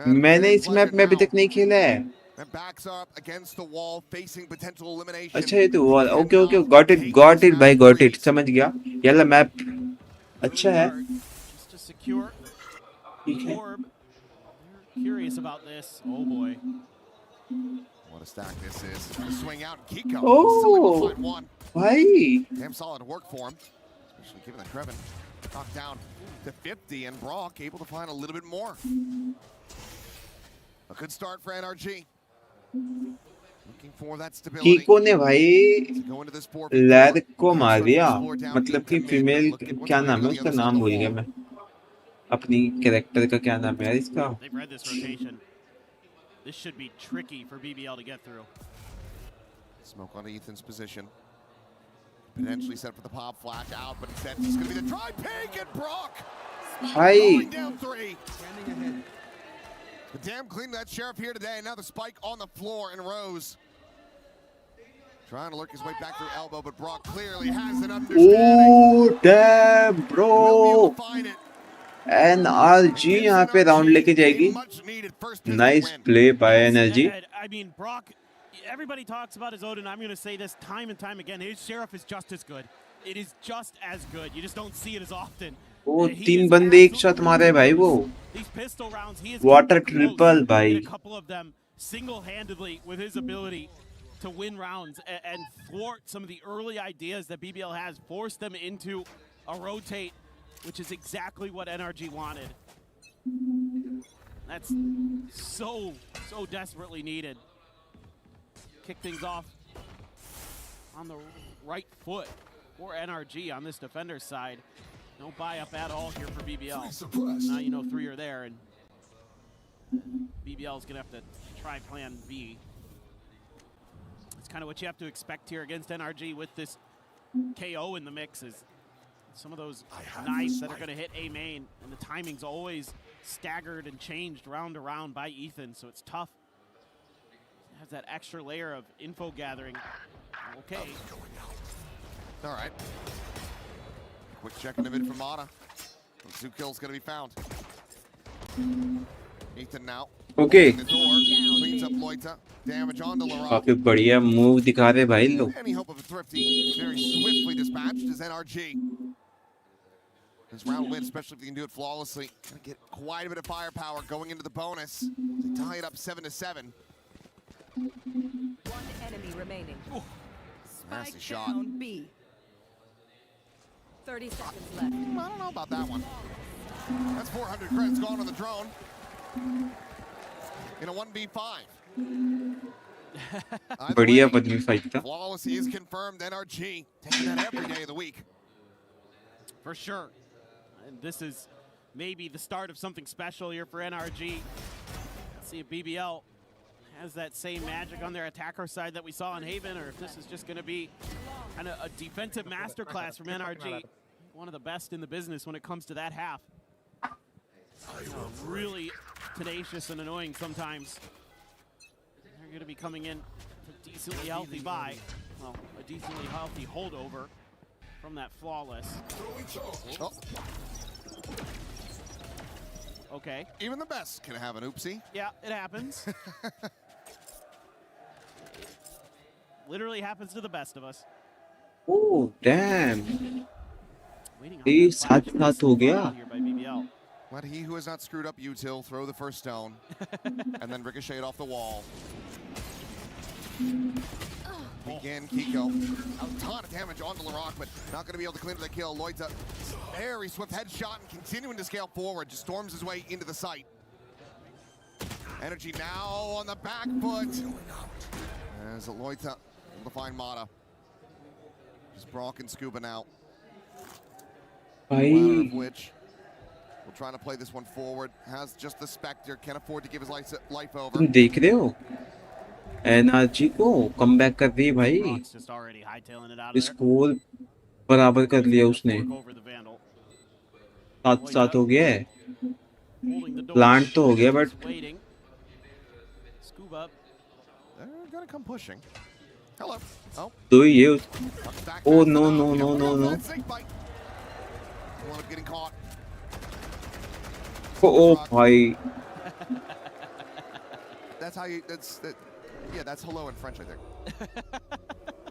मैंने इस मैप में अभी तक नहीं खेला है. And backs up against the wall, facing potential elimination. अच्छा ये तो wall. Okay okay got it भाई गॉट इट. समझ गया. ये मैप अच्छा है. Just to secure the orb. Curious about this. Oh boy. What a stack this is. Swing out and Kiko. Oh, Still able to find one. भाई. Damn solid work for him. Especially given that Trevin knocked down to 50 and Brock able to find a little bit more. A good start for NRG. Looking for that stability. कीको ने भाई लैद को मार दिया. मतलब कि female क्या नाम है उसका. नाम भूल गया मैं. अपनी कैरेक्टर का क्या नाम है यार इसका. They've read this rotation. This should be tricky for BBL to get through. Smoke on Ethan's position. Potentially set for the pop flash out, but instead it's going to be the dry pig and Brock. Hi. Down 3. But damn clean that sheriff here today. Now the spike on the floor and Rose trying to lurk his way back through elbow, but Brock clearly has an understanding. Oh damn bro. NRG यहाँ पे round लेके जाएगी. Nice play by NRG. I mean, Brock, everybody talks about his Odin. I'm going to say this time and time again. His Sheriff is just as good. It is just as good. You just don't see it as often. वो 3 बंदे एक साथ मारे भाई वो. These pistol rounds, he is Water triple भाई. a couple of them single-handedly with his ability to win rounds and thwart some of the early ideas that BBL has, force them into a rotate, which is exactly what NRG wanted. That's so desperately needed. Kick things off on the right foot for NRG on this defender's side. No buy up at all here for BBL. Now you know 3 are there, and BBL is going to have to try plan B. That's kind of what you have to expect here against NRG with this KO in the mix, is some of those knives that are going to hit A main, and the timing's always staggered and changed round to round by Ethan, so it's tough. It has that extra layer of info gathering. Okay. All right. Quick check in the mid from Mata. 2 kills going to be found. Ethan now. Okay. Cleans up Loita. Damage on the Laurent. काफी बढ़िया move दिखा रहे भाई लोग. Any hope of a thrifty, very swiftly dispatched is NRG. This round win, especially if they can do it flawlessly. Gonna get quite a bit of firepower going into the bonus. They tie it up 7-7. One enemy remaining. Nasty shot. Down B. 30 seconds left. I don't know about that one. That's 400 credits gone on the drone. In a 1v5. बढ़िया बदली fight था. Flawless is confirmed. NRG taking that every day of the week. For sure. And this is maybe the start of something special here for NRG. Let's see if BBL has that same magic on their attacker side that we saw in Haven, or if this is just going to be kind of a defensive masterclass from NRG. One of the best in the business when it comes to that half. Really tenacious and annoying sometimes. They're going to be coming in to decently healthy buy. Well, a decently healthy holdover from that flawless. Oh. Okay. Even the best can have an oopsie. Yeah, it happens. Literally happens to the best of us. Oh, damn. ये साथ हो गया. Let he who has not screwed up util throw the first stone and then ricochet it off the wall. Again, Kiko. A ton of damage on the Laroc, but not going to be able to clean up the kill. Loita, very swift headshot and continuing to scale forward. Just storms his way into the site. Energy now on the back foot. As Loita able to find Mata. Just Brock and Scuba now. Latter of which will try to play this one forward. Has just the Spectre. Can't afford to give his life over. तुम देख रहे हो? NRG को comeback कर दी भाई. Score बराबर कर लिया उसने. 7-7 हो गया है. प्लांट तो हो गया but. They're gonna come pushing. Hello. Oh. Do you? Oh no no no no no. Getting caught. Oh भाई. That's how you. Yeah, that's hello in French, I think.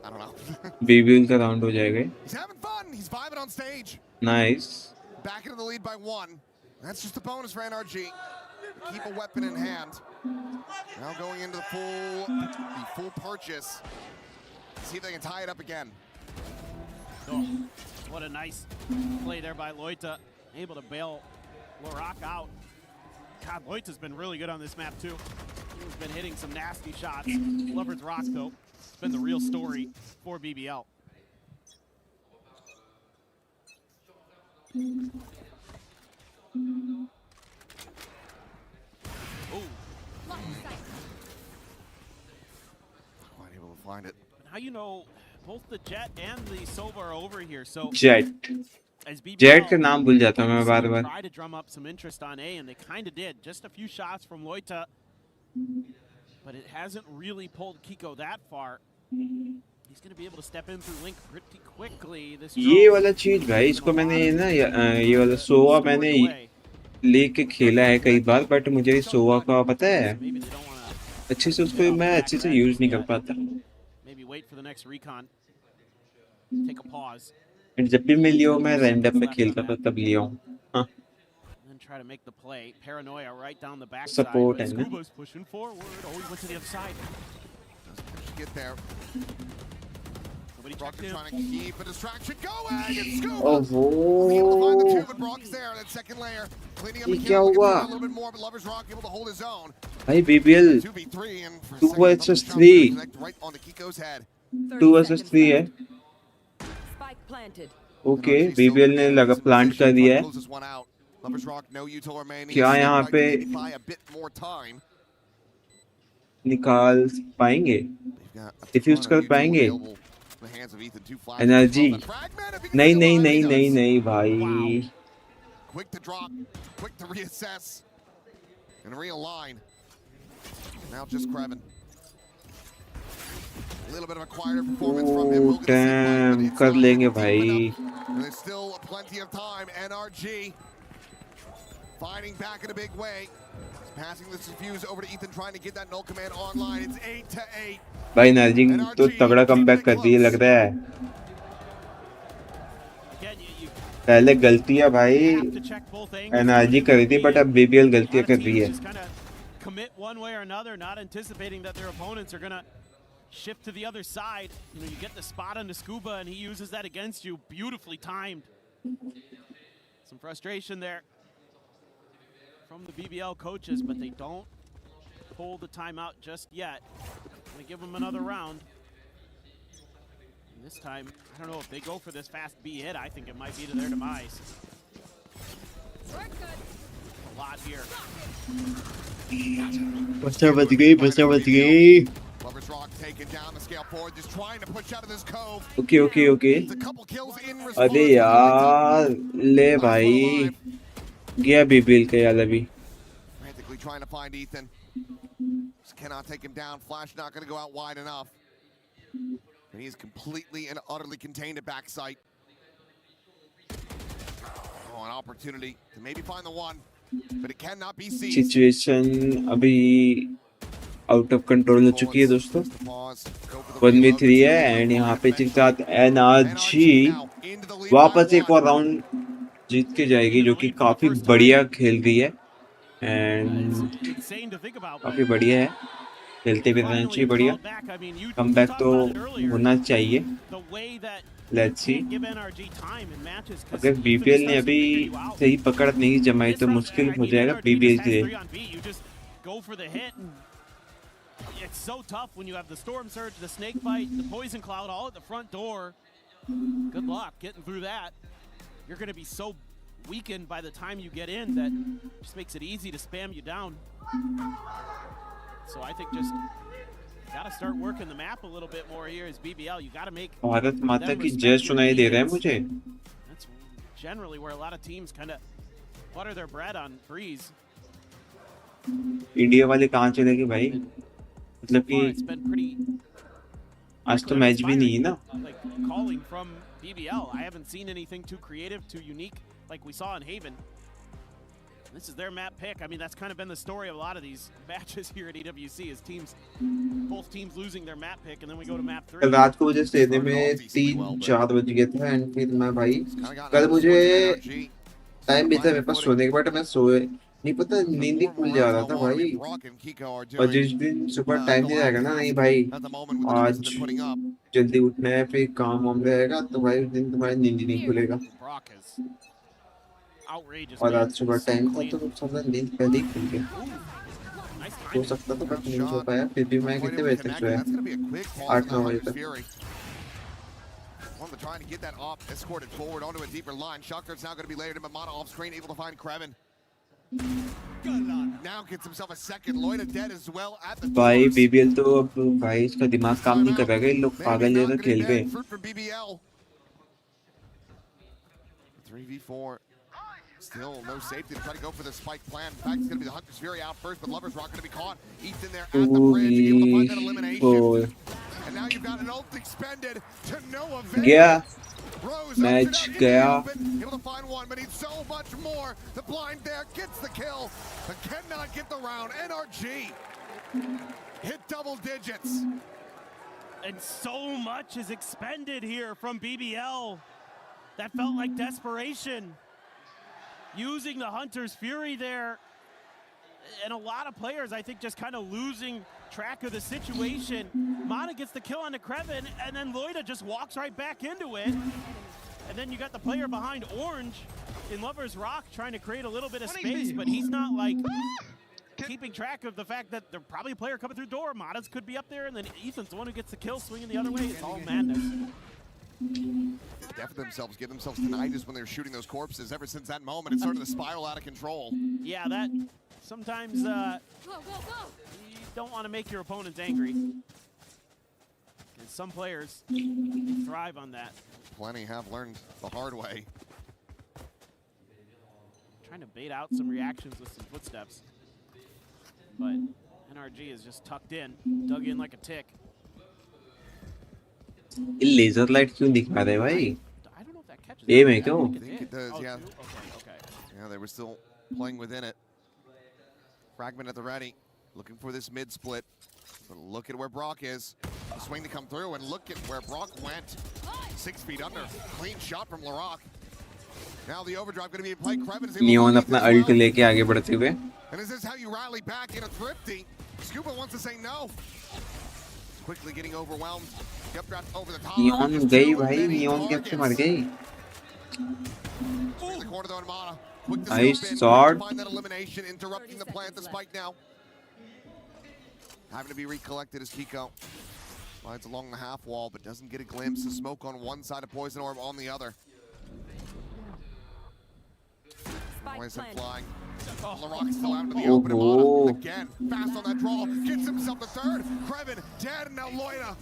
I don't know. BBL का round हो जाएगा. He's having fun. He's vibing on stage. Nice. Back into the lead by 1. That's just a bonus for NRG. Keep a weapon in hand. Now going into the full purchase. See if they can tie it up again. Oh, what a nice play there by Loita. Able to bail Lorak out. God, Loita's been really good on this map too. He's been hitting some nasty shots. Lover's Rock, though, it's been the real story for BBL. Oh. Quite able to find it. Now you know both the Jet and the Sova are over here, so Jet. as BBL Jet का नाम भूल जाता हूँ मैं बार-बार. try to drum up some interest on A, and they kind of did. Just a few shots from Loita, but it hasn't really pulled Kiko that far. He's going to be able to step in through Link pretty quickly. This ये वाला चीज भाई, इसको मैंने ना ये वाला सोवा मैंने लेके खेला है कई बार, बट मुझे सोवा का पता है अच्छे से, उसको मैं अच्छे से यूज नहीं कर पाता. Maybe wait for the next recon. Take a pause. जब भी मैं लियो मैं रैंडम में खेलता था तब लिया हूँ. हाँ. And try to make the play. Paranoia right down the back Support side. है ना. Scuba's pushing forward. Oh, he went to the other side. Doesn't get there. Nobody Brock checked is him. trying to keep a distraction going, and Scuba Oh, able to find the 2, but Brock is there on that second layer. Cleaning up the क्या kill, looking हुआ? for a little bit more, but Lover's Rock able to hold his own. भाई BBL 2v3, and for a 2 second, versus Lover's 3. connect right onto Kiko's head. 2 versus 3 है. Spike planted. Okay, BBL ने लगा plant कर दिया है. Closes one out. Lover's Rock, no util remaining. क्या यहाँ पे Buy a bit more time. निकाल पाएंगे? डिफ्यूज कर पाएंगे? एनर्जी नहीं नहीं नहीं नहीं नहीं भाई. Quick to drop, quick to reassess, and realign. Now just Kreven. A little bit of a quieter performance from him. We'll damn, कर लेंगे भाई. There's still plenty of time. NRG fighting back in a big way. Passing this defuse over to Ethan, trying to get that null command online. It's 8-8. भाई energy तो तगड़ा comeback कर दिए लग रहा है. पहले गलतियां भाई एनर्जी कर रही थी, बट अब BBL गलतियां कर रही है. Commit one way or another, not anticipating that their opponents are gonna shift to the other side. You know, you get the spot on the Scuba, and he uses that against you. Beautifully timed. Some frustration there from the BBL coaches, but they don't pull the timeout just yet. Gonna give them another round. And this time, I don't know if they go for this fast B hit. I think it might be to their demise. A lot here. बच्चा बच गई. Lover's Rock taking down the scale forward, just trying to push out of this cove. Okay. It's a couple kills in response. अरे यार ले भाई, गया BBL का यार अभी. Frantically trying to find Ethan. Just cannot take him down. Flash not going to go out wide enough. And he's completely and utterly contained at backside. Oh, an opportunity to maybe find the one, but it cannot be seized. Situation अभी out of control हो चुकी है दोस्तों. 1v3 है and यहाँ पे के साथ NRG वापस एक और राउंड जीत के जाएगी, जो कि काफी बढ़िया खेल रही है एंड काफी बढ़िया है. खेलते भी रहना चाहिए बढ़िया. कमबैक तो होना चाहिए. Let's see. अगर BBL ने अभी सही पकड़ नहीं जमाई तो मुश्किल हो जाएगा BBL के लिए. It's so tough when you have the Storm Surge, the Snake Bite, the Poison Cloud all at the front door. Good luck getting through that. You're going to be so weakened by the time you get in that just makes it easy to spam you down. So I think just got to start working the map a little bit more here as BBL. You got to make Bharat माता की जय सुनाई दे रहा है मुझे. That's generally where a lot of teams kind of butter their bread on Breeze. India वाले कहाँ चले गए भाई? मतलब कि आज तो मैच भी नहीं है ना. Like calling from BBL, I haven't seen anything too creative, too unique like we saw in Haven. This is their map pick. I mean, that's kind of been the story of a lot of these matches here at EWC is both teams losing their map pick, and then we go to map 3. कल रात को मुझे सोने में 3-4 बज गए थे and फिर मैं भाई कल मुझे टाइम भी था मेरे पास सोने के बाद मैं सोए नहीं पता नींद ही खुल जा रहा था भाई और जिस दिन सुबह टाइम नहीं रहेगा ना नहीं भाई आज जल्दी उठना है फिर काम वाम रहेगा तो भाई उस दिन तुम्हारी नींद नहीं खुलेगा और आज सुबह टाइम था तो सब नींद पहले ही खुल गया हो सकता तो बट नहीं हो पाया फिर भी मैं कितने बजे तक सोया 8-9 बजे तक trying to get that op escorted forward onto a deeper line. Shotgun's now going to be layered in, but Mana off screen, able to find Kreven. Now gets himself a second. Loida dead as well at the भाई BBL तो अब भाई इसका दिमाग काम नहीं कर रहा है, लोग पागल जैसा खेल रहे हैं. 3v4. Still no safety to try to go for the spike plan. In fact, it's going to be the Hunter's Fury out first, but Lover's Rock going to be caught. Ethan there at the bridge, able to find that elimination. And now you've got an ult expended to no avail. Yeah. Match gaya. Able to find one, but needs so much more. The blind there gets the kill, but cannot get the round. NRG hit double digits. And so much is expended here from BBL. That felt like desperation. Using the Hunter's Fury there. And a lot of players, I think, just kind of losing track of the situation. Mana gets the kill on the Kreven, and then Loida just walks right back into it. And then you got the player behind Orange in Lover's Rock trying to create a little bit of space, but he's not like keeping track of the fact that there's probably a player coming through door. Mana's could be up there, and then Ethan's the one who gets the kill, swinging the other way. It's all madness. Def themselves, give themselves tinnitus when they're shooting those corpses. Ever since that moment, it started to spiral out of control. Yeah, that sometimes you don't want to make your opponents angry. And some players thrive on that. Plenty have learned the hard way. Trying to bait out some reactions with some footsteps. But NRG is just tucked in, dug in like a tick. Laser light क्यों दिखा रहे भाई? ए में क्यों? I think it does, yeah. Okay. Yeah, they were still playing within it. Fragment at the ready, looking for this mid split. But look at where Brock is. The swing to come through, and look at where Brock went. 6 feet under. Clean shot from Larock. Now the overdrive going to be in play. Kreven is neon अपना alt लेके आगे बढ़ते हुए. And is this how you rally back in a thrifty? Scuba wants to say no. Quickly getting overwhelmed. Updraft over the top. Neon गई भाई, neon कैसे मर गई? The corner though, Mana. Quick to Nice scoop in. sword. Find that elimination, interrupting the play at the spike now. Having to be recollected as Kiko slides along the half wall, but doesn't get a glimpse of smoke on one side of Poison Orb on the other. Poison flying. Larock still out into the open. Mana again, fast on that draw, gets himself the third. Kreven dead, and now Loida.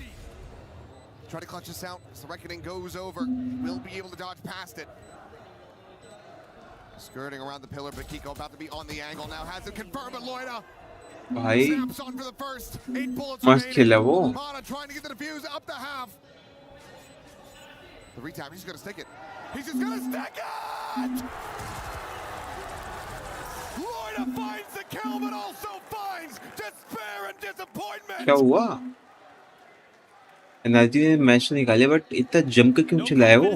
Try to clutch this out as the Reckoning goes over. Will be able to dodge past it. Skirting around the pillar, but Kiko about to be on the angle now. Has it confirmed, but Loida भाई snaps on for the first. 8 bullets मस्त खेला वो. Mana trying to get the defuse up the half. The retap, he's gonna stick it. He's just gonna stick it! Loida finds the kill, but also finds despair and disappointment. क्या हुआ? Energy ने match निकाले but इतना जम कर क्यों चिल्लाया वो?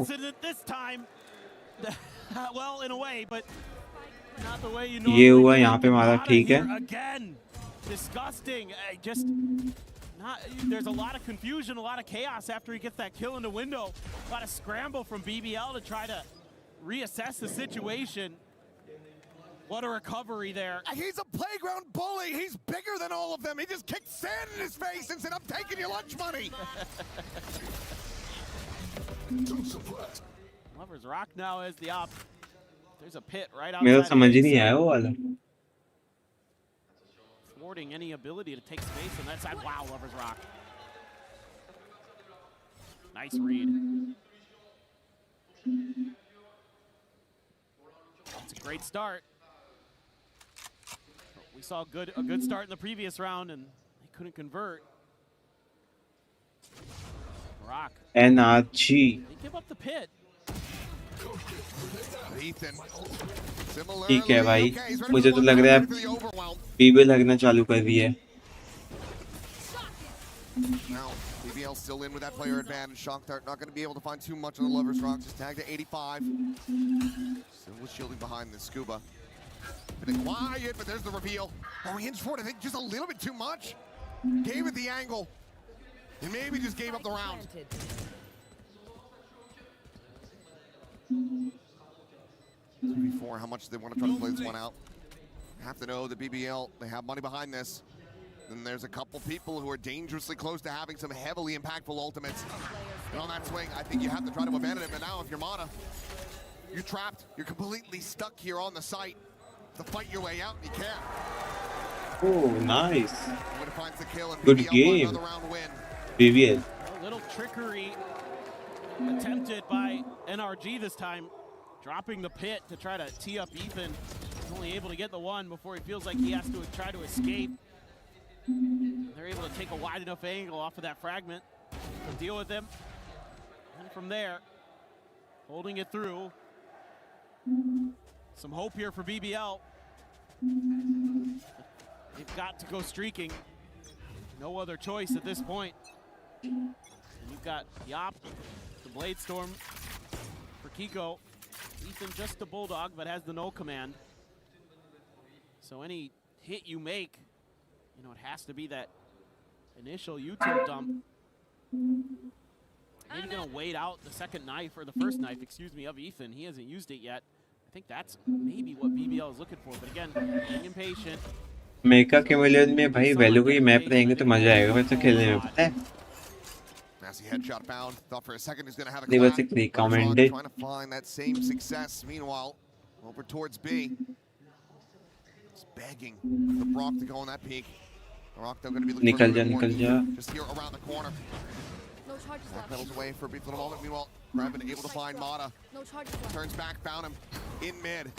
Well, in a way, but not the way you ये हुआ यहाँ पे मारा ठीक है. Again, disgusting. Just not. There's a lot of confusion, a lot of chaos after he gets that kill in the window. A lot of scramble from BBL to try to reassess the situation. What a recovery there. He's a playground bully. He's bigger than all of them. He just kicked sand in his face and said, "I'm taking your lunch money." Lover's Rock now as the op. There's a pit right outside. मेरा समझ ही नहीं आया वो वाला. Thwarting any ability to take space on that side. Wow, Lover's Rock. Nice read. It's a great start. We saw a good start in the previous round, and they couldn't convert. Rock. NRG. They give up the pit. ठीक है भाई, मुझे तो लग रहा है BBL लगना चालू कर रही है. Now, BBL still in with that player advantage. Shakhtar not going to be able to find too much on the Lovers Rock. Just tagged at 85. Still was shielding behind the Scuba. Been quiet, but there's the reveal. Oh, he hinged forward, I think, just a little bit too much. Gave it the angle. And maybe just gave up the round. Before, how much they want to try to play this one out. Have to know the BBL, they have money behind this. And there's a couple people who are dangerously close to having some heavily impactful ultimates. And on that swing, I think you have to try to abandon it. But now, if you're Mata, you're trapped. You're completely stuck here on the site. To fight your way out, you can't. Oh, nice. Good game. BBL. A little trickery attempted by NRG this time. Dropping the pit to try to tee up Ethan. He's only able to get the one before he feels like he has to try to escape. They're able to take a wide enough angle off of that fragment to deal with him. And from there, holding it through. Some hope here for BBL. They've got to go streaking. No other choice at this point. And you've got Yop, the Blade Storm for Kiko. Ethan just a Bulldog, but has the no command. So any hit you make, you know, it has to be that initial util dump. Maybe gonna wait out the second knife, or the first knife, excuse me, of Ethan. He hasn't used it yet. I think that's maybe what BBL is looking for, but again, being impatient. Make a chameleon में भाई value की map रहेंगे तो मजा आएगा वैसे खेलने में, पता है? Nasty headshot found. Thought for a second he's gonna have a They were recommended. Trying to find that same success. Meanwhile, over towards B. Just begging the Brock to go on that peak. The Rock though gonna be looking निकल for जा. just here around the corner. Pedals away for a brief little moment. Meanwhile, Graven able to find Mata. Turns back, found him in mid.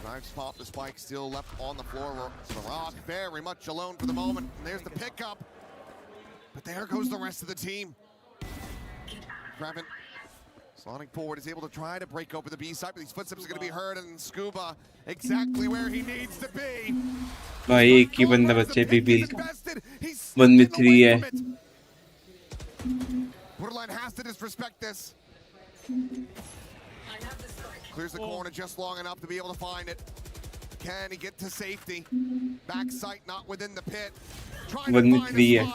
Knives pop, the spike still left on the floor. The Rock very much alone for the moment. And there's the pickup. But there goes the rest of the team. Graven sliding forward is able to try to break open the B side, but these footsteps are going to be heard, and Scuba exactly where he needs to be. भाई एक ही बंदा बचे BBL का 1v3 है. Borderline has to disrespect this. Clears the corner just long enough to be able to find it. Can he get to safety? Back sight not within the pit. 1v3 है.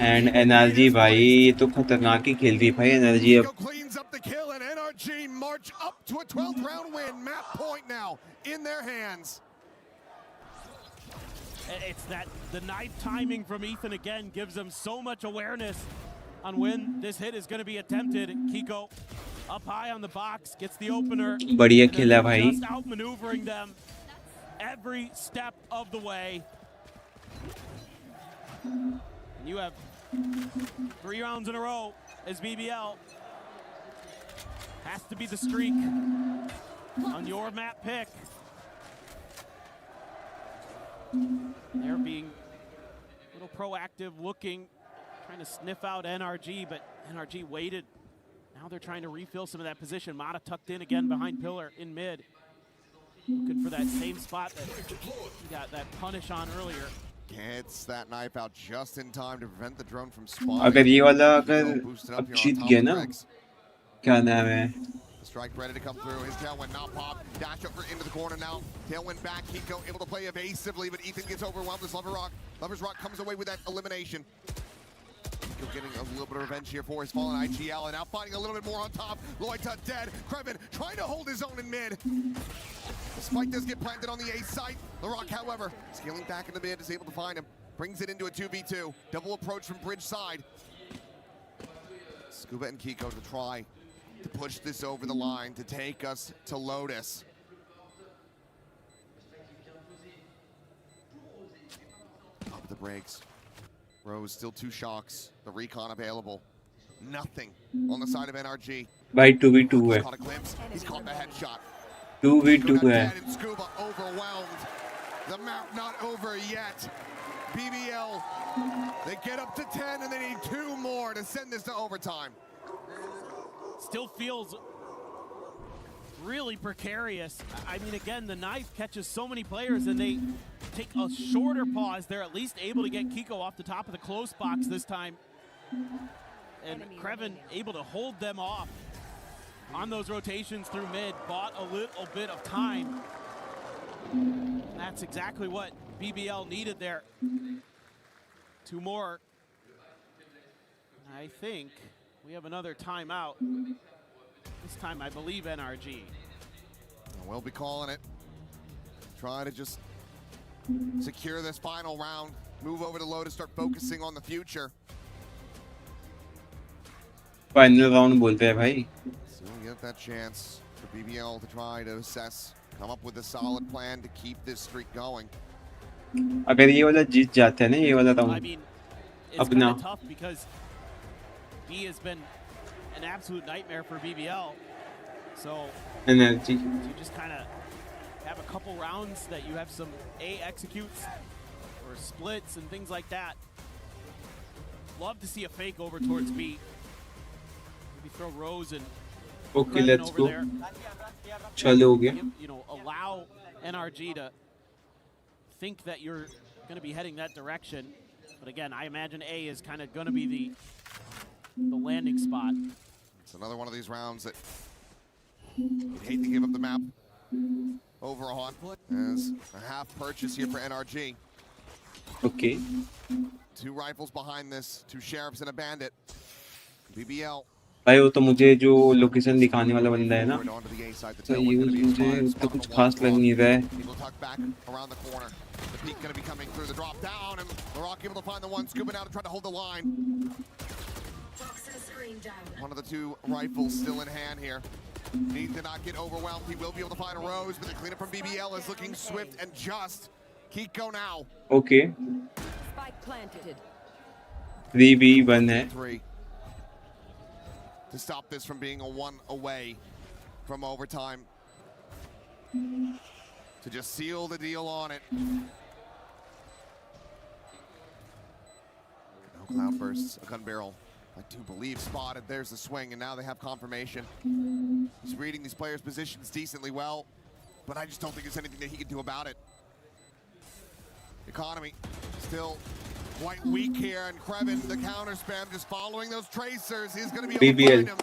And NRG भाई ये तो खतरनाक ही खेल रही है भाई NRG अब. Cleans up the kill, and NRG march up to a 12th round win. Map point now in their hands. It's that the knife timing from Ethan again gives him so much awareness on when this hit is going to be attempted. Kiko up high on the box, gets the opener. बढ़िया खेला भाई. Just outmaneuvering them every step of the way. And you have 3 rounds in a row as BBL. Has to be the streak on your map pick. They're being a little proactive, looking, trying to sniff out NRG, but NRG waited. Now they're trying to refill some of that position. Mata tucked in again behind pillar in mid. Looking for that same spot that he got that punish on earlier. Gets that knife out just in time to prevent the drone from spawning. अगर ये वाला अगर अब जीत गया ना, क्या नाम है? Strike ready to come through. His tailwind not pop. Dash over into the corner now. Tailwind back. Kiko able to play evasively, but Ethan gets overwhelmed. This Lover's Rock comes away with that elimination. Kiko getting a little bit of revenge here for his fallen IGL, and now fighting a little bit more on top. Loita dead. Kreven trying to hold his own in mid. The spike does get planted on the A site. The Rock, however, scaling back in the mid, is able to find him. Brings it into a 2v2. Double approach from bridge side. Scuba and Kiko to try to push this over the line to take us to Lotus. Top of the brakes. Rose still 2 shocks. The recon available. Nothing on the side of NRG. भाई 2v2 है. Caught a glimpse. He's caught the headshot. 2v2 है. Scuba overwhelmed. The map not over yet. BBL, they get up to 10 and they need 2 more to send this to overtime. still feels really precarious. I mean, again, the knife catches so many players and they take a shorter pause. They're at least able to get Kiko off the top of the close box this time. And Kreven able to hold them off on those rotations through mid, bought a little bit of time. And that's exactly what BBL needed there. 2 more. I think we have another timeout. This time, I believe NRG. We'll be calling it. Try to just secure this final round. Move over to low to start focusing on the future. Final round बोलते हैं भाई. So we get that chance for BBL to try to assess, come up with a solid plan to keep this streak going. अगर ये वाला जीत जाते हैं ना ये वाला round. I mean, it's kind of tough because B has been an absolute nightmare for BBL. So NRG. you just kind of have a couple rounds that you have some A executes or splits and things like that. Love to see a fake over towards B. Maybe throw Rose and Okay, Kreven let's over go. there. चलो हो गया. You know, allow NRG to think that you're going to be heading that direction. But again, I imagine A is kind of going to be the landing spot. It's another one of these rounds that you'd hate to give up the map overall. As a half purchase here for NRG. Okay. 2 rifles behind this, 2 sheriffs and a bandit. BBL. भाई वो तो मुझे जो location दिखाने वाला बंदा है ना तो ये मुझे उसका कुछ खास लग नहीं रहा है. Around the corner. The peak going to be coming through the drop down, and LaRock able to find the one scooping out and trying to hold the line. One of the 2 rifles still in hand here. Needs to not get overwhelmed. He will be able to find a Rose, but the cleanup from BBL is looking swift and just. Kiko now. Okay. Spike planted. 3v1 है. 3. To stop this from being a 1 away from overtime. To just seal the deal on it. No cloud bursts, a gun barrel. I do believe spotted. There's the swing, and now they have confirmation. He's reading these players' positions decently well, but I just don't think there's anything that he can do about it. Economy still quite weak here, and Kreven, the counter spam, just following those tracers. He's going to be able to find him.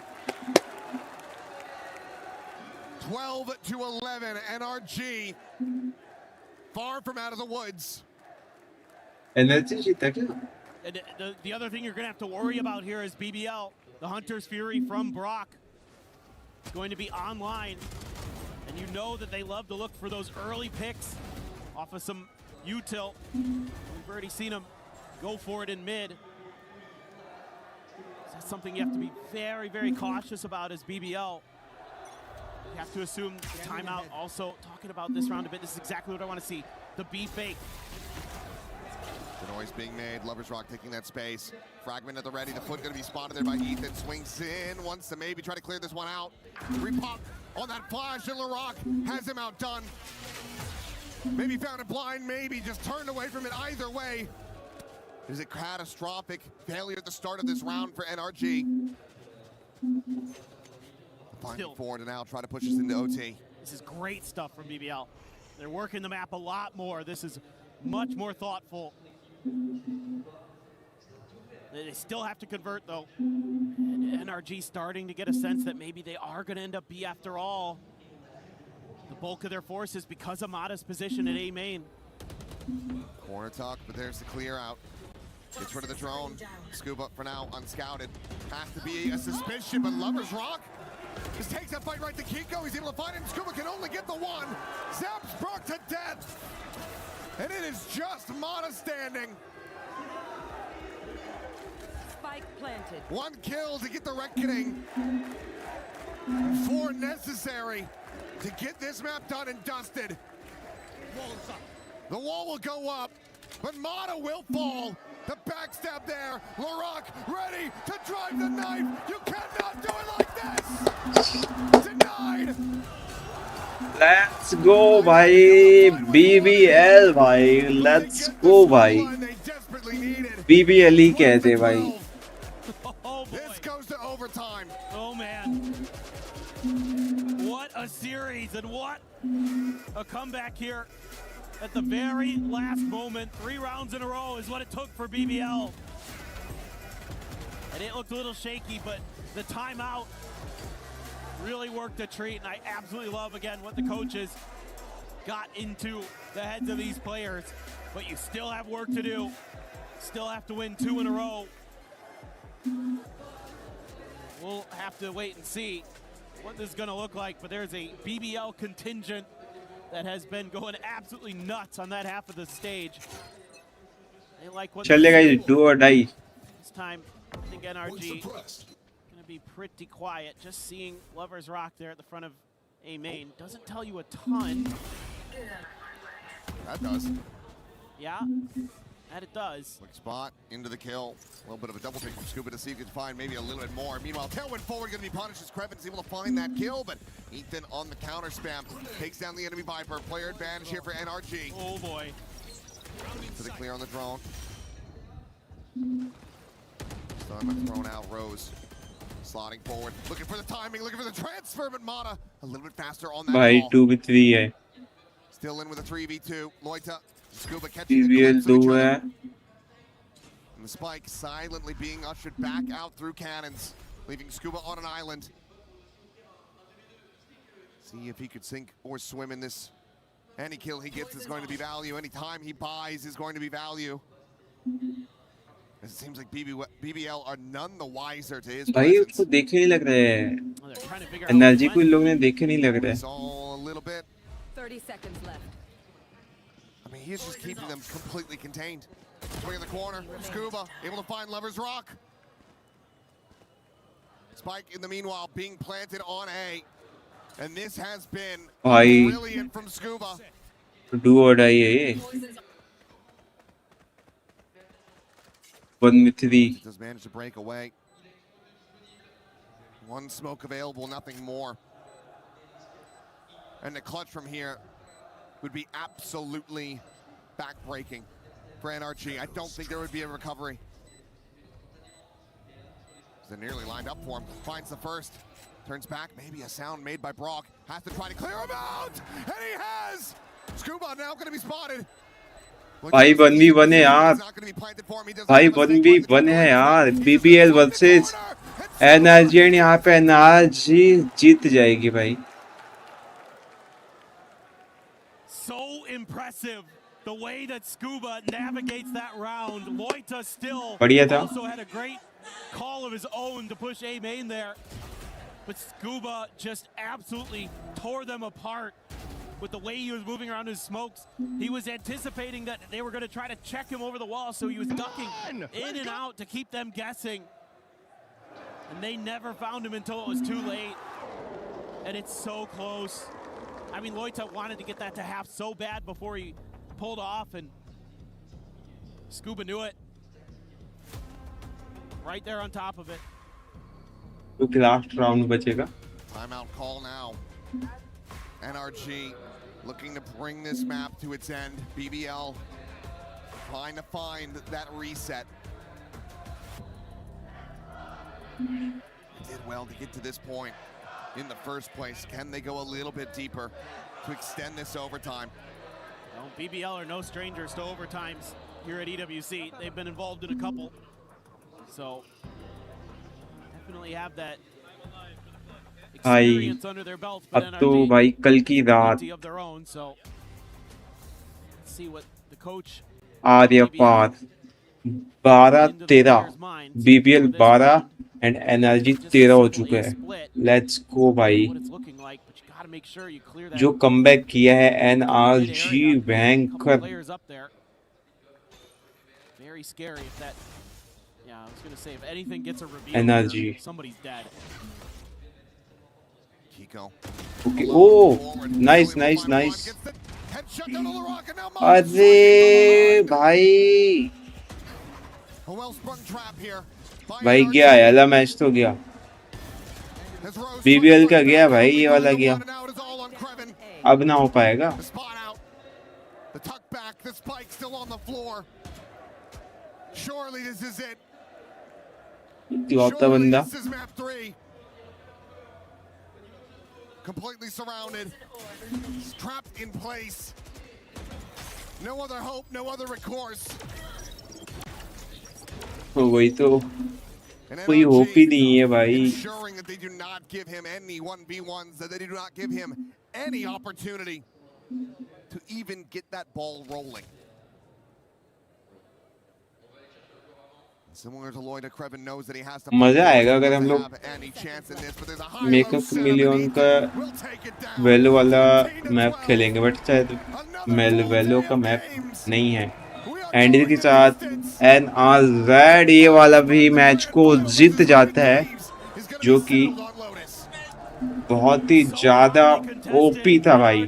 12-11, NRG, far from out of the woods. NRG जीता क्या? And the other thing you're going to have to worry about here is BBL, the Hunter's Fury from Brock, is going to be online. And you know that they love to look for those early picks off of some util. We've already seen them go for it in mid. So that's something you have to be very, very cautious about as BBL. You have to assume the timeout. Also, talking about this round a bit, this is exactly what I want to see. The B fake. The noise being made, Lovers Rock taking that space. Fragment at the ready, the foot gonna be spotted there by Ethan. Swings in, wants to maybe try to clear this one out. Repop on that flash, and LaRock has him outdone. Maybe found it blind, maybe just turned away from it. Either way, there's a catastrophic failure at the start of this round for NRG. Finding forward and now try to push us into OT. This is great stuff from BBL. They're working the map a lot more. This is much more thoughtful. They still have to convert though. And NRG starting to get a sense that maybe they are going to end up B after all. The bulk of their forces because of Mata's position at A main. Corner tuck, but there's the clear out. Gets rid of the drone. Scoop up for now, unscouted. Has to be a suspicion, but Lovers Rock just takes that fight right to Kiko. He's able to find him. Scuba can only get the one. Zaps Brock to death. And it is just Mata standing. Spike planted. 1 kill to get the reckoning. 4 necessary to get this map done and dusted. The wall will go up, but Mata will fall. The backstab there. LaRock ready to drive the knife. You cannot do it like this. Denied. Let's go भाई BBL भाई. Let's go भाई. BBL ही कहते भाई. This goes to overtime. Oh man. a series, and what a comeback here at the very last moment. 3 rounds in a row is what it took for BBL. And it looked a little shaky, but the timeout really worked a treat, and I absolutely love, again, what the coaches got into the heads of these players. But you still have work to do. Still have to win 2 in a row. We'll have to wait and see what this is going to look like, but there's a BBL contingent that has been going absolutely nuts on that half of the stage. They like what Chalega, do or die. This time, I think NRG going to be pretty quiet. Just seeing Lovers Rock there at the front of A main doesn't tell you a ton. That does. Yeah, that it does. Quick spot into the kill. A little bit of a double take from Scuba to see if he can find maybe a little bit more. Meanwhile, Tailwind forward going to be punished as Krevin's able to find that kill, but Ethan on the counter spam takes down the enemy Viper. Player advantage here for NRG. Oh boy. To the clear on the drone. Simon thrown out. Rose slotting forward, looking for the timing, looking for the transfer, but Mata a little bit faster on that Bhai ball. 2v3 hai. Still in with a 3v2. Loita, Scuba catching the BBL glimpse of each 2 other. hai. And the spike silently being ushered back out through cannons, leaving Scuba on an island. See if he could sink or swim in this. Any kill he gets is going to be value. Any time he buys is going to be value. It seems like BBL are none the wiser to his भाई presence. उसको देखे नहीं लग रहा है energy को इन लोगों ने देखे नहीं लग रहा है All a little bit. 30 seconds left. I mean, he's just keeping them completely contained. Swing in the corner. Scuba able to find Lover's Rock. Spike in the meanwhile being planted on A. And this has been भाई brilliant from Scuba. do or die है ये 1v3 Does manage to break away. One smoke available, nothing more. And the clutch from here would be absolutely back-breaking for NRG. I don't think there would be a recovery. They're nearly lined up for him. Finds the first. Turns back. Maybe a sound made by Brock. Has to try to clear him out. And he has! Scuba now going to be spotted. भाई 1v1 है यार भाई 1v1 है यार BBL versus energy and यहाँ पे energy जीत जाएगी भाई So impressive the way that Scuba navigates that round. Loita still बढ़िया था also had a great call of his own to push A main there. But Scuba just absolutely tore them apart with the way he was moving around his smokes. He was anticipating that they were going to try to check him over the wall, so he was ducking in and out to keep them guessing. And they never found him until it was too late. And it's so close. I mean, Loita wanted to get that to half so bad before he pulled off, and Scuba knew it. Right there on top of it. क्योंकि last round बचेगा Timeout call now. NRG looking to bring this map to its end. BBL trying to find that reset. They did well to get to this point in the first place. Can they go a little bit deeper to extend this overtime? Well, BBL are no strangers to overtimes here at EWC. They've been involved in a couple. So definitely have that भाई अब तो भाई कल की रात आर्या पार 12-13 BBL 12 and energy 13 हो चुका है लेट्स गो भाई जो कमबैक किया है NRG भयंकर energy Okay. Oh, nice, nice, nice. अरे भाई भाई गया अगला मैच तो गया BBL का गया भाई ये वाला गया अब ना हो पाएगा इकलौता बंदा completely surrounded, trapped in place. No other hope, no other recourse. वही तो कोई होप ही नहीं है भाई. Ensuring that they do not give him any 1v1s, that they do not give him any opportunity to even get that ball rolling. Similar to Lloyd, Kreven knows that he has to मजा आएगा अगर हम लोग makeup million का वेलो वाला map खेलेंगे, but शायद वेलो का मैप नहीं है. एंड के साथ NRG ये वाला भी मैच को जीत जाता है, जो कि बहुत ही ज्यादा ओपी था भाई.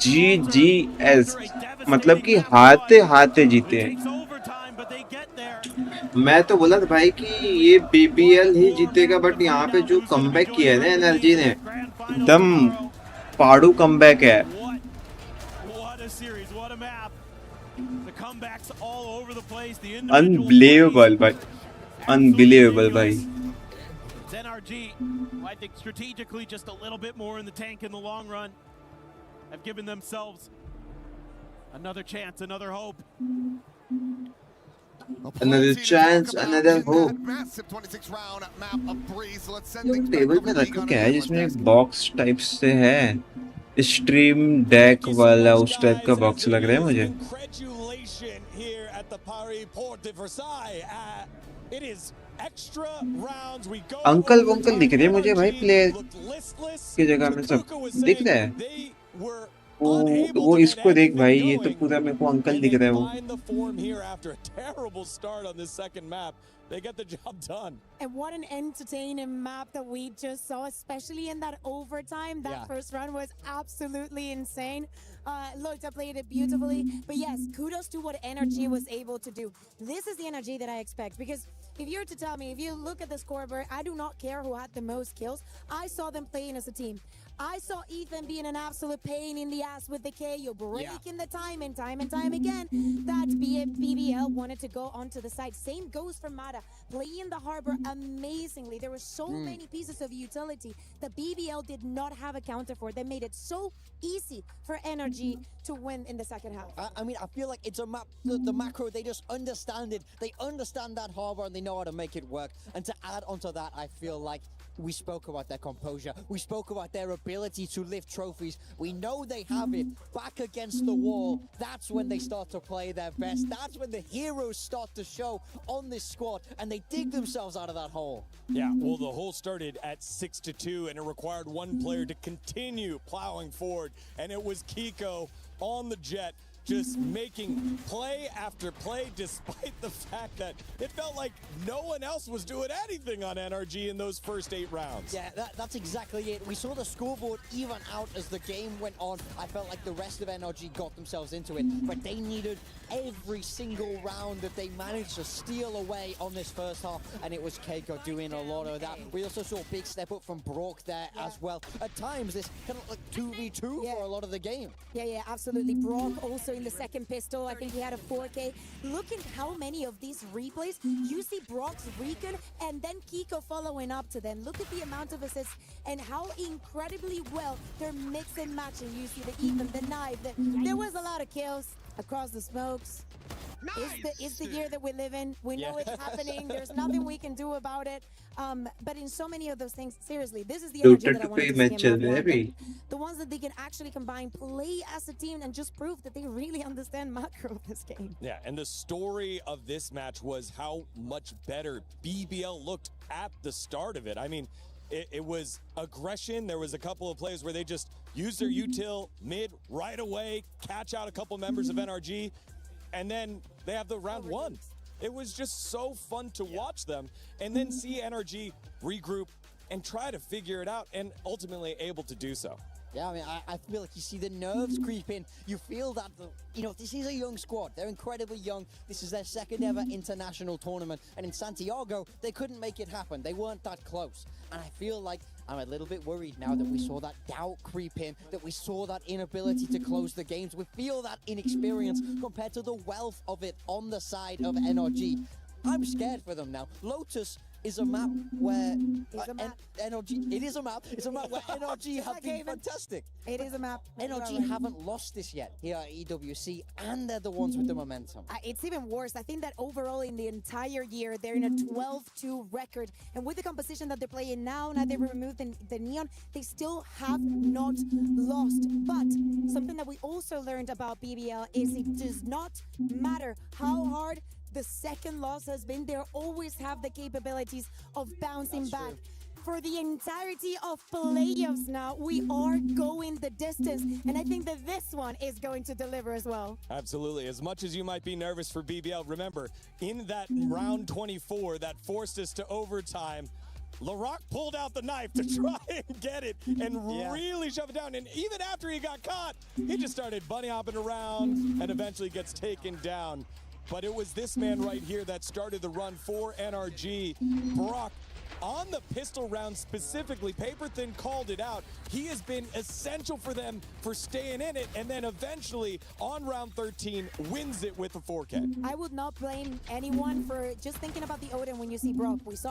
GGS मतलब कि हारते हारते जीते हैं. मैं तो बोला था भाई कि ये BBL ही जीतेगा, बट यहाँ पे जो कमबैक किया है ना NRG ने, एकदम पाड़ू कमबैक है. अनबिलीवेबल भाई, अनबिलीवेबल भाई. NRG, I think strategically just a little bit more in the tank in the long run, have given themselves another chance, another hope. Another chance, another hope. ये table पे रखा क्या है जिसमें एक बॉक्स टाइप से है, स्ट्रीम डेक वाला उस टाइप का बॉक्स लग रहा है मुझे. अंकल वंकल दिख रहे हैं मुझे भाई, प्लेयर की जगह में सब दिख रहा है. वो इसको देख भाई, ये तो पूरा मेरे को अंकल दिख रहा है वो. They get the job done. And what an entertaining map that we just saw, especially in that overtime. That first run was absolutely insane. Looked, played it beautifully. But yes, kudos to what NRG was able to do. This is the energy that I expect, because if you're to tell me, if you look at the scoreboard, I do not care who had the most kills. I saw them playing as a team. I saw Ethan being an absolute pain in the ass with the KO, breaking the time and time again. That BBL wanted to go onto the side. Same goes for Mata, playing the harbor amazingly. There were so many pieces of utility that BBL did not have a counter for. They made it so easy for NRG to win in the second half. I mean, I feel like it's a map, the macro, they just understand it. They understand that harbor and they know how to make it work. And to add onto that, I feel like we spoke about their composure. We spoke about their ability to lift trophies. We know they have it. Back against the wall, that's when they start to play their best. That's when the heroes start to show on this squad, and they dig themselves out of that hole. Yeah, well, the hole started at 6-2, and it required one player to continue plowing forward, and it was Kiko on the jet, just making play after play, despite the fact that it felt like no one else was doing anything on NRG in those first 8 rounds. Yeah, that's exactly it. We saw the scoreboard even out as the game went on. I felt like the rest of NRG got themselves into it, but they needed every single round that they managed to steal away on this first half, and it was Keiko doing a lot of that. We also saw a big step up from Brock there as well. At times, this kind of like 2v2 for a lot of the game. Yeah, absolutely. Brock also in the second pistol. I think he had a 4K. Look at how many of these replays you see Brock's recon and then Kiko following up to them. Look at the amount of assists and how incredibly well they're mix and matching. You see the even, the knife. There was a lot of kills across the smokes. It's the year that we live in. We know it's happening. There's nothing we can do about it. But in so many of those things, seriously, this is the energy that I want to see. The ones that they can actually combine, play as a team, and just prove that they really understand macro this game. Yeah, and the story of this match was how much better BBL looked at the start of it. I mean, it was aggression. There was a couple of plays where they just used their util mid right away, catch out a couple members of NRG, and then they have the round one. It was just so fun to watch them and then see NRG regroup and try to figure it out, and ultimately able to do so. Yeah, I mean, I feel like you see the nerves creep in. You feel that, you know, this is a young squad. They're incredibly young. This is their second ever international tournament. And in Santiago, they couldn't make it happen. They weren't that close. And I feel like I'm a little bit worried now that we saw that doubt creep in, that we saw that inability to close the games. We feel that inexperience compared to the wealth of it on the side of NRG. I'm scared for them now. Lotus is a map where NRG. It is a map. It's a map where NRG have been fantastic. It is a map. NRG haven't lost this yet here at EWC, and they're the ones with the momentum. It's even worse. I think that overall in the entire year, they're in a 12-2 record. And with the composition that they're playing now they removed the neon, they still have not lost. But something that we also learned about BBL is it does not matter how hard the second loss has been, they always have the capabilities of bouncing back. For the entirety of playoffs now, we are going the distance, and I think that this one is going to deliver as well. Absolutely. As much as you might be nervous for BBL, remember, in that round 24 that forced us to overtime, LaRock pulled out the knife to try and get it and really shove it down. And even after he got caught, he just started bunny hopping around and eventually gets taken down. But it was this man right here that started the run for NRG. Brock, on the pistol round specifically, Paper Thin called it out. He has been essential for them for staying in it, and then eventually on round 13 wins it with a 4K. I would not blame anyone for just thinking about the Odin when you see Brock. We saw